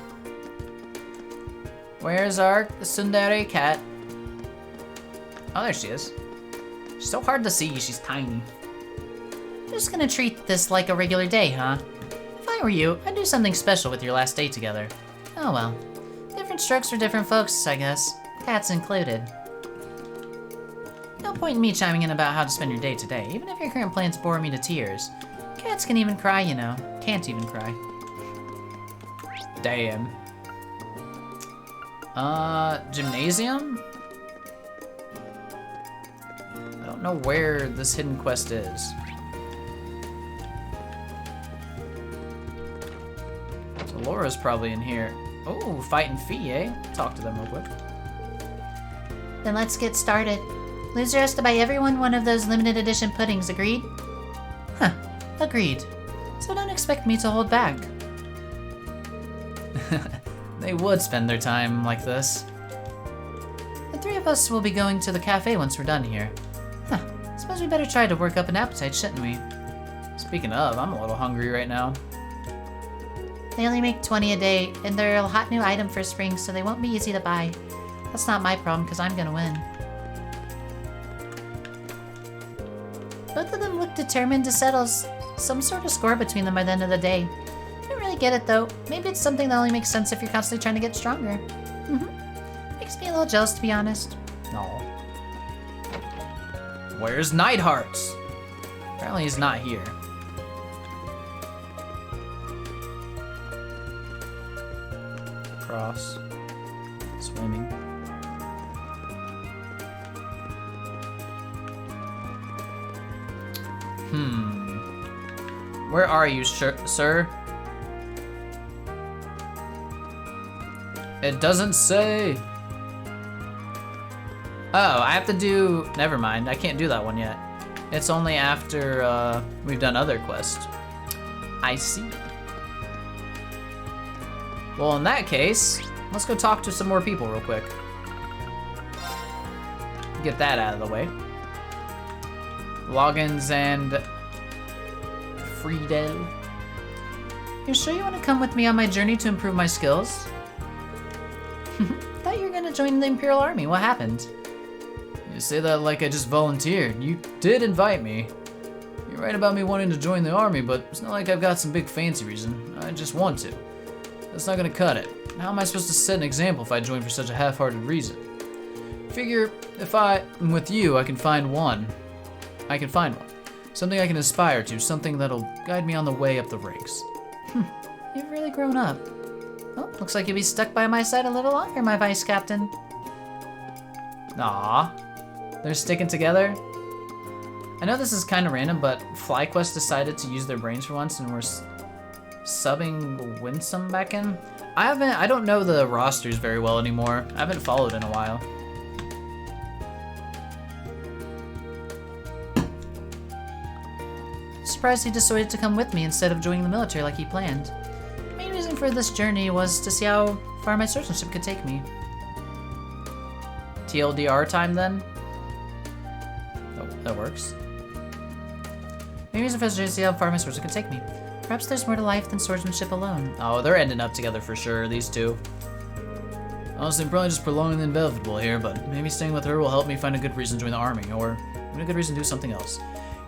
Where's our tsundere cat? Oh, there she is. She's so hard to see. She's tiny. Just gonna treat this like a regular day, huh? If I were you, I'd do something special with your last day together. Oh well. Different strokes for different folks, I guess. Cats included. No point in me chiming in about how to spend your day today, even if your current plans bore me to tears. Cats can even cry, you know. Can't even cry. Damn. Gymnasium? I don't know where this hidden quest is. So Laura's probably in here. Oh, fighting Fee, eh? Talk to them real quick. Then let's get started. Loser has to buy everyone one of those limited edition puddings, agreed? Huh, agreed. So don't expect me to hold back. They would spend their time like this. The three of us will be going to the cafe once we're done here. Huh, suppose we better try to work up an appetite, shouldn't we? Speaking of, I'm a little hungry right now. They only make 20 a day, and they're a hot new item for spring, so they won't be easy to buy. That's not my problem, because I'm gonna win. Both of them look determined to settle some sort of score between them by the end of the day. I don't really get it, though. Maybe it's something that only makes sense if you're constantly trying to get stronger. Makes me a little jealous, to be honest. No. Where's Nighthearts? Apparently he's not here. Cross. Swimming. Where are you, sir? It doesn't say. Oh, I have to do... Never mind, I can't do that one yet. It's only after we've done other quests. I see. Well, in that case, let's go talk to some more people real quick. Get that out of the way. Logins and Friedel. You sure you want to come with me on my journey to improve my skills? Thought you were gonna join the Imperial Army. What happened? You say that like I just volunteered. You did invite me. You're right about me wanting to join the army, but it's not like I've got some big fancy reason. I just want to. That's not gonna cut it. How am I supposed to set an example if I join for such a half-hearted reason? Figure if I'm with you, I can find one. Something I can aspire to, something that'll guide me on the way up the ranks. You've really grown up. Well, looks like you'll be stuck by my side a little longer, my vice captain. Aw. They're sticking together? I know this is kind of random, but FlyQuest decided to use their brains for once and we're subbing Winsome back in. I don't know the rosters very well anymore. I haven't followed in a while. Surprised he decided to come with me instead of joining the military like he planned. The main reason for this journey was to see how far my swordsmanship could take me. TLDR time then? Oh, that works. Main reason for this journey is to see how far my swordsmanship could take me. Perhaps there's more to life than swordsmanship alone. Oh, they're ending up together for sure, these two. Honestly, I'm probably just prolonging the inevitable here, but maybe staying with her will help me find a good reason to join the army, or even a good reason to do something else.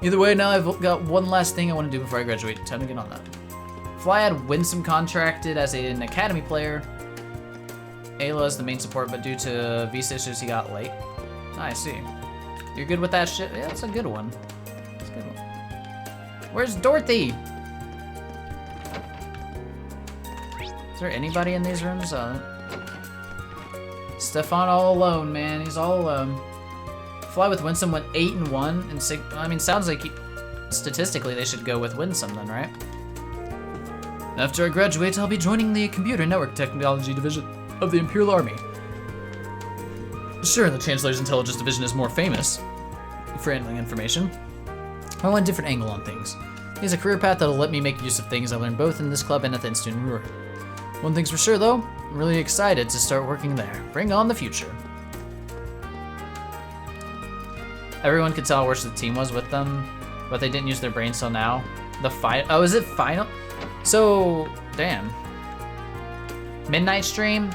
Either way, now I've got one last thing I want to do before I graduate. Time to get on that. Fly had Winsome contracted as an academy player. Ayla is the main support, but due to visa issues, he got late. I see. You're good with that shit? Yeah, that's a good one. That's a good one. Where's Dorothy? Is there anybody in these rooms? Stefan all alone, man. He's all alone. Fly with Winsome went 8-1 and 6. I mean, sounds like statistically, they should go with Winsome then, right? After I graduate, I'll be joining the Computer Network Technology Division of the Imperial Army. Sure, the Chancellor's Intelligence Division is more famous for handling information. I want a different angle on things. It's a career path that'll let me make use of things I learned both in this club and at the Institute in Ruhr. One thing's for sure, though, I'm really excited to start working there. Bring on the future. Everyone could tell how worse the team was with them, but they didn't use their brains till now. Oh, is it final? So, damn. Midnight stream?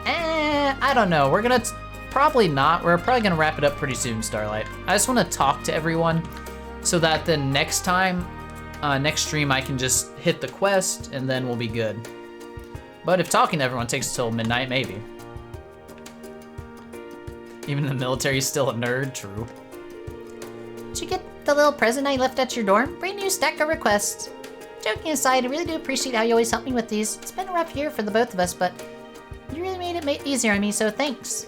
I don't know. We're gonna probably not. We're probably gonna wrap it up pretty soon, Starlight. I just want to talk to everyone so that the next time, next stream, I can just hit the quest and then we'll be good. But if talking to everyone takes till midnight, maybe. Even the military's still a nerd, true. Did you get the little present I left at your dorm? Brand new stack of requests. Joking aside, I really do appreciate how you always help me with these. It's been a rough year for the both of us, but you really made it easier on me, so thanks.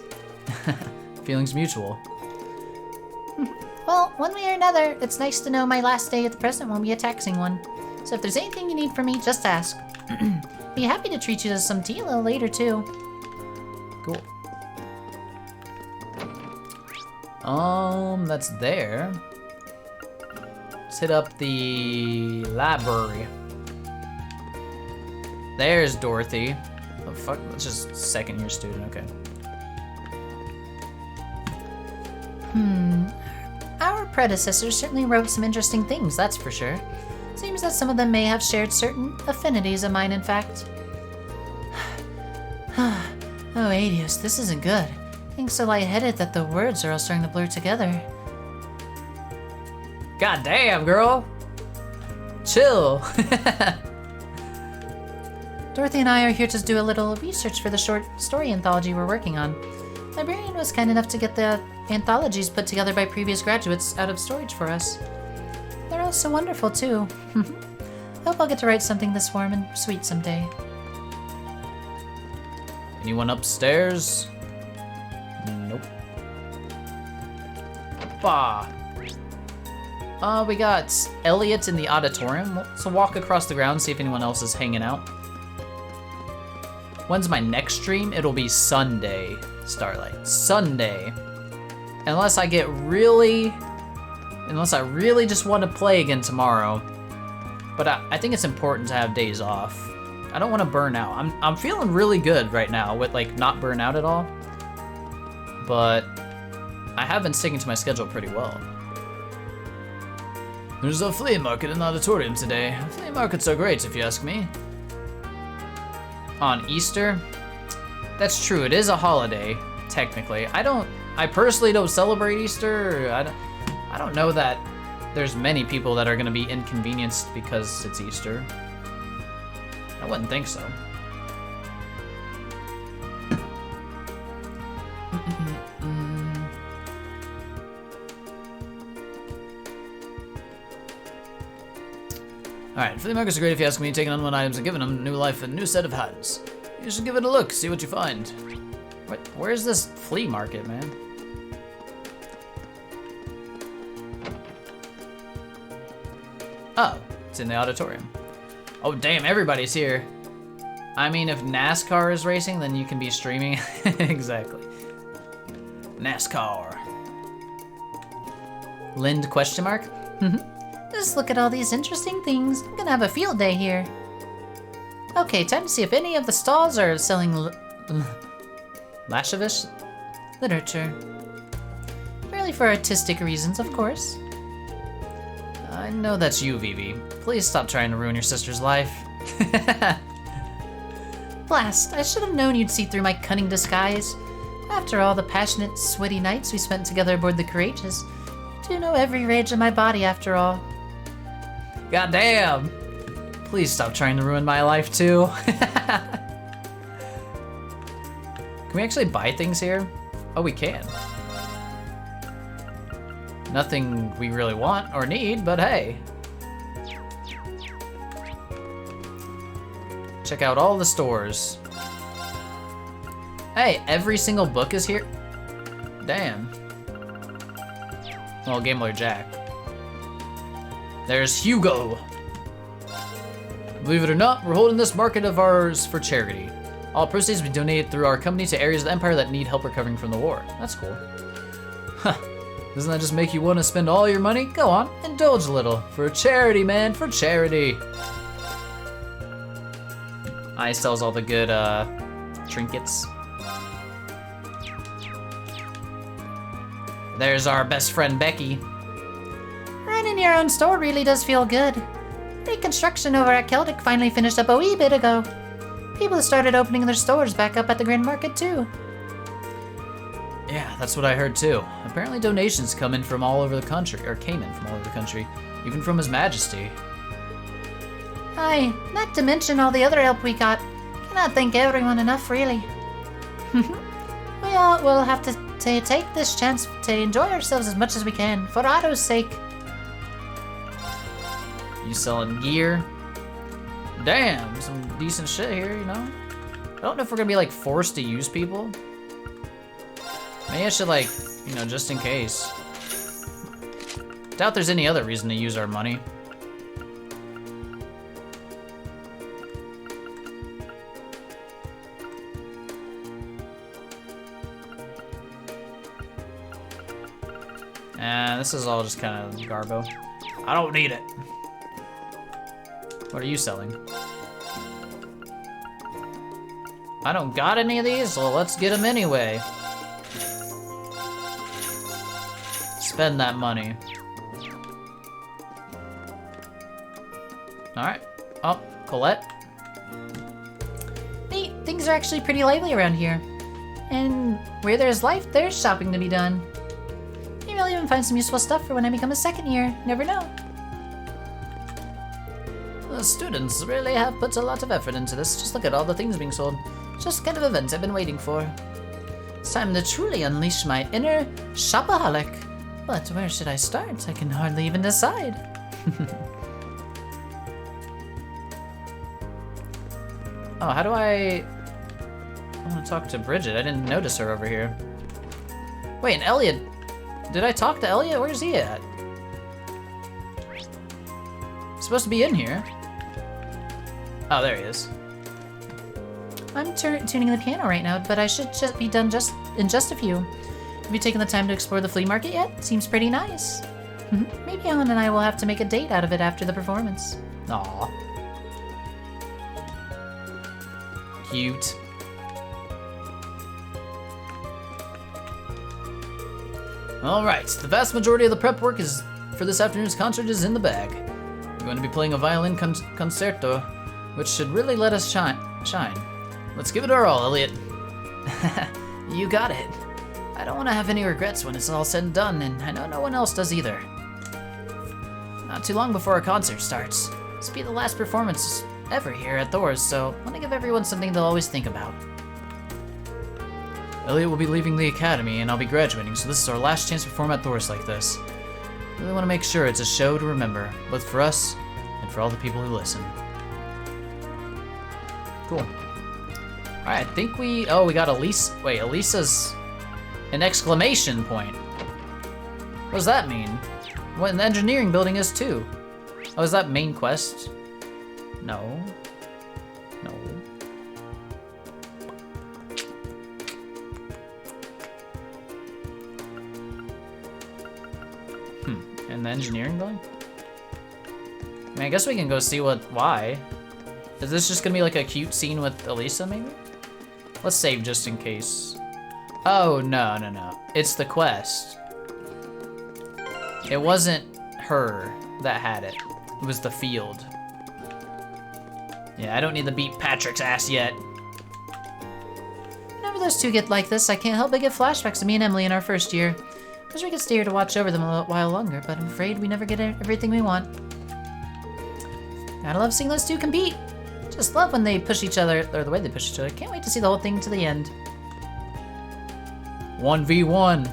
Feelings mutual. Well, one way or another, it's nice to know my last day at the present won't be a taxing one. So if there's anything you need from me, just ask. Be happy to treat you to some tea a little later, too. Cool. That's there. Let's hit up the library. There's Dorothy. Oh, fuck, that's just second year student, okay. Our predecessors certainly wrote some interesting things, that's for sure. Seems that some of them may have shared certain affinities of mine, in fact. Oh, Adios, this isn't good. Things so lightheaded that the words are all starting to blur together. God damn, girl. Chill. Dorothy and I are here to do a little research for the short story anthology we're working on. Librarian was kind enough to get the anthologies put together by previous graduates out of storage for us. They're all so wonderful, too. Hope I'll get to write something this warm and sweet someday. Anyone upstairs? Nope. Bah. We got Elliot in the auditorium. So walk across the ground, see if anyone else is hanging out. When's my next stream? It'll be Sunday, Starlight. Sunday. Unless I really just want to play again tomorrow. But I think it's important to have days off. I don't want to burn out. I'm feeling really good right now with like not burn out at all. But I have been sticking to my schedule pretty well. There's a flea market in the auditorium today. Flea markets are great if you ask me. On Easter? That's true, it is a holiday, technically. I personally don't celebrate Easter. I don't know that there's many people that are gonna be inconvenienced because it's Easter. I wouldn't think so. Alright, flea markets are great if you ask me, taking on one items and giving them new life and a new set of hands. You should give it a look, see what you find. Where's this flea market, man? Oh, it's in the auditorium. Oh, damn, everybody's here. I mean, if NASCAR is racing, then you can be streaming. Exactly. NASCAR. Lind question mark? Just look at all these interesting things. I'm gonna have a field day here. Okay, time to see if any of the stalls are selling Lashevish? literature. Really for artistic reasons, of course. I know that's you, Vivi. Please stop trying to ruin your sister's life. Blast, I should have known you'd see through my cunning disguise. After all the passionate, sweaty nights we spent together aboard the Courageous, you do know every rage in my body after all. God damn! Please stop trying to ruin my life too. Can we actually buy things here? Oh, we can. Nothing we really want or need, but hey. Check out all the stores. Hey, every single book is here? Damn. Well, Game Boy Jack. There's Hugo. Believe it or not, we're holding this market of ours for charity. All proceeds will be donated through our company to areas of the Empire that need help recovering from the war. That's cool. Huh. Doesn't that just make you want to spend all your money? Go on, indulge a little. For charity, man, for charity. He sells all the good trinkets. There's our best friend Becky. Running your own store really does feel good. Reconstruction over at Celtic finally finished up a wee bit ago. People have started opening their stores back up at the Grand Market too. Yeah, that's what I heard too. Apparently donations come in from all over the country, or came in from all over the country, even from His Majesty. Aye, not to mention all the other help we got. Cannot thank everyone enough, really. We all will have to take this chance to enjoy ourselves as much as we can, for Otto's sake. You selling gear? Damn, some decent shit here, you know? I don't know if we're gonna be like forced to use people. Maybe I should like, you know, just in case. Doubt there's any other reason to use our money. This is all just kind of garbo. I don't need it. What are you selling? I don't got any of these? Well, let's get them anyway. Spend that money. Alright. Oh, Colette. Neat, things are actually pretty lively around here. And where there's life, there's shopping to be done. Maybe I'll even find some useful stuff for when I become a second year. Never know. The students really have put a lot of effort into this. Just look at all the things being sold. Just the kind of event I've been waiting for. It's time to truly unleash my inner shopaholic. But where should I start? I can hardly even decide. Oh, how do I want to talk to Bridget? I didn't notice her over here. Wait, and Elliot. Did I talk to Elliot? Where's he at? He's supposed to be in here. Oh, there he is. I'm tuning the piano right now, but I should just be done in just a few. Have you taken the time to explore the flea market yet? Seems pretty nice. Maybe Ellen and I will have to make a date out of it after the performance. Aw. Cute. Alright, the vast majority of the prep work for this afternoon's concert is in the bag. We're going to be playing a violin concerto, which should really let us shine. Let's give it our all, Elliot. You got it. I don't want to have any regrets when it's all said and done, and I know no one else does either. Not too long before our concert starts. This will be the last performance ever here at Thor's, so I want to give everyone something they'll always think about. Elliot will be leaving the academy, and I'll be graduating, so this is our last chance to perform at Thor's like this. Really want to make sure it's a show to remember, both for us and for all the people who listen. Cool. Alright, I think we got Elise. Wait, Elisa's an exclamation point. What does that mean? What an engineering building is too. Oh, is that main quest? No. No. In the engineering building? I mean, I guess we can go see why. Is this just gonna be like a cute scene with Elisa, maybe? Let's save just in case. Oh, no. It's the quest. It wasn't her that had it. It was the field. Yeah, I don't need to beat Patrick's ass yet. Whenever those two get like this, I can't help but get flashbacks to me and Emily in our first year. Wish we could stay here to watch over them a while longer, but I'm afraid we never get everything we want. Gotta love seeing those two compete. Just love when they push each other, or the way they push each other. Can't wait to see the whole thing to the end. 1v1.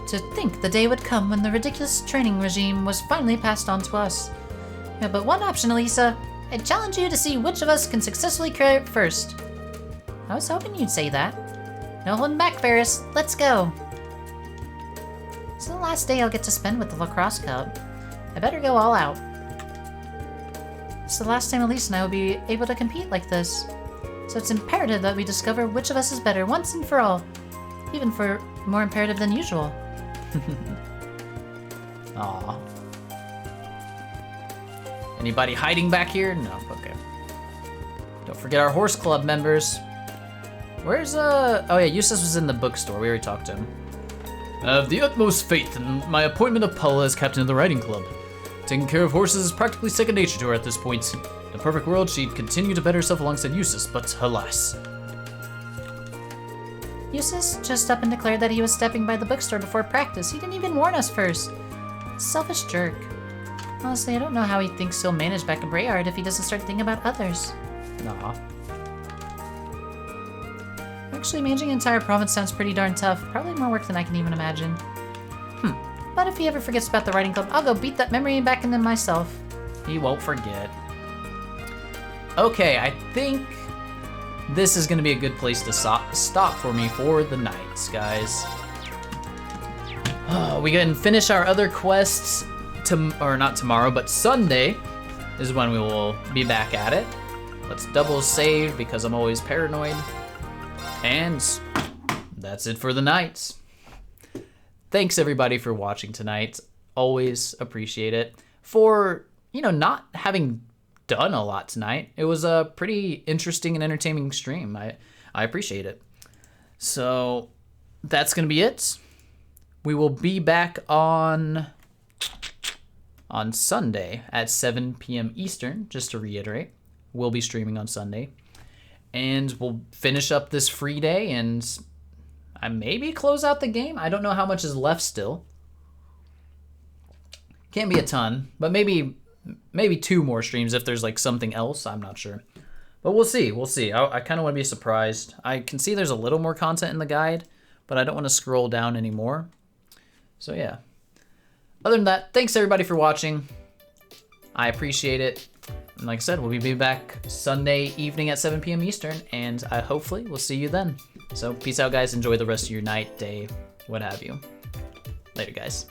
To think the day would come when the ridiculous training regime was finally passed on to us. Yeah, but one option, Elisa. I challenge you to see which of us can successfully clear it first. I was hoping you'd say that. No holding back, Ferris. Let's go. It's the last day I'll get to spend with the lacrosse club. I better go all out. It's the last time Elise and I will be able to compete like this. So it's imperative that we discover which of us is better once and for all. Even for more imperative than usual. Aw. Anybody hiding back here? No, okay. Don't forget our horse club members. Where's, oh yeah, Eustace was in the bookstore. We already talked to him. I have the utmost faith in my appointment of Paula as captain of the riding club. Taking care of horses is practically second nature to her at this point. In a perfect world, she'd continue to better herself alongside Eustace, but alas. Eustace just up and declared that he was stepping by the bookstore before practice. He didn't even warn us first. Selfish jerk. Honestly, I don't know how he thinks he'll manage back in Brayard if he doesn't start thinking about others. Nah. Actually, managing an entire province sounds pretty darn tough. Probably more work than I can even imagine. But if he ever forgets about the riding club, I'll go beat that memory back into myself. He won't forget. Okay, I think this is going to be a good place to stop for me for the night, guys. We can finish our other quests, or not tomorrow, but Sunday is when we will be back at it. Let's double save because I'm always paranoid. And that's it for the night. Thanks everybody for watching tonight. Always appreciate it. For, not having done a lot tonight, it was a pretty interesting and entertaining stream. I appreciate it. So that's gonna be it. We will be back on Sunday at 7 p.m. Eastern, just to reiterate. We'll be streaming on Sunday. And we'll finish up this free day and I maybe close out the game. I don't know how much is left still. Can't be a ton, but maybe 2 more streams if there's like something else. I'm not sure. But we'll see. We'll see. I kind of want to be surprised. I can see there's a little more content in the guide, but I don't want to scroll down anymore. So yeah. Other than that, thanks everybody for watching. I appreciate it. And like I said, we'll be back Sunday evening at 7 p.m. Eastern, and hopefully we'll see you then. So peace out, guys. Enjoy the rest of your night, day, what have you. Later, guys.